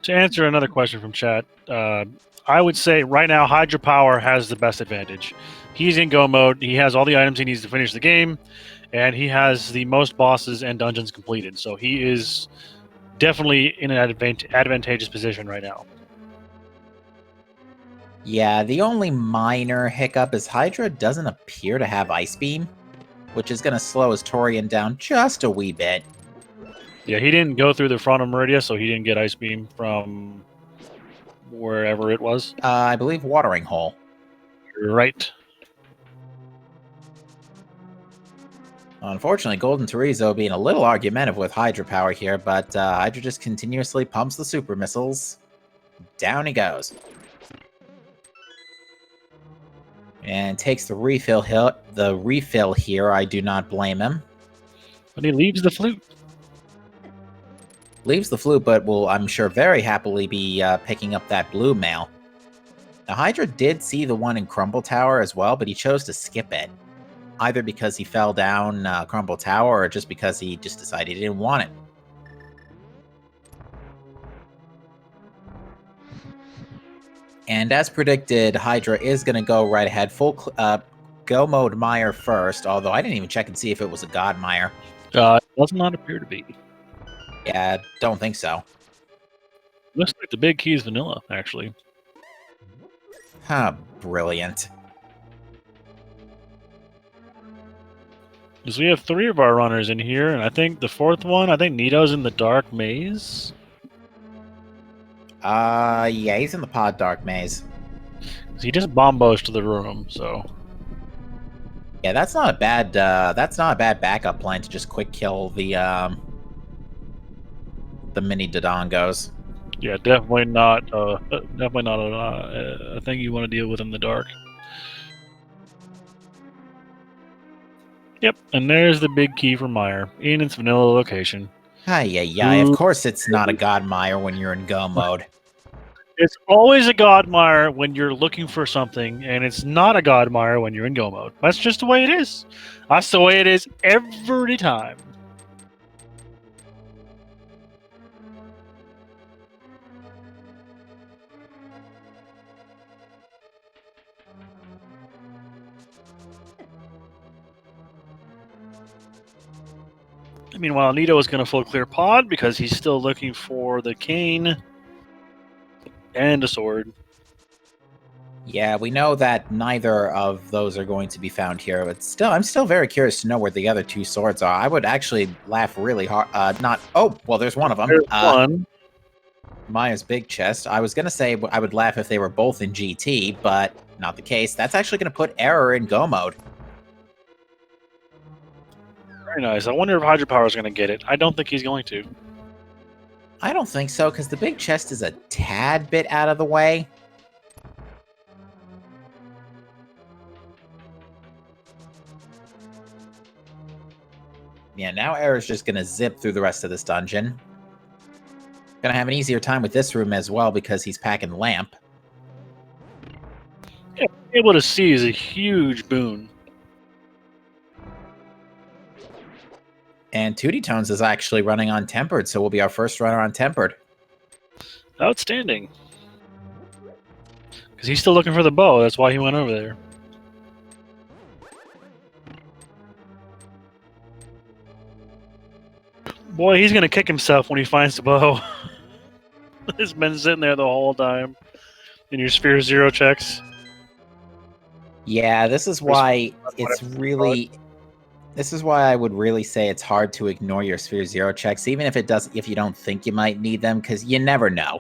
To answer another question from chat, I would say right now Hydropower has the best advantage. He's in go mode, he has all the items he needs to finish the game, and he has the most bosses and dungeons completed, so he is definitely in an advantageous position right now. Yeah, the only minor hiccup is Hydra doesn't appear to have Ice Beam, which is going to slow his Torian down just a wee bit. Yeah, he didn't go through the front of Meridia, so he didn't get Ice Beam from wherever it was. I believe Watering Hole. Right. Unfortunately, Golden Terrizzo being a little argumentative with Hydra power here, but Hydra just continuously pumps the super missiles. Down he goes. And takes the refill here. I do not blame him. But he leaves the flute. Leaves the flute, but will, I'm sure, very happily be picking up that blue mail. Now, Hydra did see the one in Crumble Tower as well, but he chose to skip it. Either because he fell down Crumble Tower, or just because he just decided he didn't want it. And as predicted, Hydra is going to go right ahead. Full go mode Mire first, although I didn't even check and see if it was a God Mire. It does not appear to be. Yeah, don't think so. Looks like the big key is vanilla, actually. Huh, brilliant. So we have 3 of our runners in here, and I think the 4th one, I think Nito's in the Dark Maze. Yeah, he's in the Pod Dark Maze. He just bombos to the room, so... Yeah, that's not a bad backup plan to just quick kill the mini Dodongos. Yeah, definitely not a thing you want to deal with in the dark. Yep, and there's the big key for Mire in its vanilla location. Of course it's not a God Mire when you're in go mode. It's always a God Mire when you're looking for something, and it's not a God Mire when you're in go mode. That's just the way it is. That's the way it is every time. Meanwhile, Nito is going to full clear pod because he's still looking for the cane and a sword. Yeah, we know that neither of those are going to be found here, but still, I'm still very curious to know where the other 2 swords are. I would actually laugh really hard. There's one of them. There's one. Maya's big chest. I was going to say I would laugh if they were both in GT, but not the case. That's actually going to put Error in go mode. Very nice. I wonder if Hydropower is going to get it. I don't think he's going to. I don't think so, because the big chest is a tad bit out of the way. Yeah, now Error's just going to zip through the rest of this dungeon. Gonna have an easier time with this room as well, because he's packing Lamp. Yeah, being able to see is a huge boon. And Tootie Tones is actually running on Tempered, so we'll be our first runner on Tempered. Outstanding. Because he's still looking for the bow. That's why he went over there. Boy, he's gonna kick himself when he finds the bow. He's been sitting there the whole time. In your Sphere Zero checks. Yeah, this is why it's really. This is why I would really say it's hard to ignore your Sphere Zero checks, even if you don't think you might need them, because you never know.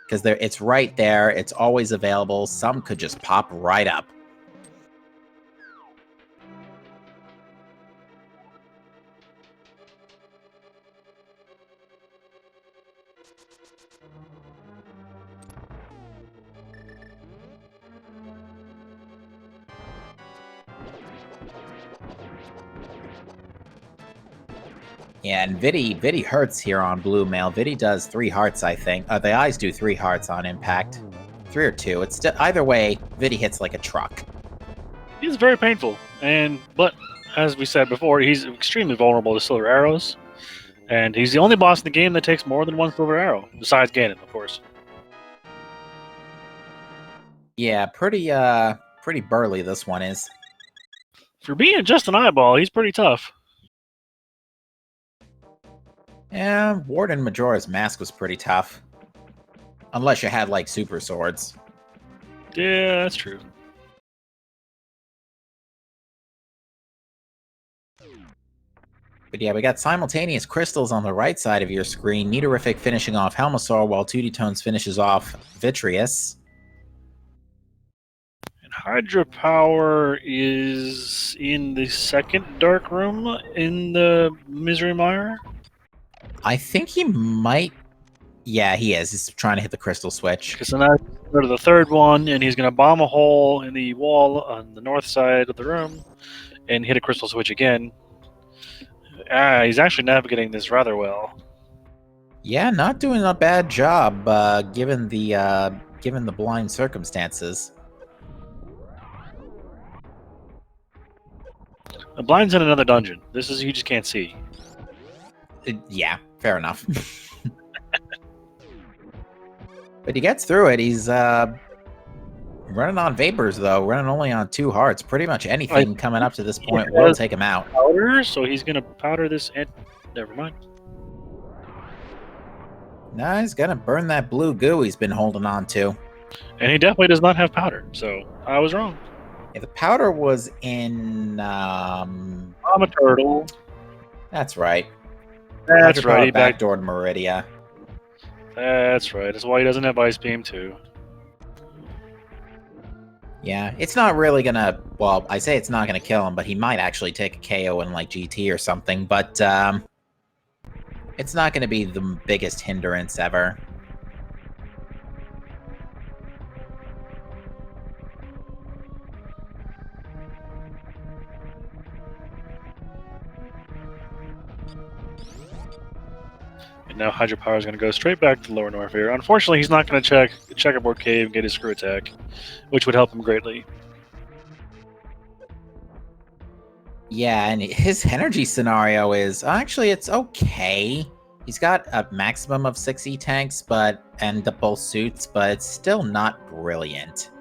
Because it's right there, it's always available. Some could just pop right up. Yeah, and Vidi hurts here on Blue Mail. Vidi does 3 hearts, I think. The eyes do 3 hearts on impact. 3 or 2. It's either way, Vidi hits like a truck. He's very painful, but as we said before, he's extremely vulnerable to silver arrows, and he's the only boss in the game that takes more than 1 silver arrow, besides Ganon, of course. Yeah, pretty burly this one is. For being just an eyeball, he's pretty tough. Yeah, Warden Majora's Mask was pretty tough. Unless you had, like, super swords. Yeah, that's true. But yeah, we got simultaneous crystals on the right side of your screen. Nidorific finishing off Helmasaur, while 2D Tones finishes off Vitreous. And Hydra Power is in the second dark room in the Misery Mire. I think he might... Yeah, he is. He's trying to hit the crystal switch. Because then I go to the third one, and he's going to bomb a hole in the wall on the north side of the room and hit a crystal switch again. He's actually navigating this rather well. Yeah, not doing a bad job, given the blind circumstances. The blind's in another dungeon. This is you just can't see. Yeah, fair enough. But he gets through it. He's running on vapors, though. Running only on 2 hearts. Pretty much anything coming up to this point will take him out. Powder, so he's going to powder this and... Never mind. No, he's going to burn that blue goo he's been holding on to. And he definitely does not have powder, so I was wrong. Yeah, the powder was in... I'm a turtle. That's right. That's right. He backdoored Meridia. That's right. That's why he doesn't have Ice Beam, too. Yeah, it's not really gonna... Well, I say it's not gonna kill him, but he might actually take a KO in, like, GT or something, but, it's not gonna be the biggest hindrance ever. And now Hydro Power is going to go straight back to Lower North here. Unfortunately, he's not going to check the Checkerboard Cave and get his screw attack, which would help him greatly. Yeah, and his energy scenario is... Actually, it's okay. He's got a maximum of 6 E-tanks, and both suits, but it's still not brilliant.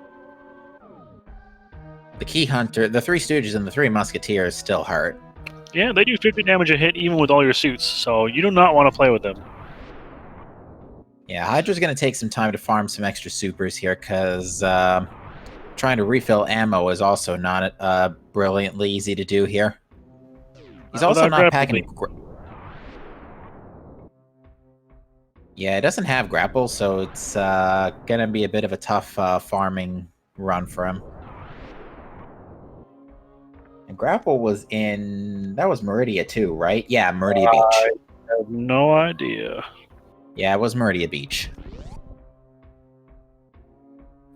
The Key Hunter, the 3 Stooges, and the 3 Musketeers still hurt. Yeah, they do 50 damage a hit even with all your suits, so you do not want to play with them. Yeah, Hydra's going to take some time to farm some extra supers here, because trying to refill ammo is also not brilliantly easy to do here. He's also not packing... Yeah, it doesn't have grapple, so it's going to be a bit of a tough farming run for him. And grapple was in... That was Meridia too, right? Yeah, Meridia Beach. I have no idea. Yeah, it was Meridia Beach.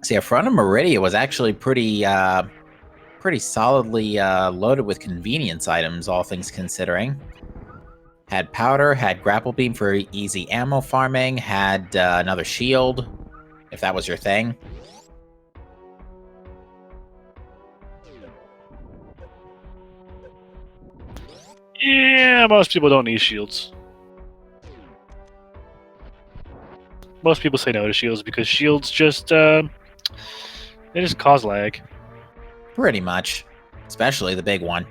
See, a front of Meridia was actually pretty solidly loaded with convenience items, all things considering. Had powder, had grapple beam for easy ammo farming, had another shield, if that was your thing. Yeah, most people don't need shields. Most people say no to shields because shields just They just cause lag. Pretty much. Especially the big one.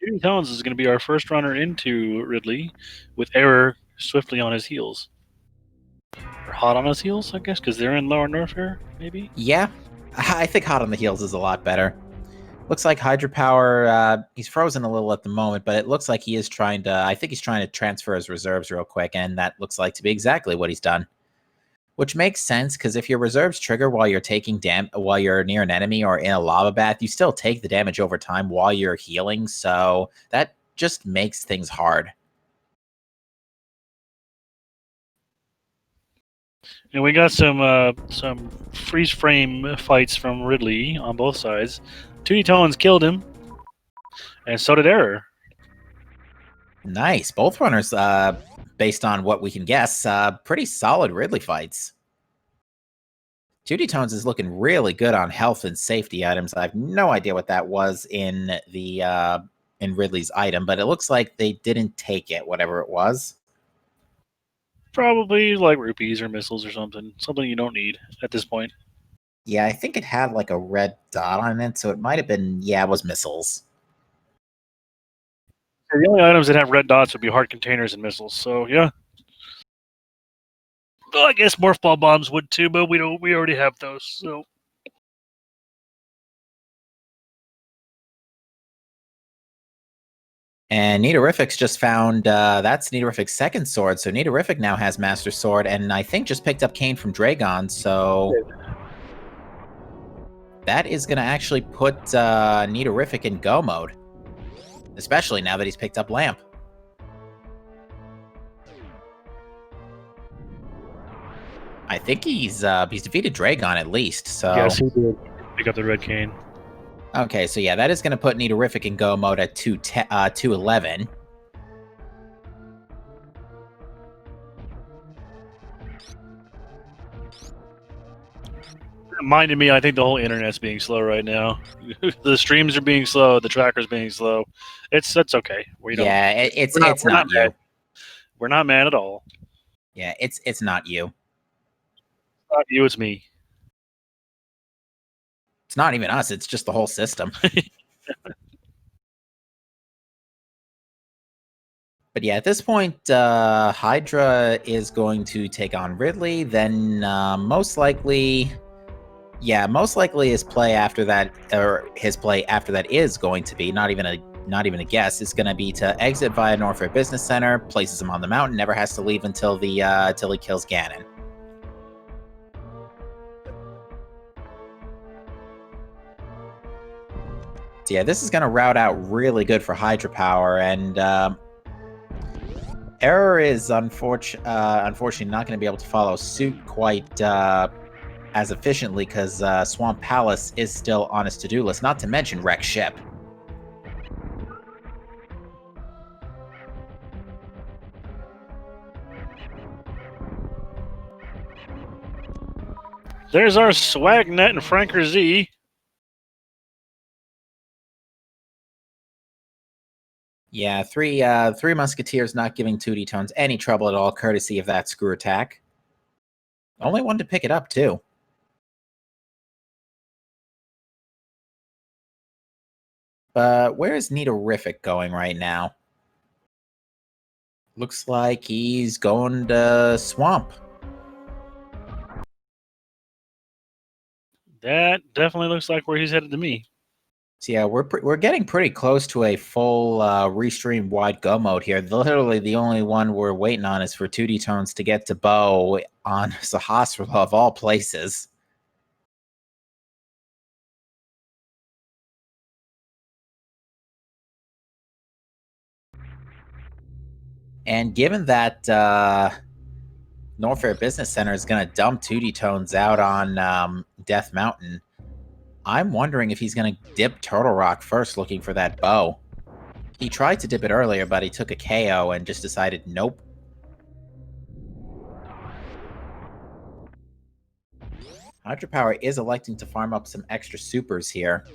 Judy Tones is going to be our first runner into Ridley, with Error swiftly on his heels. Or hot on his heels, I guess, because they're in Lower Norfair, maybe? Yeah. I think hot on the heels is a lot better. Looks like Hydropower, he's frozen a little at the moment, but it looks like he is trying to, I think he's trying to transfer his reserves real quick, and that looks like to be exactly what he's done. Which makes sense, because if your reserves trigger while you're taking while you're near an enemy or in a lava bath, you still take the damage over time while you're healing, so that just makes things hard. And we got some freeze frame fights from Ridley on both sides. Tooty Tones killed him, and so did Error. Nice. Both runners, based on what we can guess, pretty solid Ridley fights. 2D Tones is looking really good on health and safety items. I have no idea what that was in the in Ridley's item, but it looks like they didn't take it, whatever it was. Probably like rupees or missiles or something. Something you don't need at this point. Yeah, I think it had like a red dot on it, so it might have been, yeah, it was missiles. The only items that have red dots would be hard containers and missiles. So yeah. Well, I guess morph ball bombs would too, but we already have those. So And Nidorific's just found, that's Nidorific's second sword, so Nidorific now has Master Sword, and I think just picked up Kane from Dragon, so that is going to actually put Nidorific in go mode. Especially now that he's picked up Lamp. I think he's defeated Dragon at least, so... yes, he did pick up the red cane. Okay, so yeah, that is going to put Nidorific in go mode at 211. Reminded me, I think the whole internet's being slow right now. The streams are being slow, the tracker's being slow. That's okay. Yeah, it's we're not you. mad. We're not mad at all. Yeah, it's not you. It's not you, it's me. It's not even us, it's just the whole system. But yeah, at this point, Hydra is going to take on Ridley. Then most likely his play after that, or his play after that, is going to be not even a guess. It's going to be to exit via Norfair Business Center, places him on the mountain, never has to leave until he kills Ganon. So yeah, this is going to route out really good for Hydropower, and Error is unfortunately not going to be able to follow suit quite as efficiently, because Swamp Palace is still on his to-do list, not to mention Wreck Ship. There's our Swagnet and Franker Z. Yeah, three Musketeers not giving 2D Tones any trouble at all, courtesy of that screw attack. Only one to pick it up, too. But where is Nidorific going right now? Looks like he's going to Swamp. That definitely looks like where he's headed to me. So yeah, we're getting pretty close to a full restream wide go mode here. Literally, the only one we're waiting on is for 2D Tones to get to Bow on Sahasrah of all places. And given that Norfair Business Center is going to dump 2D Tones out on Death Mountain, I'm wondering if he's going to dip Turtle Rock first, looking for that bow. He tried to dip it earlier, but he took a KO and just decided, nope. Hydropower is electing to farm up some extra supers here.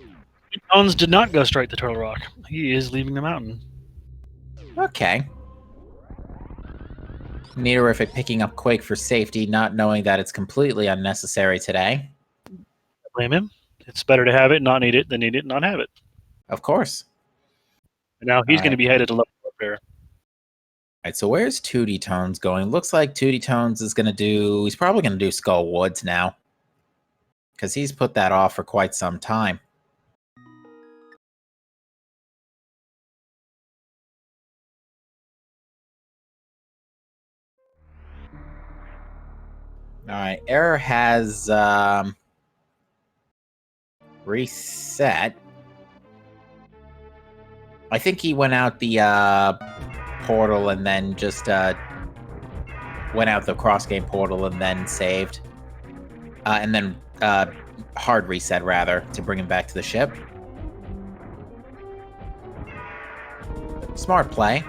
Tones did not go straight to Turtle Rock. He is leaving the mountain. Okay. Neaterific picking up Quake for safety, not knowing that it's completely unnecessary today. Blame him. It's better to have it, not need it, than need it, not have it. Of course. And now he's going to Alright. be headed to level up there. Alright, so where's Tootie Tones going? Looks like Tootie Tones is going to do... He's probably going to do Skull Woods now. Because he's put that off for quite some time. Alright, Error has reset. I think he went out the portal and then just went out the cross-game portal and then saved. And then hard reset, rather, to bring him back to the ship. Smart play.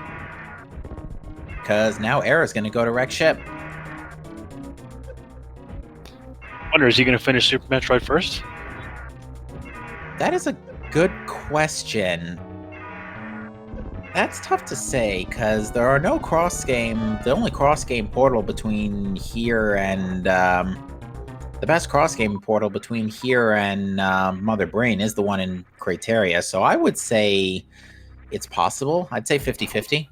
Because now Error's going to go to wreck ship. Wonder, is he going to finish Super Metroid first? That is a good question. That's tough to say, because there are no cross-game... The only cross-game portal between here and... the best cross-game portal between here and Mother Brain is the one in Crateria, so I would say it's possible. I'd say 50-50.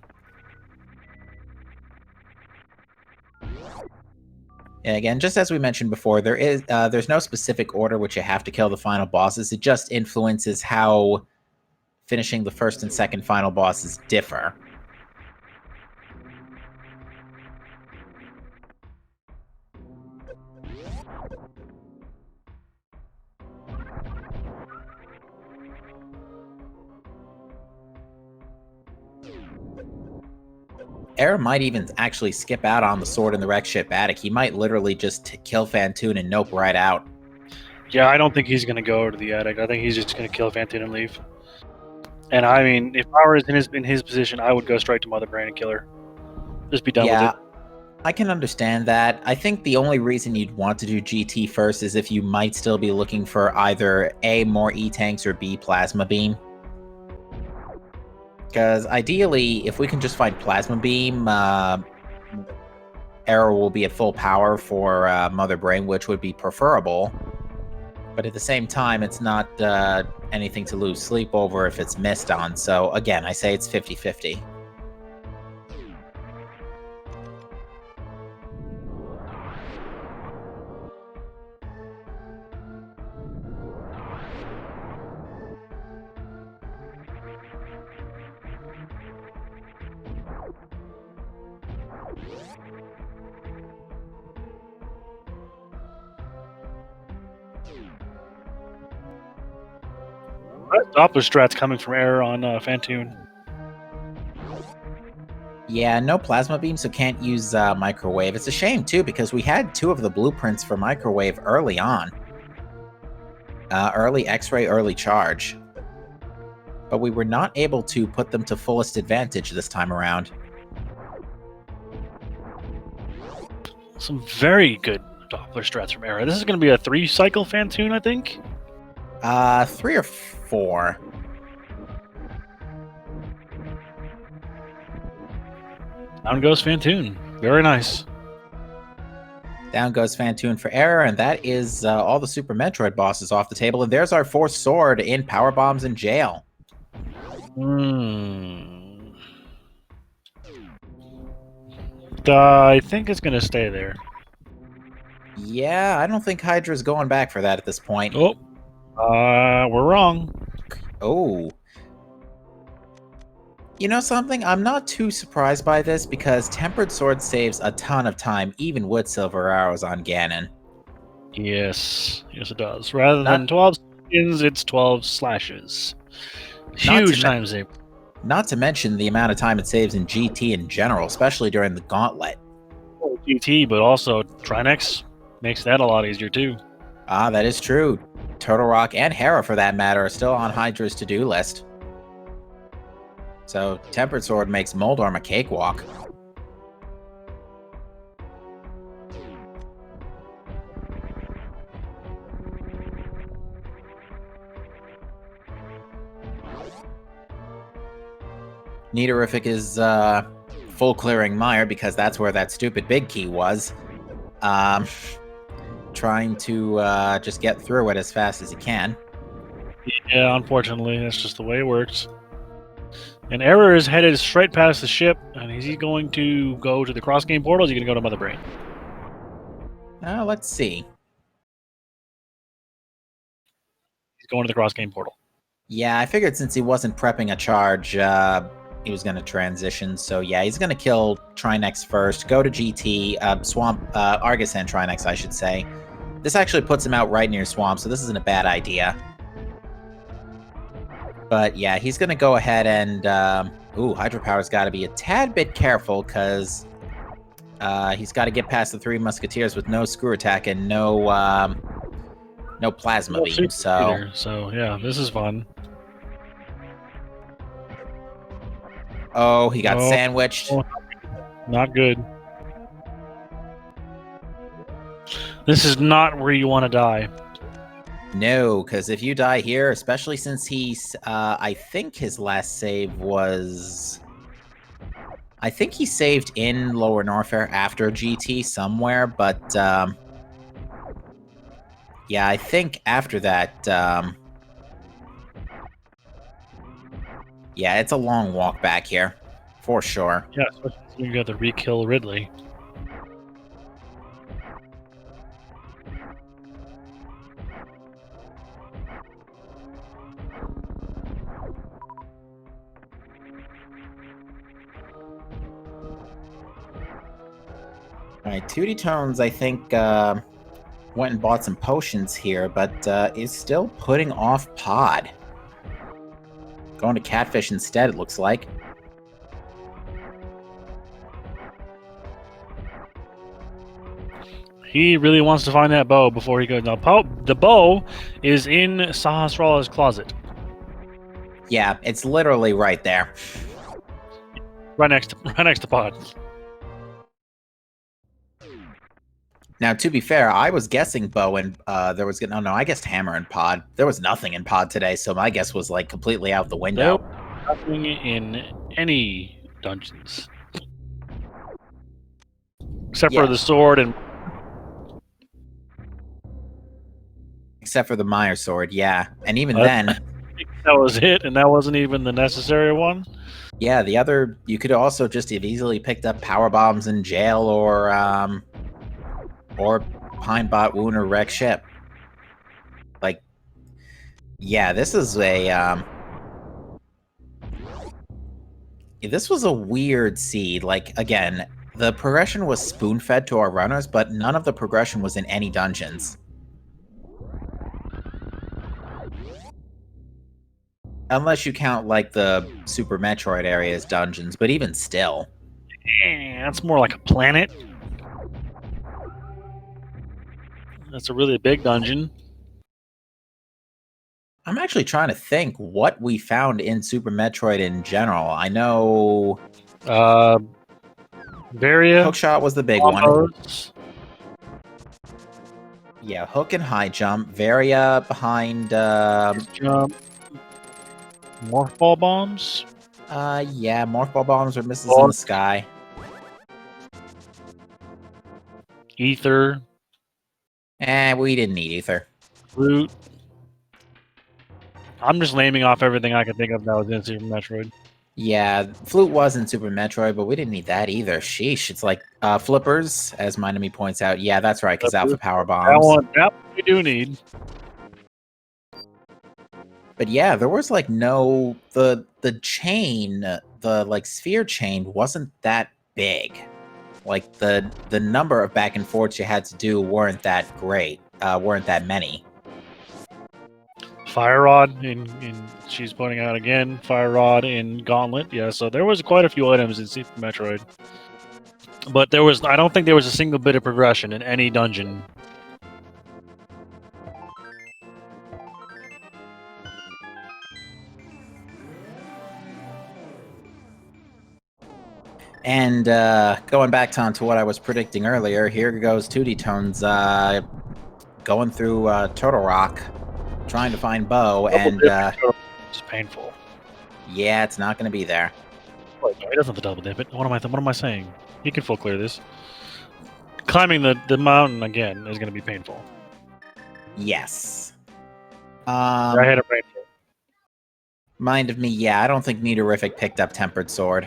And again, just as we mentioned before, there's no specific order which you have to kill the final bosses. It just influences how finishing the first and second final bosses differ. Error might even actually skip out on the sword in the wreck ship attic. He might literally just kill Fantoon and nope right out. Yeah, I don't think he's going to go to the attic. I think he's just going to kill Fantoon and leave. And I mean, if I were in his position, I would go straight to Mother Brain and kill her. Just be done with it. I can understand that. I think the only reason you'd want to do GT first is if you might still be looking for either A, more E-Tanks, or B, Plasma Beam. Because ideally, if we can just find Plasma Beam, Arrow will be at full power for Mother Brain, which would be preferable. But at the same time, it's not anything to lose sleep over if it's missed on. So again, I say it's 50-50. Doppler strat's coming from Error on Fantoon. Yeah, no Plasma Beam, so can't use Microwave. It's a shame, too, because we had 2 of the blueprints for Microwave early on. Early X-Ray, early Charge. But we were not able to put them to fullest advantage this time around. Some very good Doppler strats from Error. This is going to be a 3-cycle Fantoon, I think? 3 or 4. Down goes Fantoon. Very nice. Down goes Fantoon for Error, and that is all the Super Metroid bosses off the table. And there's our 4th sword in Power Bombs in Jail. I think it's going to stay there. Yeah, I don't think Hydra's going back for that at this point. Oh, we're wrong. Oh. You know something? I'm not too surprised by this because Tempered Sword saves a ton of time, even with Silver Arrows on Ganon. Yes, it does. Rather than 12 skins, it's 12 slashes. Huge time save. Not to mention the amount of time it saves in GT in general, especially during the Gauntlet. GT, but also Trinex makes that a lot easier too. Ah, that is true. Turtle Rock and Hera, for that matter, are still on Hydra's to-do list. So, Tempered Sword makes Moldorm a cakewalk. Neaterific is full clearing mire because that's where that stupid big key was. Trying to just get through it as fast as he can. Yeah, unfortunately, that's just the way it works. And Error is headed straight past the ship, and is he going to go to the cross-game portal, or is he going to go to Mother Brain? Let's see. He's going to the cross-game portal. Yeah, I figured since he wasn't prepping a charge, he was going to transition. So yeah, he's going to kill Trinex first, go to GT, Swamp, Argus and Trinex, I should say. This actually puts him out right near Swamp, so this isn't a bad idea. But yeah, he's going to go ahead and... Hydropower's got to be a tad bit careful, because he's got to get past the 3 Musketeers with no screw attack and no plasma beam, so... So yeah, this is fun. Oh, he got sandwiched. Oh, not good. This is not where you want to die. No, because if you die here, especially since he's, I think his last save was... I think he saved in Lower Norfair after GT somewhere, but, yeah, I think after that, yeah, it's a long walk back here, for sure. Yeah, especially you got to re-kill Ridley. Alright, 2D Tones, I think, went and bought some potions here, but is still putting off Pod. Going to Catfish instead, it looks like. He really wants to find that bow before he goes. Now, the bow is in Sahasrara's closet. Yeah, it's literally right there. Right next to Pod. Now, to be fair, I was guessing bow and there was... No, I guessed hammer and Pod. There was nothing in Pod today, so my guess was, like, completely out the window. Nothing in any dungeons. Except for the sword and... Except for the Mire sword, yeah. And even then... That was it, and that wasn't even the necessary one? Yeah, the other... You could also just have easily picked up power bombs in jail or Pinebot Wound or Wreck Ship. Like, yeah, this is a, this was a weird seed. Like, again, the progression was spoon-fed to our runners, but none of the progression was in any dungeons. Unless you count, like, the Super Metroid areas dungeons, but even still. That's more like a planet. That's a really big dungeon. I'm actually trying to think what we found in Super Metroid in general. I know... Varia. Hookshot was the big one. Yeah, hook and high jump. Varia behind... Jump. Morph ball bombs? Yeah, morph ball bombs or missiles in the sky. Ether. We didn't need ether. Flute. I'm just naming off everything I can think of that was in Super Metroid. Yeah, Flute was in Super Metroid, but we didn't need that either. Sheesh, it's like flippers, as Minami points out. Yeah, that's right, because Alpha Power Bombs. That one we do need. But yeah, there was like no... The chain, the like sphere chain wasn't that big. Like, the number of back and forths you had to do weren't that great. Weren't that many. Fire Rod in she's pointing out again. Fire Rod in Gauntlet. Yeah, so there was quite a few items in Super Metroid. But I don't think there was a single bit of progression in any dungeon. And going back to what I was predicting earlier, here goes 2D Tones going through Turtle Rock, trying to find Bo, and it's painful. Yeah, it's not going to be there. No, he doesn't have to double dip it. What am I saying? He can full clear this. Climbing the mountain again is going to be painful. Yes. I had a brain. Mind of me, yeah, I don't think Nidorific picked up Tempered Sword.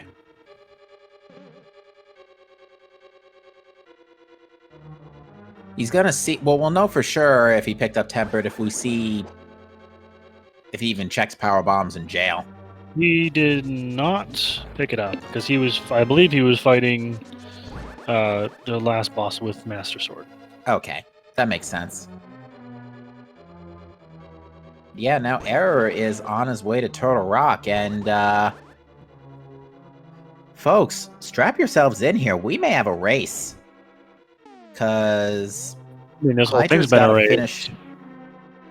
He's gonna see... Well, we'll know for sure if he picked up Tempered if we see... if he even checks power bombs in jail. He did not pick it up, because he was... I believe he was fighting the last boss with Master Sword. Okay, that makes sense. Yeah, now Error is on his way to Turtle Rock, and, folks, strap yourselves in here. We may have a race. Because... I mean, this whole Hydra's thing's been gotta a race. finish...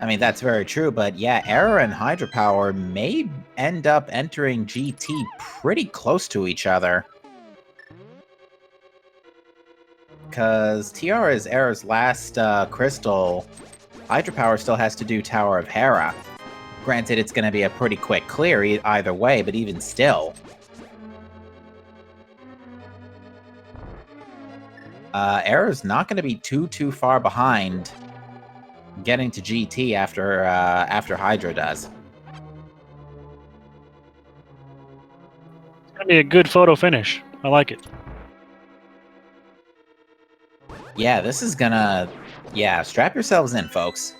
I mean, that's very true, but yeah, Error and Hydra Power may end up entering GT pretty close to each other. Because TR is Error's last crystal. Hydra Power still has to do Tower of Hera. Granted, it's going to be a pretty quick clear either way, but even still. Error's not going to be too far behind getting to GT after Hydra does. It's going to be a good photo finish. I like it. Yeah, this is gonna... Yeah, strap yourselves in, folks.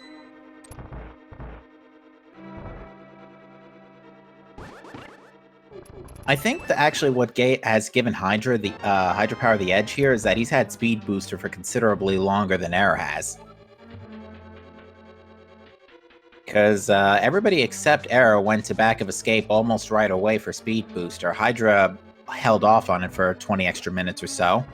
I think that actually what has given Hydra Power the edge here is that he's had Speed Booster for considerably longer than Error has. Because everybody except Error went to Back of Escape almost right away for Speed Booster. Hydra held off on it for 20 extra minutes or so.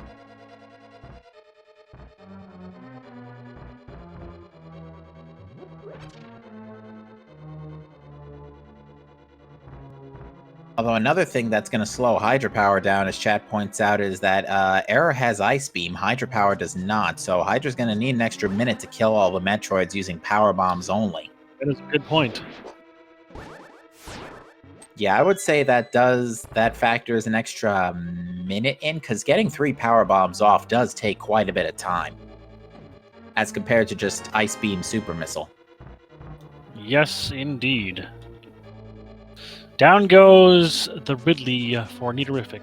Although another thing that's going to slow Hydra Power down, as chat points out, is that Error has Ice Beam, Hydra Power does not, so Hydra's going to need an extra minute to kill all the Metroids using Power Bombs only. That is a good point. Yeah, I would say that factors an extra minute in, because getting 3 Power Bombs off does take quite a bit of time, as compared to just Ice Beam Super Missile. Yes, indeed. Down goes the Ridley for Nidorific.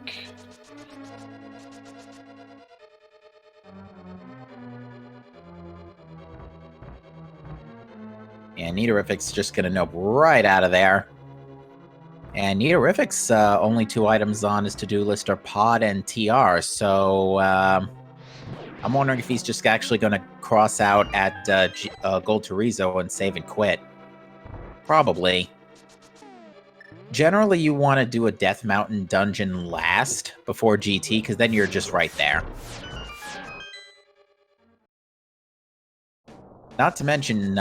And Nidorific's just going to nope right out of there. And Nidorific's only 2 items on his to-do list are Pod and TR, so I'm wondering if he's just actually going to cross out at Gold Torizo and save and quit. Probably. Generally, you want to do a Death Mountain dungeon last before GT, because then you're just right there. Not to mention,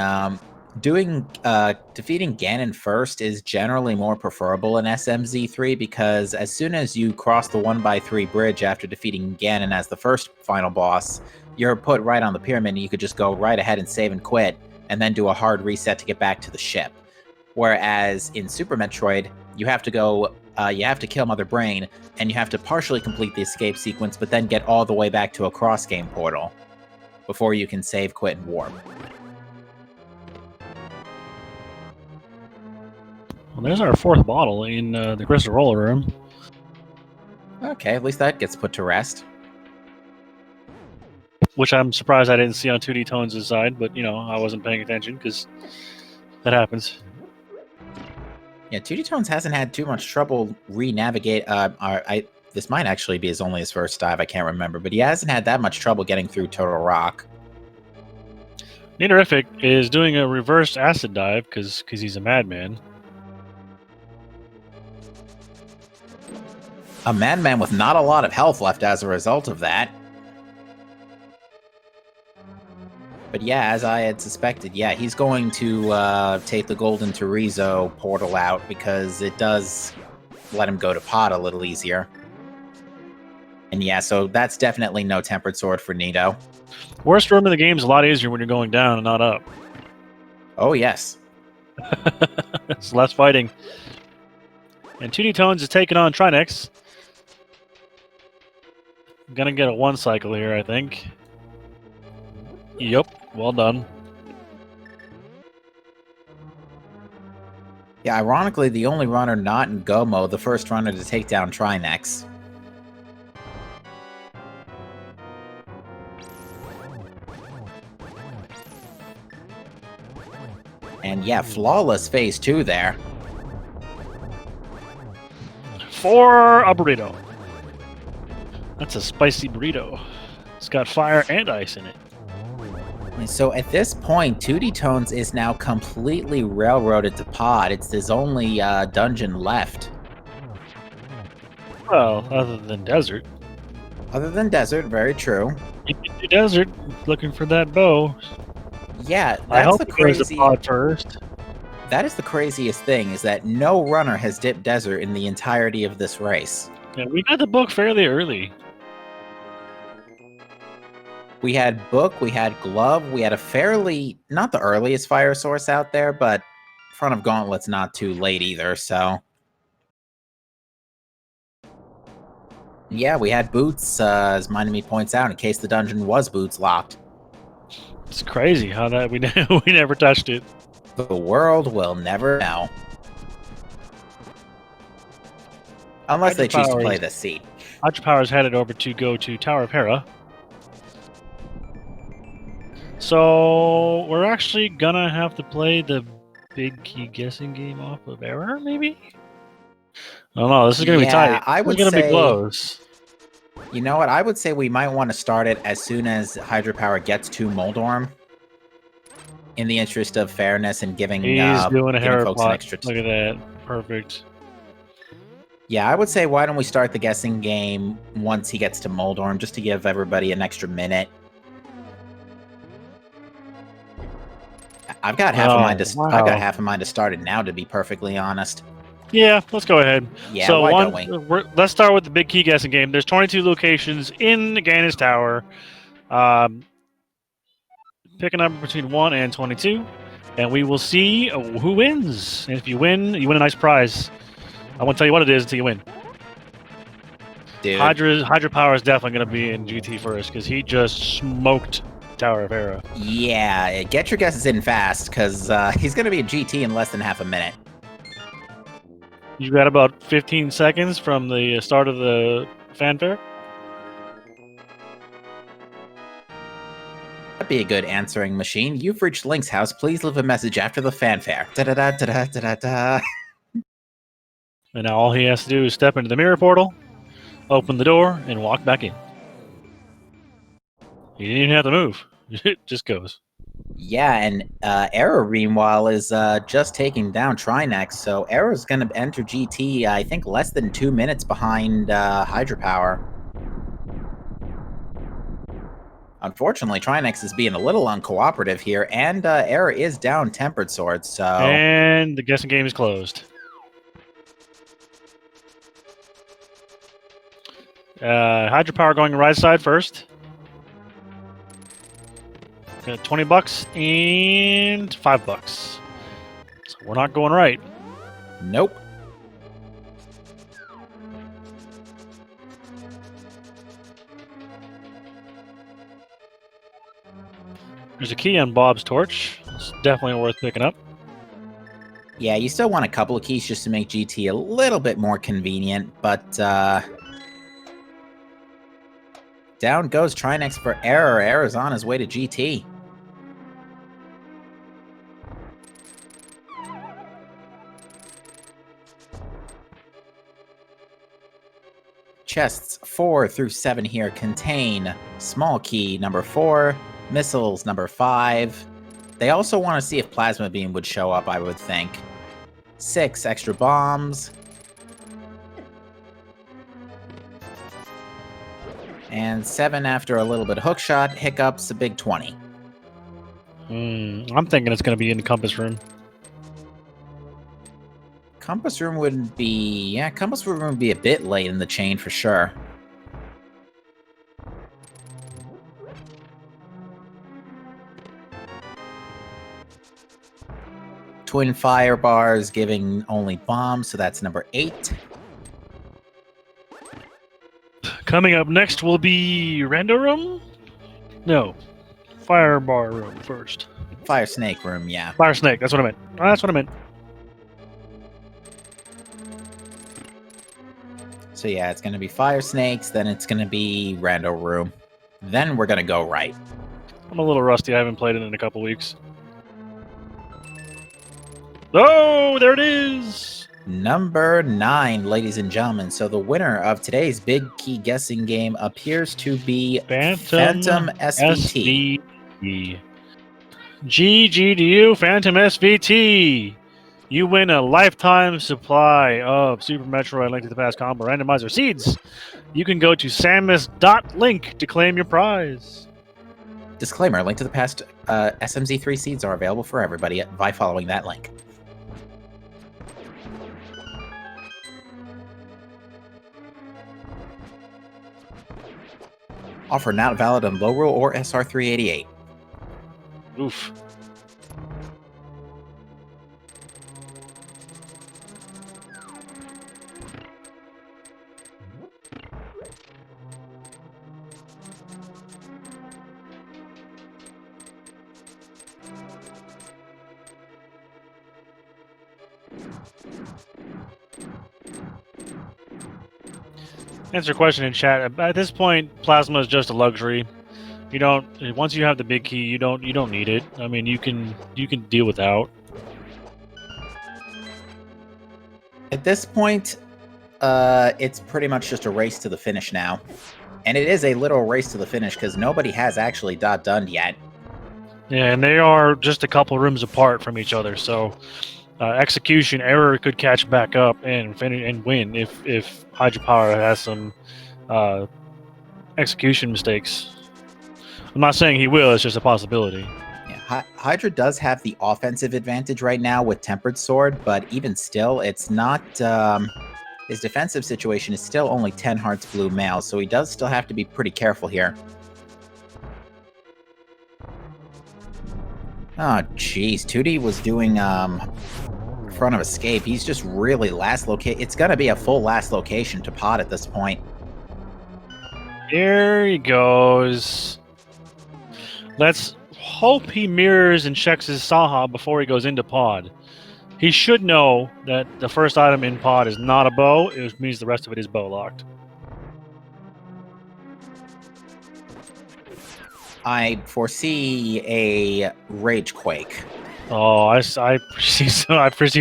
defeating Ganon first is generally more preferable in SMZ3, because as soon as you cross the 1x3 bridge after defeating Ganon as the first final boss, you're put right on the pyramid, and you could just go right ahead and save and quit, and then do a hard reset to get back to the ship. Whereas in Super Metroid, you have to go, you have to kill Mother Brain, and you have to partially complete the escape sequence, but then get all the way back to a cross-game portal before you can save, quit, and warp. Well, there's our 4th bottle in the Crystal Roller Room. Okay, at least that gets put to rest. Which I'm surprised I didn't see on 2D Tones' side, but, you know, I wasn't paying attention, because that happens. Yeah, 2D Tones hasn't had too much trouble re-navigate. This might actually be only his first dive, I can't remember, but he hasn't had that much trouble getting through Turtle Rock. Nidorific is doing a reversed acid dive, because he's a madman. A madman with not a lot of health left as a result of that. But yeah, as I had suspected, yeah, he's going to take the Golden Torizo portal out, because it does let him go to Pod a little easier. And yeah, so that's definitely no Tempered Sword for Nido. Worst room in the game is a lot easier when you're going down and not up. Oh, yes. It's less fighting. And 2D Tones is taking on Trinex. Gonna get a 1 cycle here, I think. Yep, well done. Yeah, ironically, the only runner not in go mode, the first runner to take down Trinex. And yeah, flawless phase 2 there. For a burrito. That's a spicy burrito. It's got fire and ice in it. And so at this point, 2D Tones is now completely railroaded to pod. It's his only dungeon left. Well, other than desert. Other than desert, very true. Into desert, looking for that bow. Yeah, I that's hope the he goes to crazy. pod first. That is the craziest thing, is that no runner has dipped desert in the entirety of this race. Yeah, we got the book fairly early. We had book, we had glove, we had a fairly, not the earliest fire source out there, but front of Gauntlet's not too late either, so. Yeah, we had boots, as Minemy points out, in case the dungeon was boots locked. It's crazy how that we we never touched it. The world will never know. Unless they choose to play this seed. Hydropower's headed over to go to Tower of Hera. So we're actually gonna have to play the big key guessing game off of error, maybe? I don't know. This is gonna be tight. I would this is gonna say, be close. You know what? I would say we might want to start it as soon as Hydropower gets to Moldorm. In the interest of fairness and giving, He's doing a Hera folks an plot. extra. Look at that. Perfect. Yeah, I would say why don't we start the guessing game once he gets to Moldorm, just to give everybody an extra minute. I've got half a mind to. I've got half a mind to start it now, to be perfectly honest. Yeah, let's go ahead. Yeah, so why don't we? Let's start with the big key guessing game. There's 22 locations in Ganis Tower. Pick a number between 1 and 22, and we will see who wins. And if you win a nice prize. I won't tell you what it is until you win. Dude. Hydropower is definitely going to be in GT first, because he just smoked Tower of Hera. Yeah, get your guesses in fast, because he's going to be in GT in less than half a minute. You've got about 15 seconds from the start of the fanfare. That'd be a good answering machine. You've reached Link's house. Please leave a message after the fanfare. Da-da-da-da-da-da-da. And now all he has to do is step into the mirror portal, open the door, and walk back in. He didn't even have to move. It just goes. Yeah, and Arrow, meanwhile, is just taking down Trinex, so Arrow's going to enter GT, I think, less than 2 minutes behind Hydropower. Unfortunately, Trinex is being a little uncooperative here, and Arrow is down Tempered Sword, so... And the guessing game is closed. Hydropower going right side first. Got $20 and $5. So we're not going right. Nope. There's a key on Bob's torch. It's definitely worth picking up. Yeah, you still want a couple of keys just to make GT a little bit more convenient, but down goes Trinex for Error. Error's on his way to GT. Chests 4 through 7 here contain small key number 4, missiles number 5. They also want to see if Plasma Beam would show up, I would think. 6 extra bombs. And 7 after a little bit of hookshot, hiccups, a big 20. I'm thinking it's going to be in the compass room. Compass room would be... Yeah, compass room would be a bit late in the chain for sure. Twin fire bars giving only bombs, so that's number 8. Coming up next will be Rando Room? No. Fire Bar Room first. Fire Snake Room, yeah. Fire Snake, that's what I meant. That's what I meant. So yeah, it's going to be Fire Snakes, then it's going to be Rando Room. Then we're going to go right. I'm a little rusty. I haven't played it in a couple weeks. Oh, there it is! Number 9, ladies and gentlemen. So the winner of today's big key guessing game appears to be Phantom SVT. GG to you, Phantom SVT. You win a lifetime supply of Super Metroid Link to the Past combo randomizer seeds. You can go to samus.link to claim your prize. Disclaimer, Link to the Past SMZ3 seeds are available for everybody by following that link. Offer not valid on low roll or SR388. Oof. Answer question in chat. At this point, plasma is just a luxury. You don't. Once you have the big key, you don't need it. I mean, you can deal without. At this point, it's pretty much just a race to the finish now, and it is a literal race to the finish because nobody has actually done yet. Yeah, and they are just a couple rooms apart from each other, so execution error could catch back up and finish and win if Hydropower has some execution mistakes. I'm not saying he will; it's just a possibility. Yeah, Hydra does have the offensive advantage right now with Tempered Sword, but even still, it's not. His defensive situation is still only 10 hearts blue male, so he does still have to be pretty careful here. Oh, jeez. 2D was doing front of escape. He's just really last locate. It's gonna be a full last location to pod at this point. Here he goes. Let's hope he mirrors and checks his Saha before he goes into pod. He should know that the first item in pod is not a bow. It means the rest of it is bow locked. I foresee a rage quake. Oh, I foresee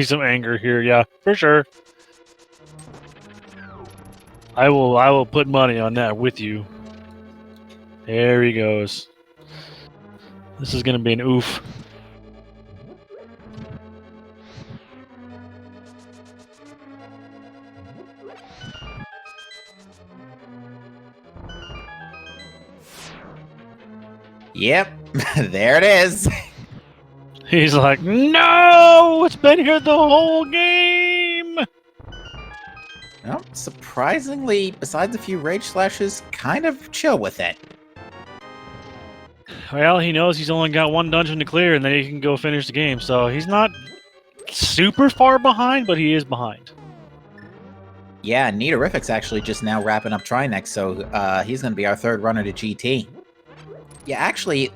some anger here. Yeah, for sure. I will put money on that with you. There he goes. This is gonna be an oof. Yep, there it is. He's like, no, it's been here the whole game. Well, surprisingly, besides a few rage slashes, kind of chill with it. Well, he knows he's only got one dungeon to clear, and then he can go finish the game. So he's not super far behind, but he is behind. Yeah, Neaterific's actually just now wrapping up Trinex, so he's going to be our third runner to GT. Yeah, actually,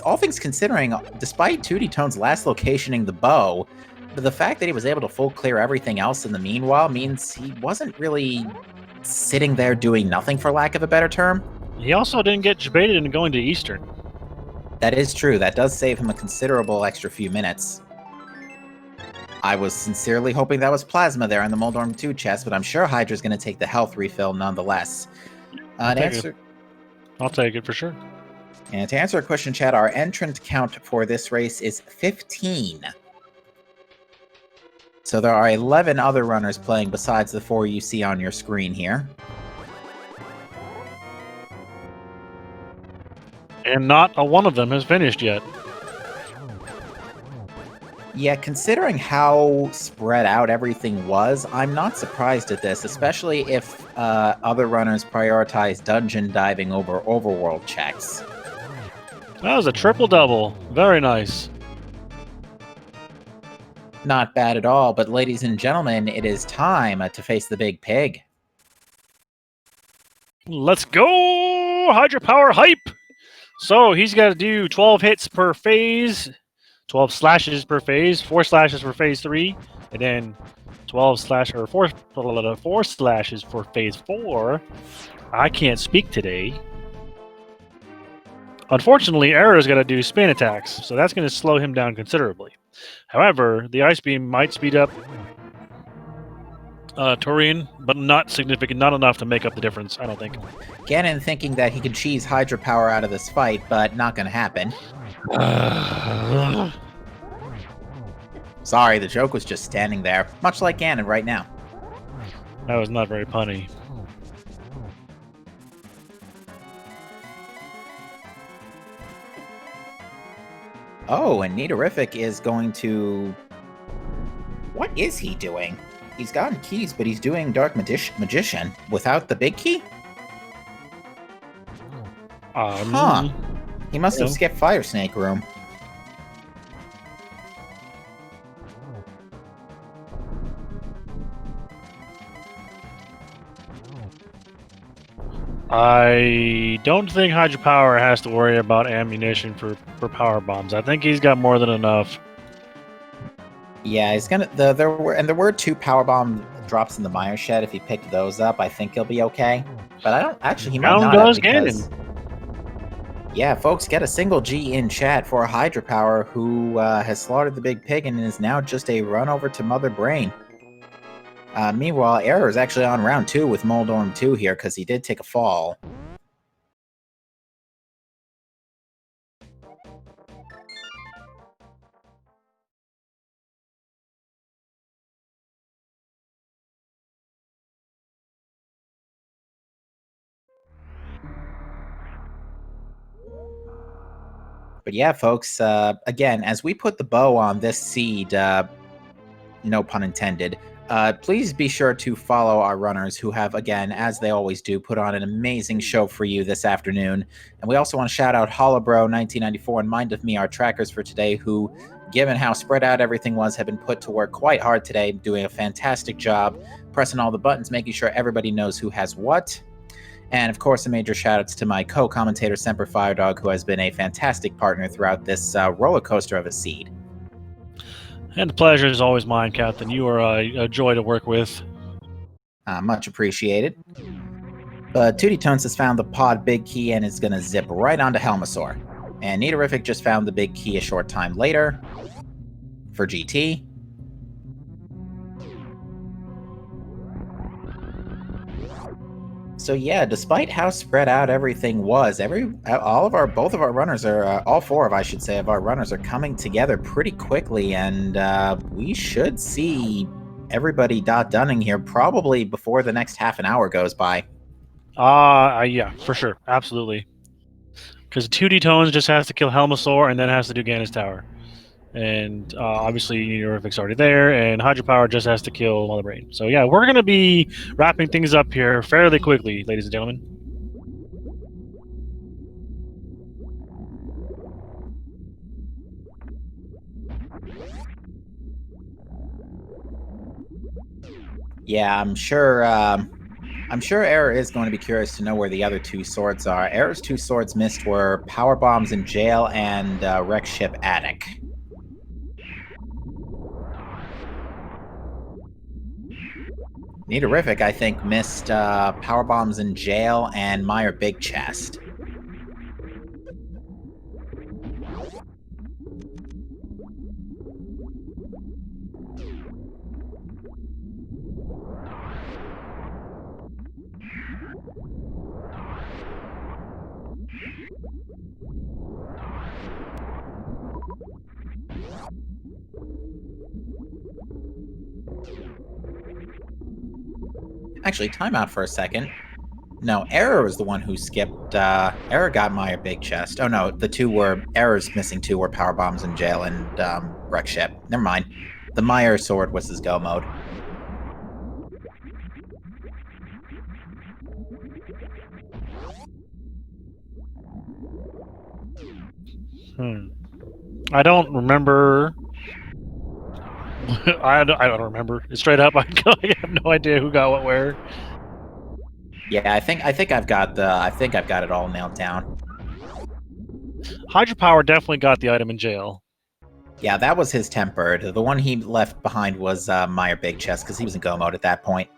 all things considering, despite 2D Tone's last locationing the bow, the fact that he was able to full clear everything else in the meanwhile means he wasn't really sitting there doing nothing, for lack of a better term. He also didn't get debated into going to Eastern. That is true. That does save him a considerable extra few minutes. I was sincerely hoping that was Plasma there in the Moldorm 2 chest, but I'm sure Hydra's going to take the health refill nonetheless. I'll take it for sure. And to answer a question, chat, our entrant count for this race is 15. So there are 11 other runners playing besides the 4 you see on your screen here. And not a one of them has finished yet. Yeah, considering how spread out everything was, I'm not surprised at this, especially if other runners prioritize dungeon diving over overworld checks. That was a triple-double. Very nice. Not bad at all, but ladies and gentlemen, it is time to face the big pig. Let's go! Hydropower hype! So he's got to do 12 hits per phase, 12 slashes per phase, 4 slashes for phase 3, and then 4 slashes for phase 4. I can't speak today. Unfortunately, Arrow's got to do spin attacks, so that's going to slow him down considerably. However, the Ice Beam might speed up Torian, but not significant, not enough to make up the difference, I don't think. Ganon thinking that he could cheese Hydra Power out of this fight, but not gonna happen. Sorry, the joke was just standing there, much like Ganon right now. That was not very punny. Oh, and Nidorific is going to... What is he doing? He's gotten keys, but he's doing Dark Magician without the big key? Huh. He must have skipped Fire Snake Room. I don't think Hydropower has to worry about ammunition for power bombs. I think he's got more than enough. Yeah, he's gonna. There were 2 power bomb drops in the mire shed. If he picked those up, I think he'll be okay. But I don't actually. He might not have because, yeah, folks, get a single G in chat for Hydropower, who has slaughtered the big pig and is now just a run over to Mother Brain. Meanwhile, Error is actually on round 2 with Moldorm 2 here because he did take a fall. But yeah, folks, again, as we put the bow on this seed, no pun intended, please be sure to follow our runners who have, again, as they always do, put on an amazing show for you this afternoon. And we also want to shout out Hollowbro1994 and Mind of Me, our trackers for today, who, given how spread out everything was, have been put to work quite hard today, doing a fantastic job, pressing all the buttons, making sure everybody knows who has what. And of course, a major shout-outs to my co-commentator, Semper Firedog, who has been a fantastic partner throughout this roller coaster of a seed. And the pleasure is always mine, Captain. You are a joy to work with. Much appreciated. But Tootie Tones has found the pod big key and is going to zip right onto Helmasaur. And Nidorific just found the big key a short time later for GT. So yeah, despite how spread out everything was, both of our runners are, all 4 of, I should say, of our runners are coming together pretty quickly, and we should see everybody dot-dunning here probably before the next half an hour goes by. Yeah, for sure, absolutely. Because 2D Tones just has to kill Helmasaur and then has to do Ganon's Tower. And obviously, Nidorific's already there, and Hydropower just has to kill Mother Brain. So yeah, we're going to be wrapping things up here fairly quickly, ladies and gentlemen. Yeah, I'm sure Error is going to be curious to know where the other 2 swords are. Error's 2 swords missed were Power Bombs in Jail and Wreck Ship Attic. Nidorific, I think, missed Power Bombs in Jail and Mire Big Chest. Actually, time out for a second. No, Error was the one who skipped. Error got Mire Big Chest. Oh no, the 2 were Error's missing 2 were Power Bombs in Jail and Wreck Ship. Never mind. The Mire sword was his go mode. I don't remember. I don't remember. Straight up, I have no idea who got what where. Yeah, I think I've got it all nailed down. Hydropower definitely got the item in jail. Yeah, that was his tempered. The one he left behind was Meyer Big Chest because he was in go mode at that point.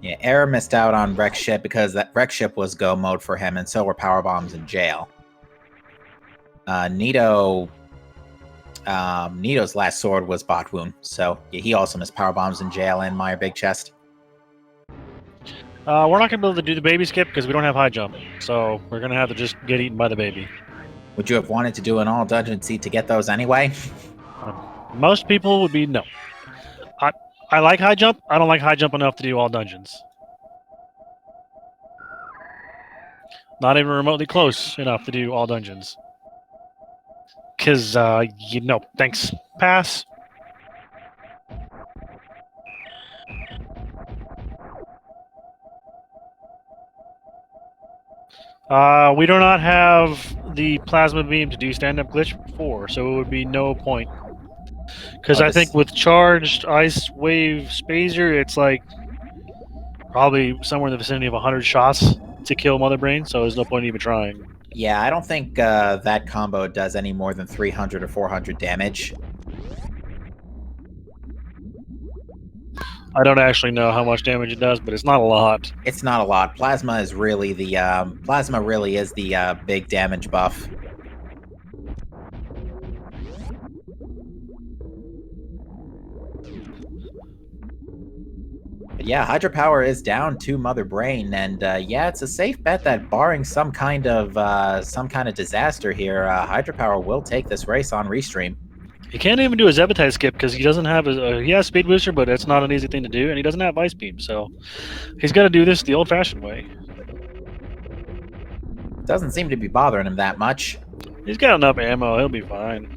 Yeah, Error missed out on Wreck Ship because that Wreck Ship was go mode for him, and so were Power Bombs in jail. Nito's last sword was Bot Wound, so yeah, he also missed Power Bombs in jail and Meyer Big Chest. We're not going to be able to do the baby skip because we don't have high jump, so we're going to have to just get eaten by the baby. Would you have wanted to do an all dungeon seat to get those anyway? Most people would be no. I like high jump. I don't like high jump enough to do all dungeons. Not even remotely close enough to do all dungeons. Because, thanks. Pass. We do not have the plasma beam to do stand-up glitch before, so it would be no point. Because I think with charged Ice Wave Spazer, it's like probably somewhere in the vicinity of 100 shots to kill Mother Brain, so there's no point even trying. Yeah, I don't think that combo does any more than 300 or 400 damage. I don't actually know how much damage it does, but it's not a lot. It's not a lot. Plasma is really the big damage buff. But yeah, Hydropower is down to Mother Brain, and yeah, it's a safe bet that barring some kind of disaster here, Hydropower will take this race on Restream. He can't even do a Zebetide skip because he doesn't have he has Speed Booster, but it's not an easy thing to do, and he doesn't have Ice Beam, so he's got to do this the old-fashioned way. Doesn't seem to be bothering him that much. He's got enough ammo, he'll be fine.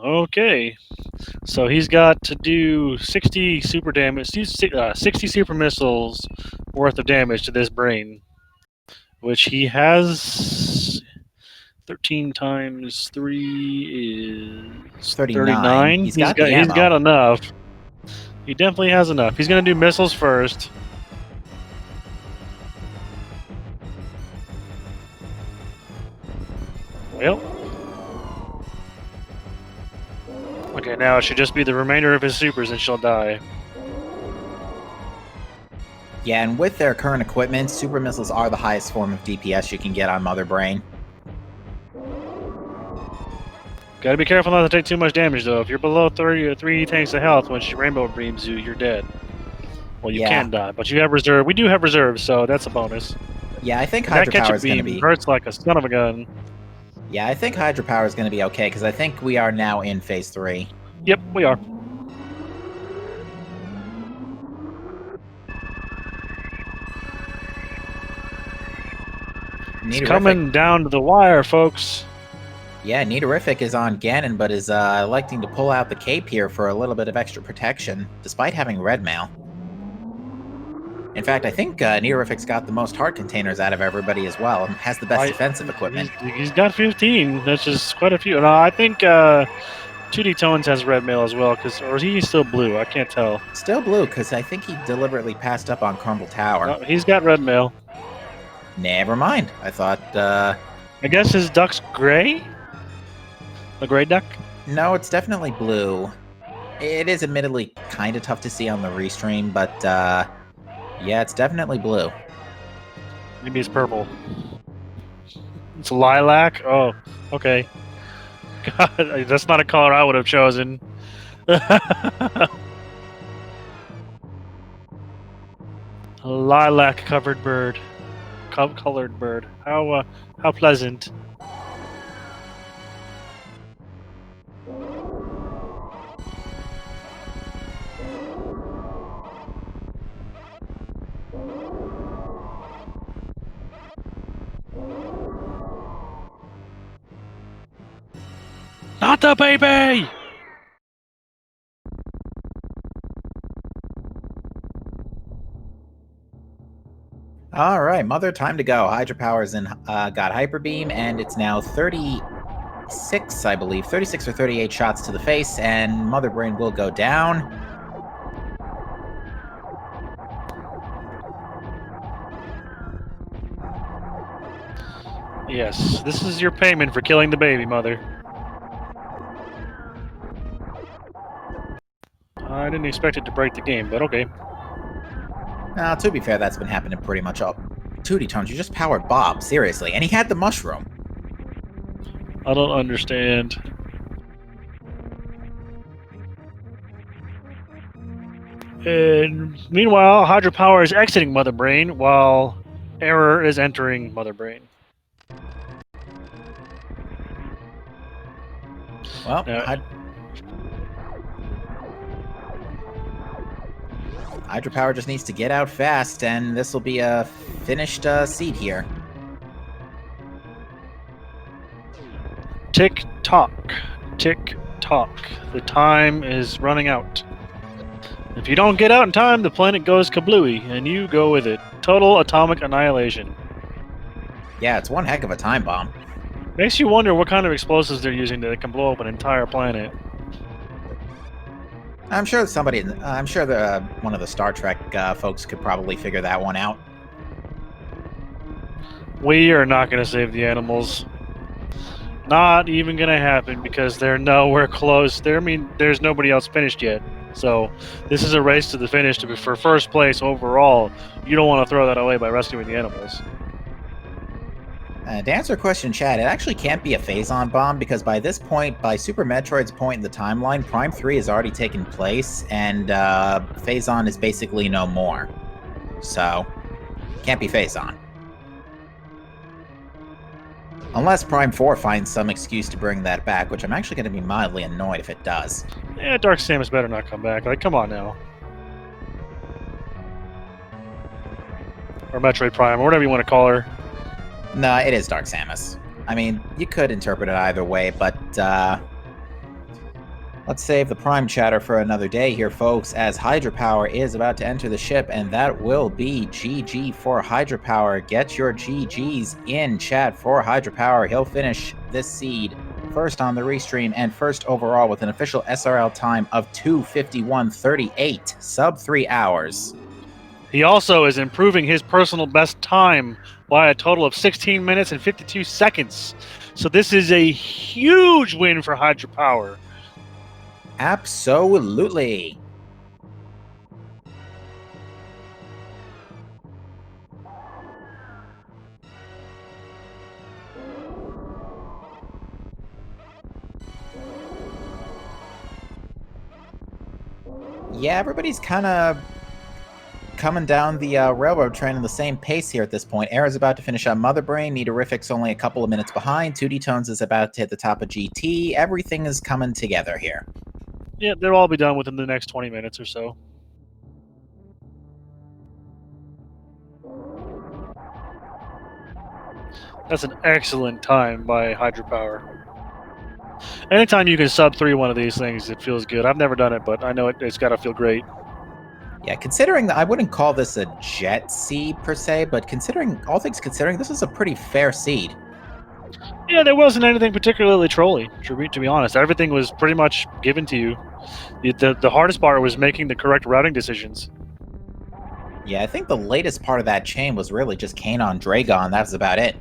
Okay, so he's got to do 60 super damage, 60 super missiles worth of damage to this brain, which he has. 13 times 3 is 39. He's got enough. He definitely has enough. He's going to do missiles first. Well. Okay, now it should just be the remainder of his supers and she'll die. Yeah, and with their current equipment, super missiles are the highest form of DPS you can get on Mother Brain. Gotta be careful not to take too much damage, though. If you're below 30 or 3 tanks of health when she rainbow beams you, you're dead. Well, you can die, but you have reserve. We do have reserves, so that's a bonus. Yeah, I think Hydropower is going to be... hurts like a son of a gun. Yeah, I think Hydropower is going to be okay, because I think we are now in Phase 3. Yep, we are. It's coming down to the wire, folks. Yeah, Nidorific is on Ganon, but is electing to pull out the cape here for a little bit of extra protection, despite having red mail. In fact, I think Nidorific's got the most heart containers out of everybody as well, and has the best defensive equipment. He's got 15. That's just quite a few. No, I think 2D Tones has red mail as well, or is he still blue? I can't tell. Still blue, because I think he deliberately passed up on Crumble Tower. No, he's got red mail. Never mind. I thought... I guess his duck's gray? A gray duck? No, it's definitely blue. It is admittedly kind of tough to see on the restream, but yeah, it's definitely blue. Maybe it's purple. It's lilac? Oh, okay. God, that's not a color I would have chosen. A lilac-covered bird. Colored bird. How pleasant. Not the baby! All right, Mother, time to go. Hydropower's got Hyper Beam, and it's now 36, I believe. 36 or 38 shots to the face, and Mother Brain will go down. Yes, this is your payment for killing the baby, Mother. I didn't expect it to break the game, but okay. Now, to be fair, that's been happening pretty much all. 2D Tones, you just powered Bob, seriously, and he had the mushroom. I don't understand. And meanwhile, Hydropower is exiting Mother Brain, while Error is entering Mother Brain. Well, Hydropower just needs to get out fast, and this will be a finished seed here. Tick tock, tick tock. The time is running out. If you don't get out in time, the planet goes kablooey, and you go with it. Total atomic annihilation. Yeah, it's one heck of a time bomb. Makes you wonder what kind of explosives they're using that can blow up an entire planet. I'm sure one of the Star Trek folks could probably figure that one out. We are not going to save the animals. Not even going to happen because they're nowhere close. There's nobody else finished yet. So this is a race to the finish for first place overall. You don't want to throw that away by rescuing the animals. To answer a question, Chad, it actually can't be a Phazon bomb because by this point, by Super Metroid's point in the timeline, Prime 3 has already taken place, and Phazon is basically no more. So, can't be Phazon. Unless Prime 4 finds some excuse to bring that back, which I'm actually going to be mildly annoyed if it does. Yeah, Dark Samus better not come back. Like, come on now. Or Metroid Prime, or whatever you want to call her. No, it is Dark Samus. I mean, you could interpret it either way, but let's save the Prime chatter for another day here, folks, as Hydropower is about to enter the ship, and that will be GG for Hydropower. Get your GGs in chat for Hydropower. He'll finish this seed first on the restream and first overall with an official SRL time of 2:51:38, sub 3 hours. He also is improving his personal best time by a total of 16 minutes and 52 seconds. So this is a huge win for Hydropower. Absolutely. Yeah, everybody's kind of coming down the railroad train in the same pace here at this point. Era's about to finish up Mother Brain. Nidorific's only a couple of minutes behind. 2D Tones is about to hit the top of GT. Everything is coming together here. Yeah, they'll all be done within the next 20 minutes or so. That's an excellent time by Hydropower. Anytime you can sub 3 one of these things, it feels good. I've never done it, but I know it's got to feel great. Yeah, considering that I wouldn't call this a jet seed per se, but all things considering, this is a pretty fair seed. Yeah, there wasn't anything particularly trolly, to be honest. Everything was pretty much given to you. The hardest part was making the correct routing decisions. Yeah, I think the latest part of that chain was really just Kanon Dragon. That was about it.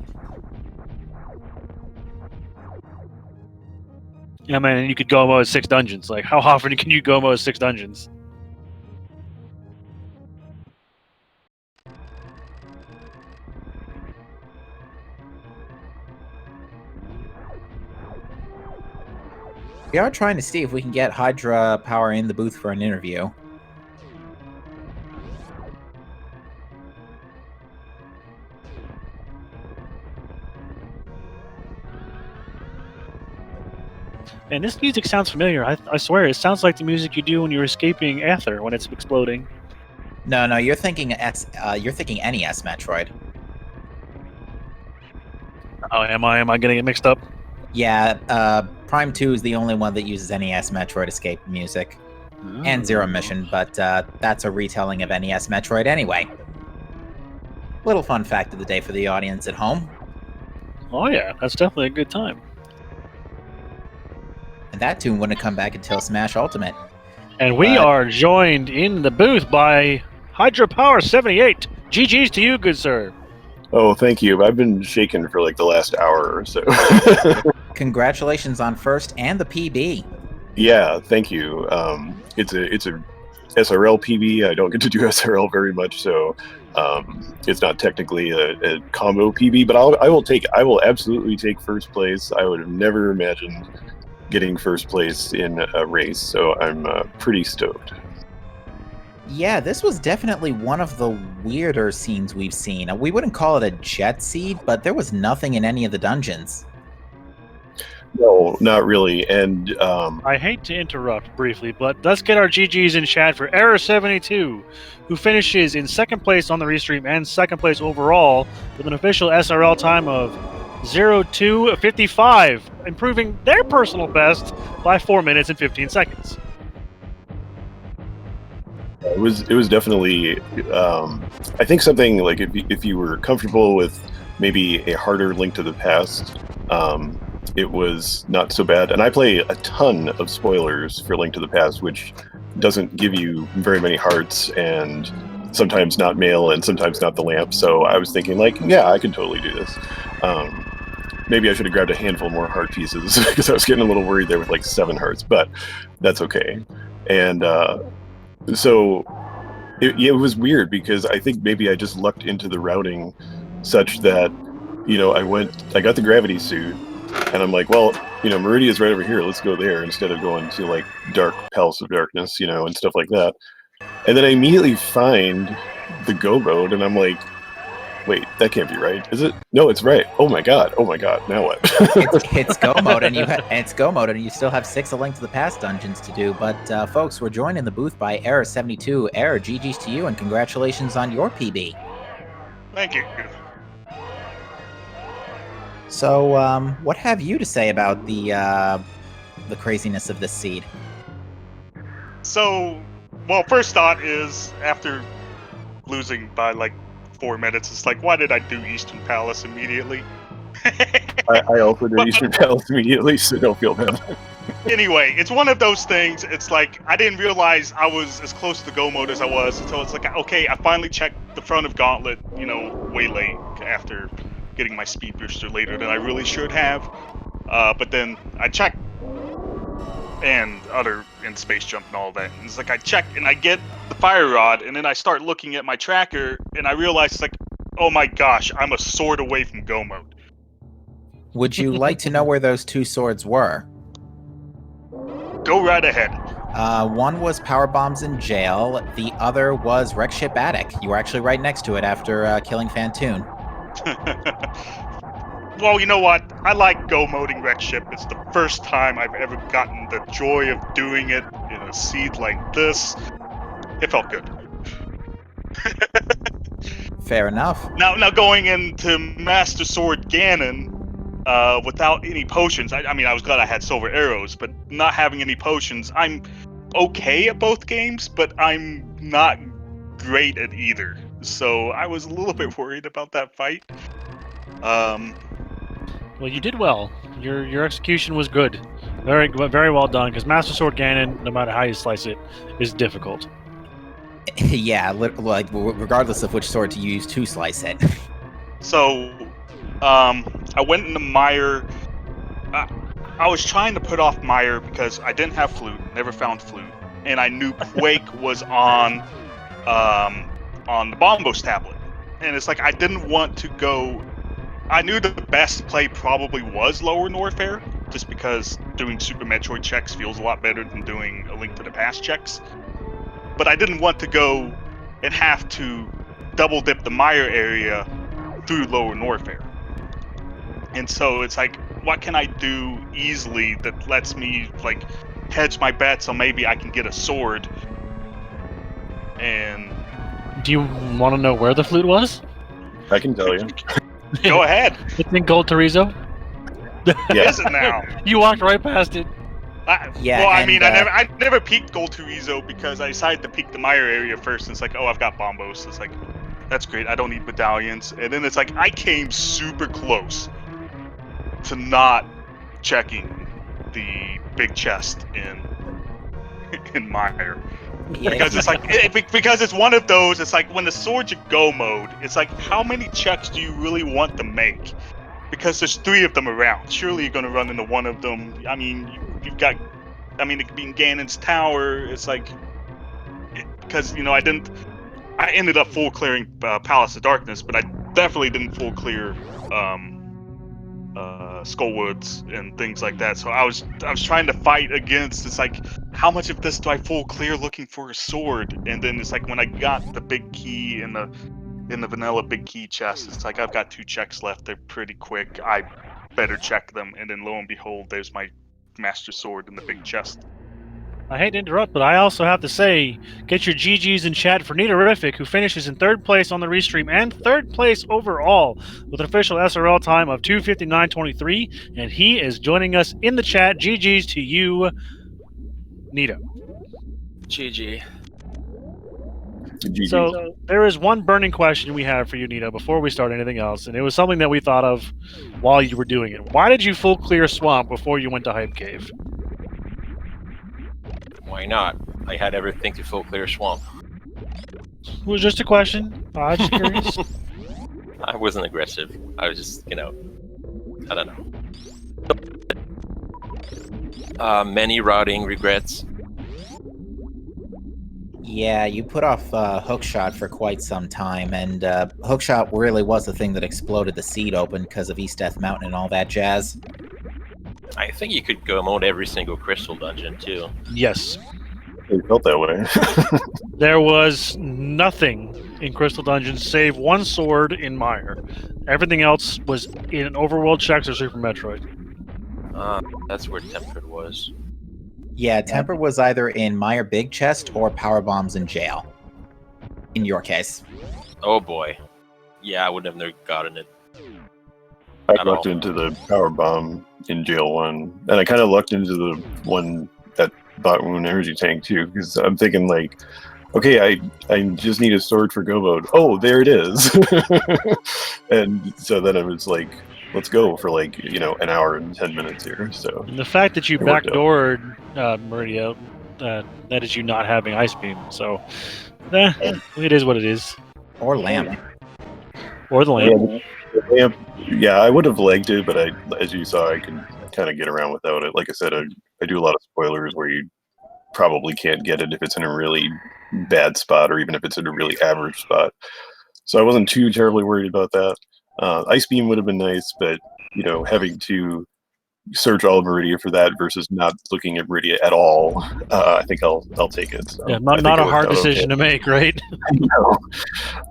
Yeah, man, and you could go mode 6 dungeons. Like, how often can you go mode 6 dungeons? We are trying to see if we can get Hydropower in the booth for an interview. And this music sounds familiar. I swear, it sounds like the music you do when you're escaping Aether when it's exploding. No, you're thinking NES Metroid. Oh, am I getting it mixed up? Yeah, Prime 2 is the only one that uses NES Metroid escape music. And Zero Mission, but that's a retelling of NES Metroid anyway. Little fun fact of the day for the audience at home. Oh yeah, that's definitely a good time. And that tune wouldn't come back until Smash Ultimate. And we But- are joined in the booth by Hydropower 78. GG's to you, good sir. Oh, thank you. I've been shaking for like the last hour or so. Congratulations on first and the PB. Yeah, thank you. It's a SRL PB. I don't get to do SRL very much, so it's not technically a combo PB. But I will take. I will absolutely take first place. I would have never imagined getting first place in a race, so I'm pretty stoked. Yeah, this was definitely one of the weirder scenes we've seen. We wouldn't call it a jet seed, but there was nothing in any of the dungeons. No, not really. And I hate to interrupt briefly, but let's get our GGs in chat for Error72, who finishes in second place on the restream and second place overall with an official SRL time of 02:55, improving their personal best by 4 minutes and 15 seconds. it was definitely. I think something like if you were comfortable with maybe a harder Link to the Past. It was not so bad. And I play a ton of spoilers for Link to the Past, which doesn't give you very many hearts, and sometimes not mail, and sometimes not the lamp. So I was thinking, like, yeah, I can totally do this. Maybe I should have grabbed a handful more heart pieces, because I was getting a little worried there with like 7 hearts, but that's okay. And so it was weird, because I think maybe I just lucked into the routing such that, I got the gravity suit, and I'm like, well, Meridia's right over here. Let's go there instead of going to like Dark Palace of Darkness, and stuff like that. And then I immediately find the go mode, and I'm like, wait, that can't be right, is it? No, it's right. Oh my god. Now what? It's go mode, and it's go mode, and you still have 6 of Link to the Past dungeons to do. But folks, we're joined in the booth by Error72. Error, GG's to you, and congratulations on your PB. Thank you. So, what have you to say about the craziness of this seed? So, well, first thought is, after losing by like 4 minutes, it's like, why did I do Eastern Palace immediately? I also did Eastern Palace immediately, so don't feel bad. Anyway, it's one of those things. It's like, I didn't realize I was as close to the go mode as I was. So it's like, okay, I finally checked the front of Gauntlet, way late after getting my speed booster later than I really should have. But then I checked and Space Jump and all that. And it's like, I check and I get the Fire Rod, and then I start looking at my tracker, and I realize it's like, oh my gosh, I'm a sword away from go mode. Would you like to know where those 2 swords were? Go right ahead. One was Power Bombs in Jail. The other was Wreck Ship Attic. You were actually right next to it after killing Fantoon. Well, you know what? I like go moding Wreck Ship. It's the first time I've ever gotten the joy of doing it in a seed like this. It felt good. Fair enough. Now going into Master Sword Ganon without any potions. I mean, I was glad I had silver arrows, but not having any potions, I'm okay at both games, but I'm not great at either. So I was a little bit worried about that fight. Well, you did well. Your execution was good. Very well done, because Master Sword Ganon, no matter how you slice it, is difficult. Yeah, like regardless of which sword to use to slice it. So, I went into Mire. I was trying to put off Mire because I didn't have Flute, never found Flute, and I knew Quake was on the Bombos tablet. And it's like, I didn't want to go. I knew the best play probably was Lower Norfair, just because doing Super Metroid checks feels a lot better than doing A Link to the Past checks. But I didn't want to go and have to double dip the Mire area through Lower Norfair. And so it's like, what can I do easily that lets me like hedge my bets on maybe I can get a sword? And Do you want to know where the flute was? I can tell you. go ahead. It's in Gold Torizo. Yeah. Is it now? You walked right past it. Yeah, Well, I and, mean, I never peeked Gold Turizo because I decided to peek the Mire area first. And it's like, oh, I've got Bombos. It's like, That's great. I don't need medallions. And then it's like I came super close to not checking the big chest in Meyer. Yeah. Because it's like because it's one of those. It's like when the sword's a go mode. It's like how many checks do you really want to make? Because there's 3 of them around. Surely you're gonna run into one of them. I mean, you've got. I mean, it could be in Ganon's tower. It's like because I ended up full clearing Palace of Darkness, but I definitely didn't full clear Skullwoods and things like that. So I was trying to fight against. It's like, how much of this do I full clear looking for a sword? And then it's like when I got the big key in the vanilla big key chest, it's like I've got 2 checks left. They're pretty quick. I better check them. And then lo and behold, there's my master sword in the big chest. I hate to interrupt, but I also have to say, get your GGs in chat for Nitorific, who finishes in 3rd place on the restream and 3rd place overall with an official SRL time of 2:59.23, and he is joining us in the chat. GGs to you, Nito. GG. So there is one burning question we have for you, Nito, before we start anything else, and it was something that we thought of while you were doing it. Why did you full clear Swamp before you went to Hype Cave? Why not? I had everything to full clear Swamp. It was just a question. I was just curious. I wasn't aggressive. I was just, I don't know. Many routing regrets. Yeah, you put off Hookshot for quite some time, and Hookshot really was the thing that exploded the seed open because of East Death Mountain and all that jazz. I think you could go mode every single crystal dungeon, too. Yes. It felt that way. There was nothing in Crystal Dungeons save one sword in Meyer. Everything else was in Overworld checks or Super Metroid. That's where Tempered was. Yeah, Temper was either in Meyer Big Chest or Power Bombs in jail. In your case. Oh boy. Yeah, I would have never gotten it. I lucked into the power bomb in jail 1, and I kind of lucked into the one that bought Wound Energy Tank too, because I'm thinking like, okay, I just need a sword for go mode. Oh, there it is. And so then I was like, let's go for like, an hour and 10 minutes here. So And the fact that you backdoored Meridia, that is you not having Ice Beam. So, it is what it is. Or Lamp. Or the lamp. Yeah, I would have liked it, but as you saw, I could kind of get around without it. Like I said, I do a lot of spoilers where you probably can't get it if it's in a really bad spot, or even if it's in a really average spot. So I wasn't too terribly worried about that. Ice Beam would have been nice, but having to search all of Meridia for that versus not looking at Meridia at all, I think I'll take it. So Yeah, not a hard decision to make, right?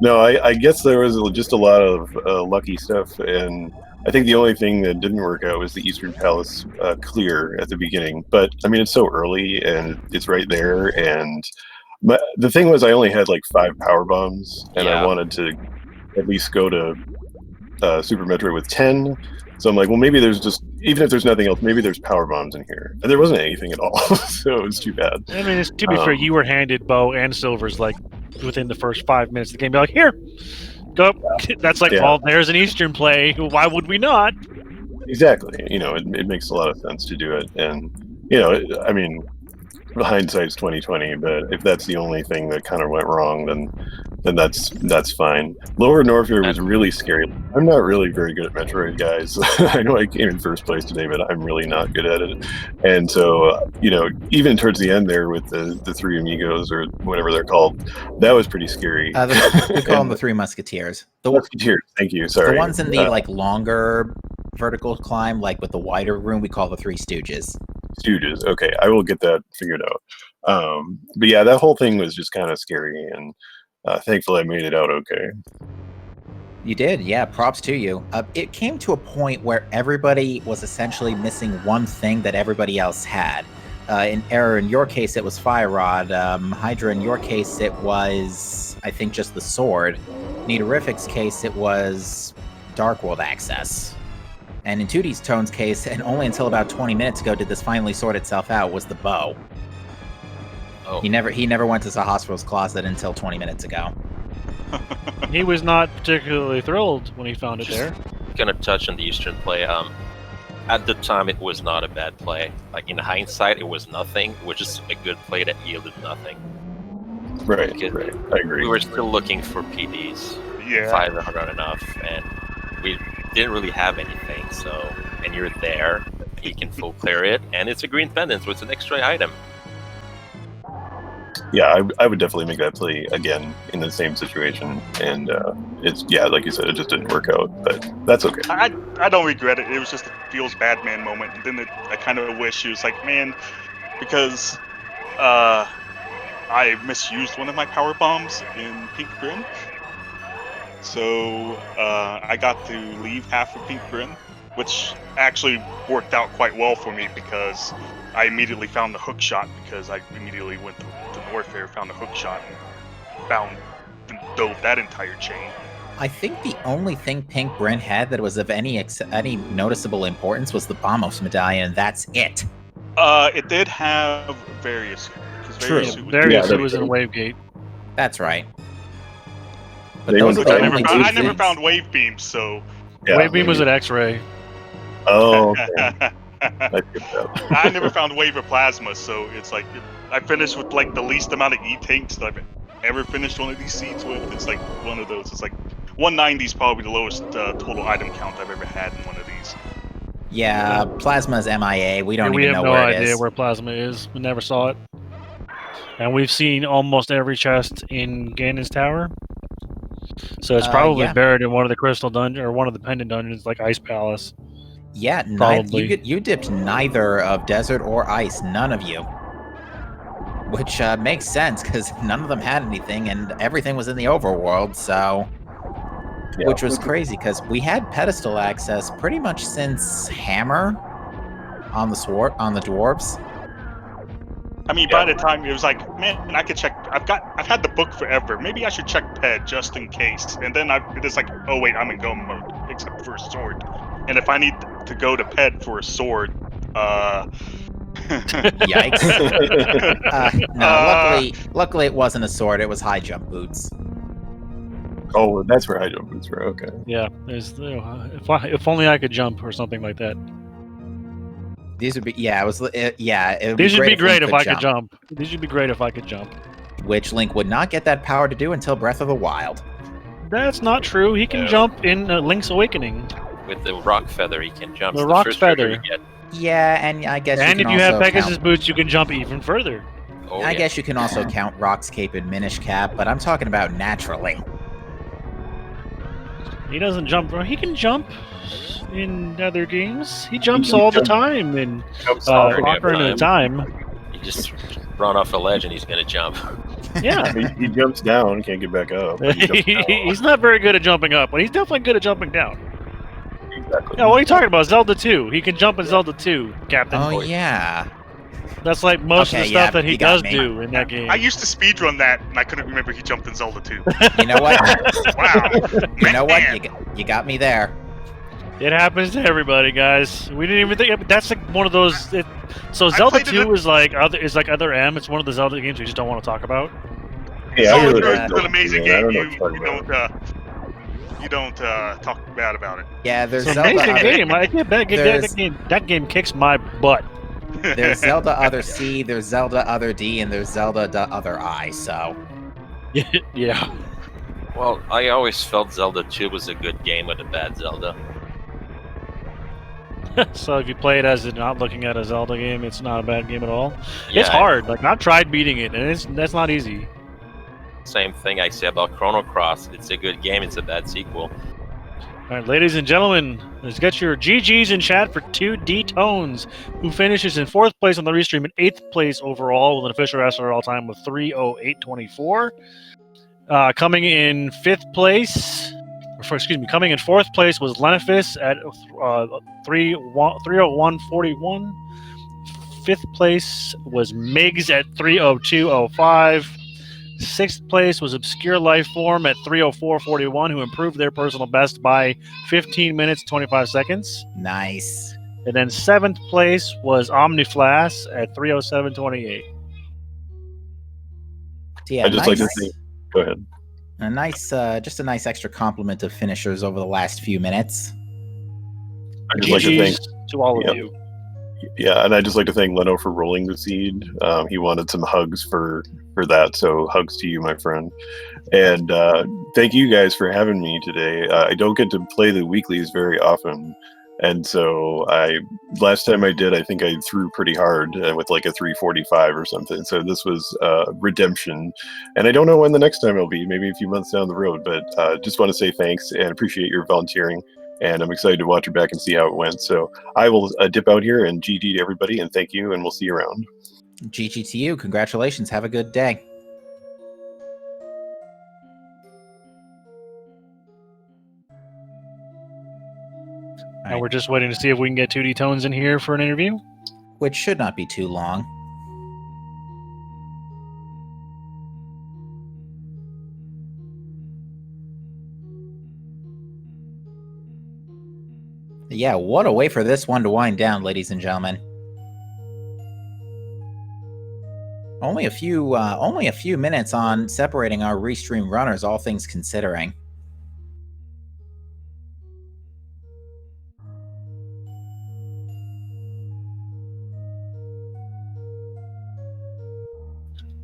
No, I guess there was just a lot of lucky stuff, and I think the only thing that didn't work out was the Eastern Palace clear at the beginning. But I mean, it's so early and it's right there, and the thing was, I only had like 5 power bombs, and I wanted to at least go to Super Metroid with 10. So I'm like, well, maybe there's just, even if there's nothing else, maybe there's power bombs in here. And there wasn't anything at all, so it was too bad. I mean, to be fair, you were handed bow and silvers like within the first 5 minutes of the game. Be like, here, go. That's like, well, there's an Eastern play. Why would we not? Exactly. It makes a lot of sense to do it. And, I mean, hindsight's 20/20, but if that's the only thing that kind of went wrong, then that's fine. Lower Norfair was really scary. I'm not really very good at Metroid, guys. I know I came in first place today, but I'm really not good at it. And so, even towards the end there with the 3 amigos or whatever they're called, that was pretty scary. We call them the 3 Musketeers. Musketeers, thank you. Sorry. The ones in the longer vertical climb, like with the wider room, we call the 3 Stooges. Stooges. Okay, I will get that figured out. But yeah, that whole thing was just kind of scary, and thankfully I made it out okay. You did, yeah. Props to you. It came to a point where everybody was essentially missing one thing that everybody else had. In your case, it was Fire Rod. Hydra, in your case, it was, I think, just the sword. Nitorific's case, it was Dark World access. And in 2D's Tone's case, and only until about 20 minutes ago did this finally sort itself out, was the bow. Oh. He never went to the hospital's closet until 20 minutes ago. He was not particularly thrilled when he found it Just- there. Gonna touch on the Eastern play. At the time, it was not a bad play. Like in hindsight, it was nothing. It was just a good play that yielded nothing. Right, Because right. I agree. We were still looking for PDs. Yeah. 5 aren't enough, and we didn't really have anything. So, and you're there, you can full clear it, and it's a green pendant, so it's an extra item. Yeah, I would definitely make that play again in the same situation. And it's, yeah, like you said, it just didn't work out. But that's okay. I don't regret it. It was just a feels bad man moment. And then I kind of wish it was like, man, because I misused one of my power bombs in Pink Grin. So I got to leave half of Pink Grin, which actually worked out quite well for me because I immediately found the Hookshot because I immediately went to Warfare, found the Hookshot, and dove that entire chain. I think the only thing Pink Bryn had that was of any noticeable importance was the Bombos medallion, and that's it. It did have various. True. Various Yeah, was in Wavegate. That's right. But They those went are to the I only never two I never things. found wave beams, so Yeah, Wavebeam was an X-ray. Oh, okay. I skipped that. I never found wave or plasma, so it's like I finished with like the least amount of E-tanks that I've ever finished one of these seeds with. It's like one of those. It's like 190 is probably the lowest total item count I've ever had in one of these. Yeah, Plasma's MIA. We don't we even have know no where it idea is. where Plasma is. We never saw it. And we've seen almost every chest in Ganon's Tower. So it's probably yeah. buried in one of the crystal dungeons or one of the pendant dungeons, like Ice Palace. Yeah, Probably. you dipped neither of desert or ice, none of you. Which makes sense, because none of them had anything, and everything was in the overworld, so... Yeah. Which was crazy, because we had pedestal access pretty much since Hammer on the dwarves. I mean, by the time it was like, man, I could check. I've had the book forever. Maybe I should check Ped just in case. And then it's like, oh wait, I'm in go mode, except for a sword. And if I need to go to Ped for a sword, Yikes. No, luckily it wasn't a sword, it was high jump boots. Oh, that's where high jump boots were. Okay. Yeah, if only I could jump or something like that. These would be, it was, it would These would be great Link if I could jump. These would be great if I could jump. Which Link would not get that power to do until Breath of the Wild. That's not true. He can No. jump in Link's Awakening. With the rock feather, he can jump. The It's rock first trigger feather. you get. Yeah, and I guess And you if can you have also Pegasus count, boots, you can jump even further. Oh, I yeah. guess you can also count Rock's Cape and Minish Cap, but I'm talking about naturally. He doesn't jump. He can jump in other games. He jumps can all the jump. time in Jumps Ocarina of Time. You just run off a ledge and he's gonna jump. Yeah. He jumps down, can't get back up. but he jumps down. He's not very good at jumping up, but he's definitely good at jumping down. Exactly. Yeah, what are you talking about? Zelda 2. He can jump in Zelda 2, Captain. Oh, yeah. That's like most of Okay, the stuff yeah, that he you got does me. do in that game. I used to speedrun that, and I couldn't remember he jumped in Zelda 2. You know what? Wow. You know what? Man. You got me there. It happens to everybody, guys. We didn't even think. That's like one of those. So I Zelda played it 2 is like other M. It's one of the Zelda games we just don't want to talk about. Yeah, I Zelda really 2 like is Zelda an amazing 2, man. I game. don't know what you're talking about. You don't talk bad about it. Yeah, there's It's an Zelda. amazing Other, game. I can't bet There's- that game kicks my butt. there's Zelda Other C, there's Zelda Other D, and there's Zelda Other I. So Yeah. Well, I always felt Zelda 2 was a good game with a bad Zelda. So if you play it as not looking at a Zelda game, it's not a bad game at all. Yeah, It's hard. Like I've tried beating it, and that's not easy. Same thing I say about Chrono Cross. It's a good game. It's a bad sequel. All right, ladies and gentlemen, let's get your GGs in chat for 2D Tones, who finishes in 4th place on the restream and 8th place overall with an official wrestler all time with 3:08.24. Coming in 5th place, coming in 4th place was Lenifis at 3:01.41. 5th place was Migs at 3:02.05. 6th place was Obscure Lifeform at 3:04.41, who improved their personal best by 15 minutes 25 seconds. nice. And then 7th place was Omniflash at 3:07.28. Yeah, I just nice. like to say, go ahead. Just a nice extra compliment of finishers over the last few minutes. I'd just like to thank, GG's to all of Yep. you. yeah, and I'd just like to thank Leno for rolling the seed. He wanted some hugs for that, so hugs to you, my friend. And thank you guys for having me today. I don't get to play the weeklies very often, and so last time I did, I think I threw pretty hard with like a 345 or something. So this was redemption, and I don't know when the next time it'll be. Maybe a few months down the road. But just want to say thanks and appreciate your volunteering. And I'm excited to watch it back and see how it went. So I will dip out here and GG to everybody, and thank you, and we'll see you around. GG to you. Congratulations. Have a good day. And we're just waiting to see if we can get 2D Tones in here for an interview. Which should not be too long. Yeah, what a way for this one to wind down, ladies and gentlemen. Only a few minutes on separating our restream runners, all things considering.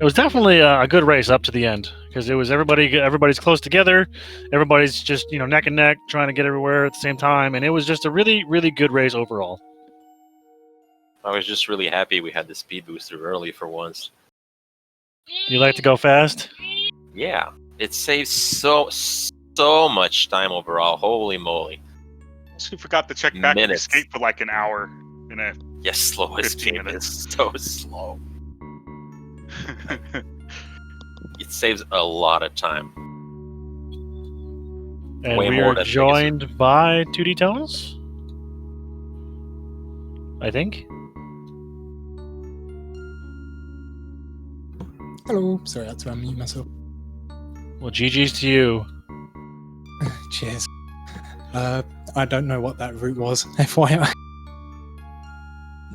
It was definitely a good race up to the end because it was everybody's close together, everybody's just neck and neck trying to get everywhere at the same time, and it was just a really good race overall. I was just really happy we had the speed booster early for once. You like to go fast? Yeah, it saves so much time overall. Holy moly! So you forgot to check back and Minutes. escape for like an hour and a Yes, slow 15 escape minutes. is so slow. It saves a lot of time. And Way we more are than joined by 2D Tones, I think. Hello. Sorry, I had to unmute myself. Well, GG's to you. Cheers. I don't know what that route was, FYI.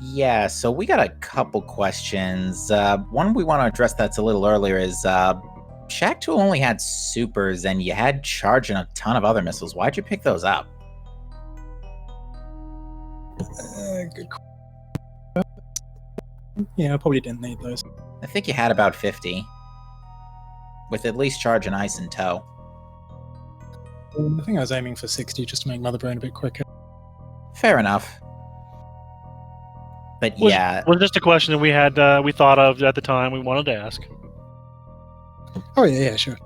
Yeah, so we got a couple questions. One we want to address that's a little earlier is Shaq 2 only had supers and you had charge and a ton of other missiles. Why'd you pick those up? Good call. Yeah, I probably didn't need those. I think you had about 50. With at least charge and ice in tow. I think I was aiming for 60 just to make Mother Brain a bit quicker. Fair enough. But yeah, Was just a question that we had we thought of at the time we wanted to ask. Oh, yeah, sure.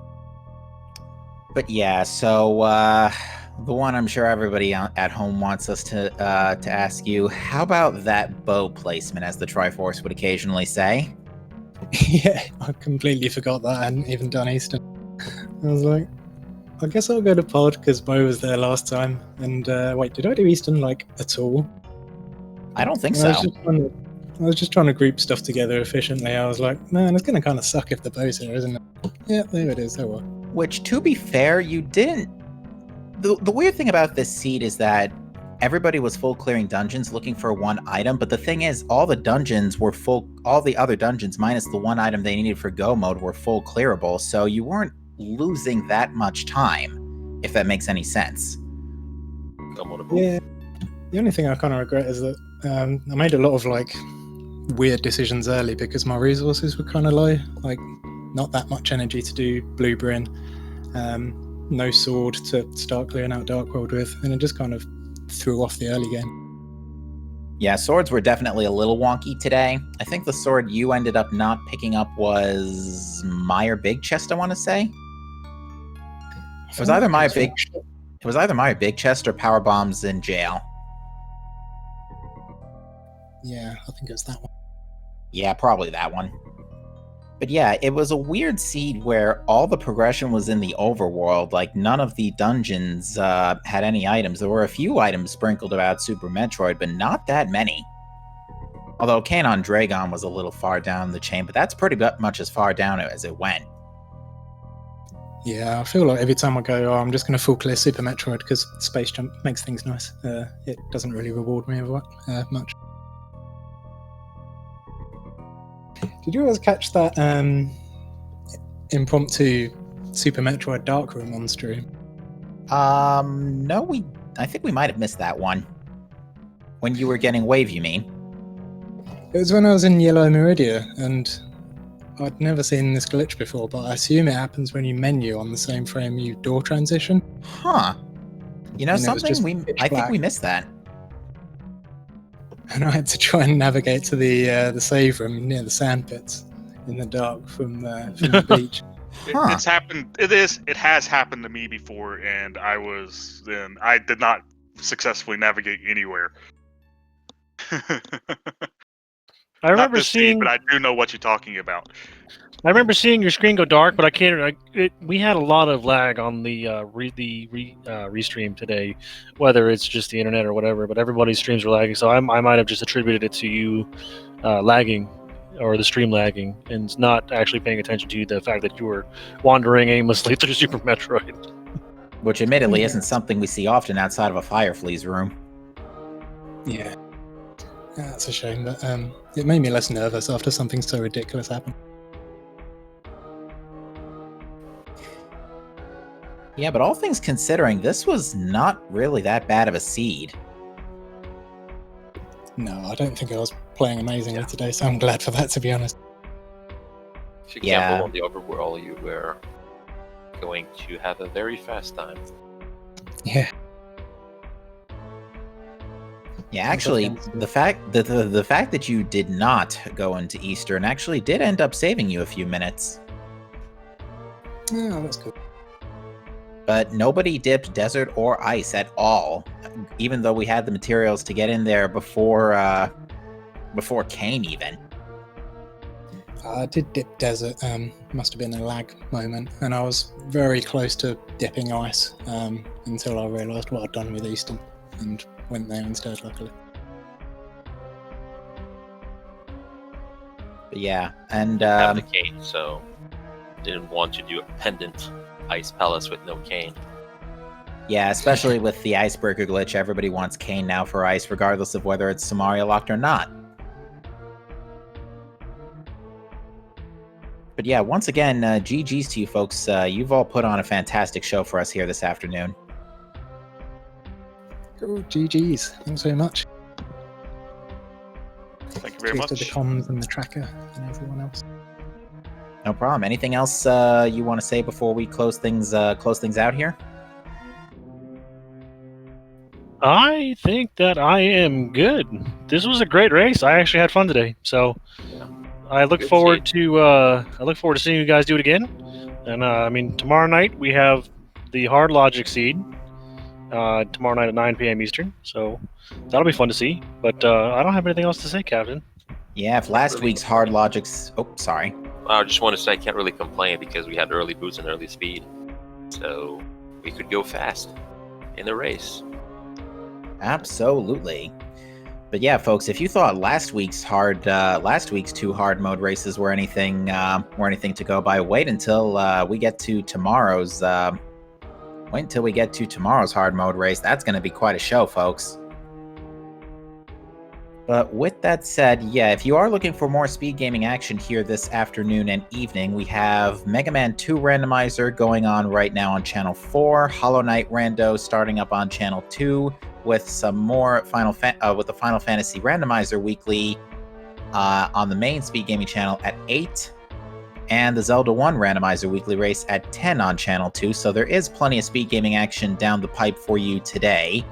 but yeah, so the one I'm sure everybody at home wants us to ask you, how about that bow placement, as the Triforce would occasionally say? Yeah, I completely forgot that I hadn't even done Eastern. I was like, I guess I'll go to Pod because Bo was there last time. And wait, did I do Eastern at all? I don't think I so. was just trying to group stuff together efficiently. I was like, man, it's going to kind of suck if the bow's here, isn't it? Yeah, there it is. Oh well. Which, to be fair, you didn't. The weird thing about this seed is that everybody was full clearing dungeons looking for one item, but the thing is, all the dungeons were full. All the other dungeons, minus the one item they needed for go mode, were full clearable. So you weren't losing that much time, if that makes any sense. Yeah. The only thing I kind of regret is that I made a lot of weird decisions early because my resources were kind of low. Like, not that much energy to do Blue Bryn, no sword to start clearing out Dark World with, and it just kind of threw off the early game. Yeah, swords were definitely a little wonky today. I think the sword you ended up not picking up was Meyer Big Chest, I want to say. It was either Meyer Big Chest or Power Bombs in jail. Yeah, I think it was that one. Yeah, probably that one. But yeah, it was a weird seed where all the progression was in the overworld. Like, none of the dungeons had any items. There were a few items sprinkled about Super Metroid, but not that many. Although Canon Dragon was a little far down the chain, but that's pretty much as far down as it went. Yeah, I feel like every time I go, I'm just going to full clear Super Metroid because Space Jump makes things nice. It doesn't really reward me much. Did you always catch that impromptu Super Metroid Dark Room on stream? No, I think we might have missed that one. When you were getting wave, you mean? It was when I was in Yellow Meridia, and I'd never seen this glitch before, but I assume it happens when you menu on the same frame you door transition. Huh. You know And it was just something? pitch I think black. we missed that. And I had to try and navigate to the save room near the sand pits in the dark from the beach. Huh. It's happened. It has happened to me before, and I did not successfully navigate anywhere. I remember Not this speed, seeing. but I do know what you're talking about. I remember seeing your screen go dark, but I can't. We had a lot of lag on the restream today, whether it's just the internet or whatever. But everybody's streams were lagging, so I might have just attributed it to you lagging, or the stream lagging, and not actually paying attention to the fact that you were wandering aimlessly through Super Metroid. Which admittedly isn't something we see often outside of a Fireflea's room. Yeah. That's a shame, but it made me less nervous after something so ridiculous happened. Yeah, but all things considering, this was not really that bad of a seed. No, I don't think I was playing amazingly today, so I'm glad for that, to be honest. If you Yeah. gamble on the overworld, you were going to have a very fast time. Yeah. Yeah, actually, the fact that you did not go into Eastern actually did end up saving you a few minutes. Oh, that's good. But nobody dipped desert or ice at all, even though we had the materials to get in there before Kane even. I did dip desert, must have been a lag moment, and I was very close to dipping ice until I realised what I'd done with Eastern, and went there instead, luckily. But yeah, and Have the cane, so didn't want to do a pendant ice palace with no cane. yeah, especially with the icebreaker glitch, everybody wants Kane now for ice, regardless of whether it's Samaria locked or not. But yeah, once again, GG's to you folks. You've all put on a fantastic show for us here this afternoon. Oh, GG's. Thanks very much. Thank you very Cheers much. to the comms and the tracker and everyone else. No problem. Anything else you want to say before we close things out here? I think that I am good. This was a great race. I actually had fun today, so I look Good forward to seeing you guys do it again. And I mean, tomorrow night we have the hard logic seed. Tomorrow night at 9 p.m. Eastern, so that'll be fun to see. But I don't have anything else to say, Captain. Yeah, if last week's hard logics... Oh, sorry. I just want to say I can't really complain because we had early boost and early speed, so we could go fast in the race. Absolutely. But yeah, folks, if you thought last week's two hard mode races were anything to go by, wait until we get to tomorrow's hard mode race. That's going to be quite a show, folks. But with that said, yeah, if you are looking for more speed gaming action here this afternoon and evening, we have Mega Man 2 Randomizer going on right now on Channel 4, Hollow Knight Rando starting up on Channel 2, with some more with the Final Fantasy Randomizer Weekly on the main speed gaming channel at 8, and the Zelda 1 Randomizer Weekly Race at 10 on Channel 2, so there is plenty of speed gaming action down the pipe for you today.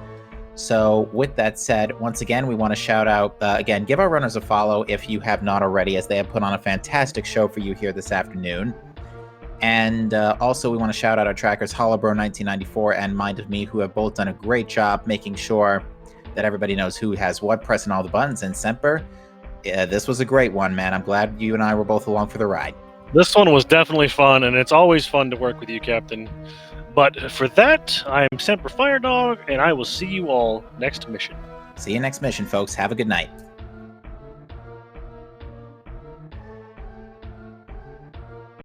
So with that said, once again, we want to shout out, again, give our runners a follow if you have not already, as they have put on a fantastic show for you here this afternoon. And also we want to shout out our trackers, Hollowbro1994 and Mind of Me, who have both done a great job making sure that everybody knows who has what, pressing all the buttons. And Semper, this was a great one, man. I'm glad you and I were both along for the ride. This one was definitely fun, and it's always fun to work with you, Captain. But for that, I'm Semper Firedog, and I will see you all next mission. See you next mission, folks. Have a good night.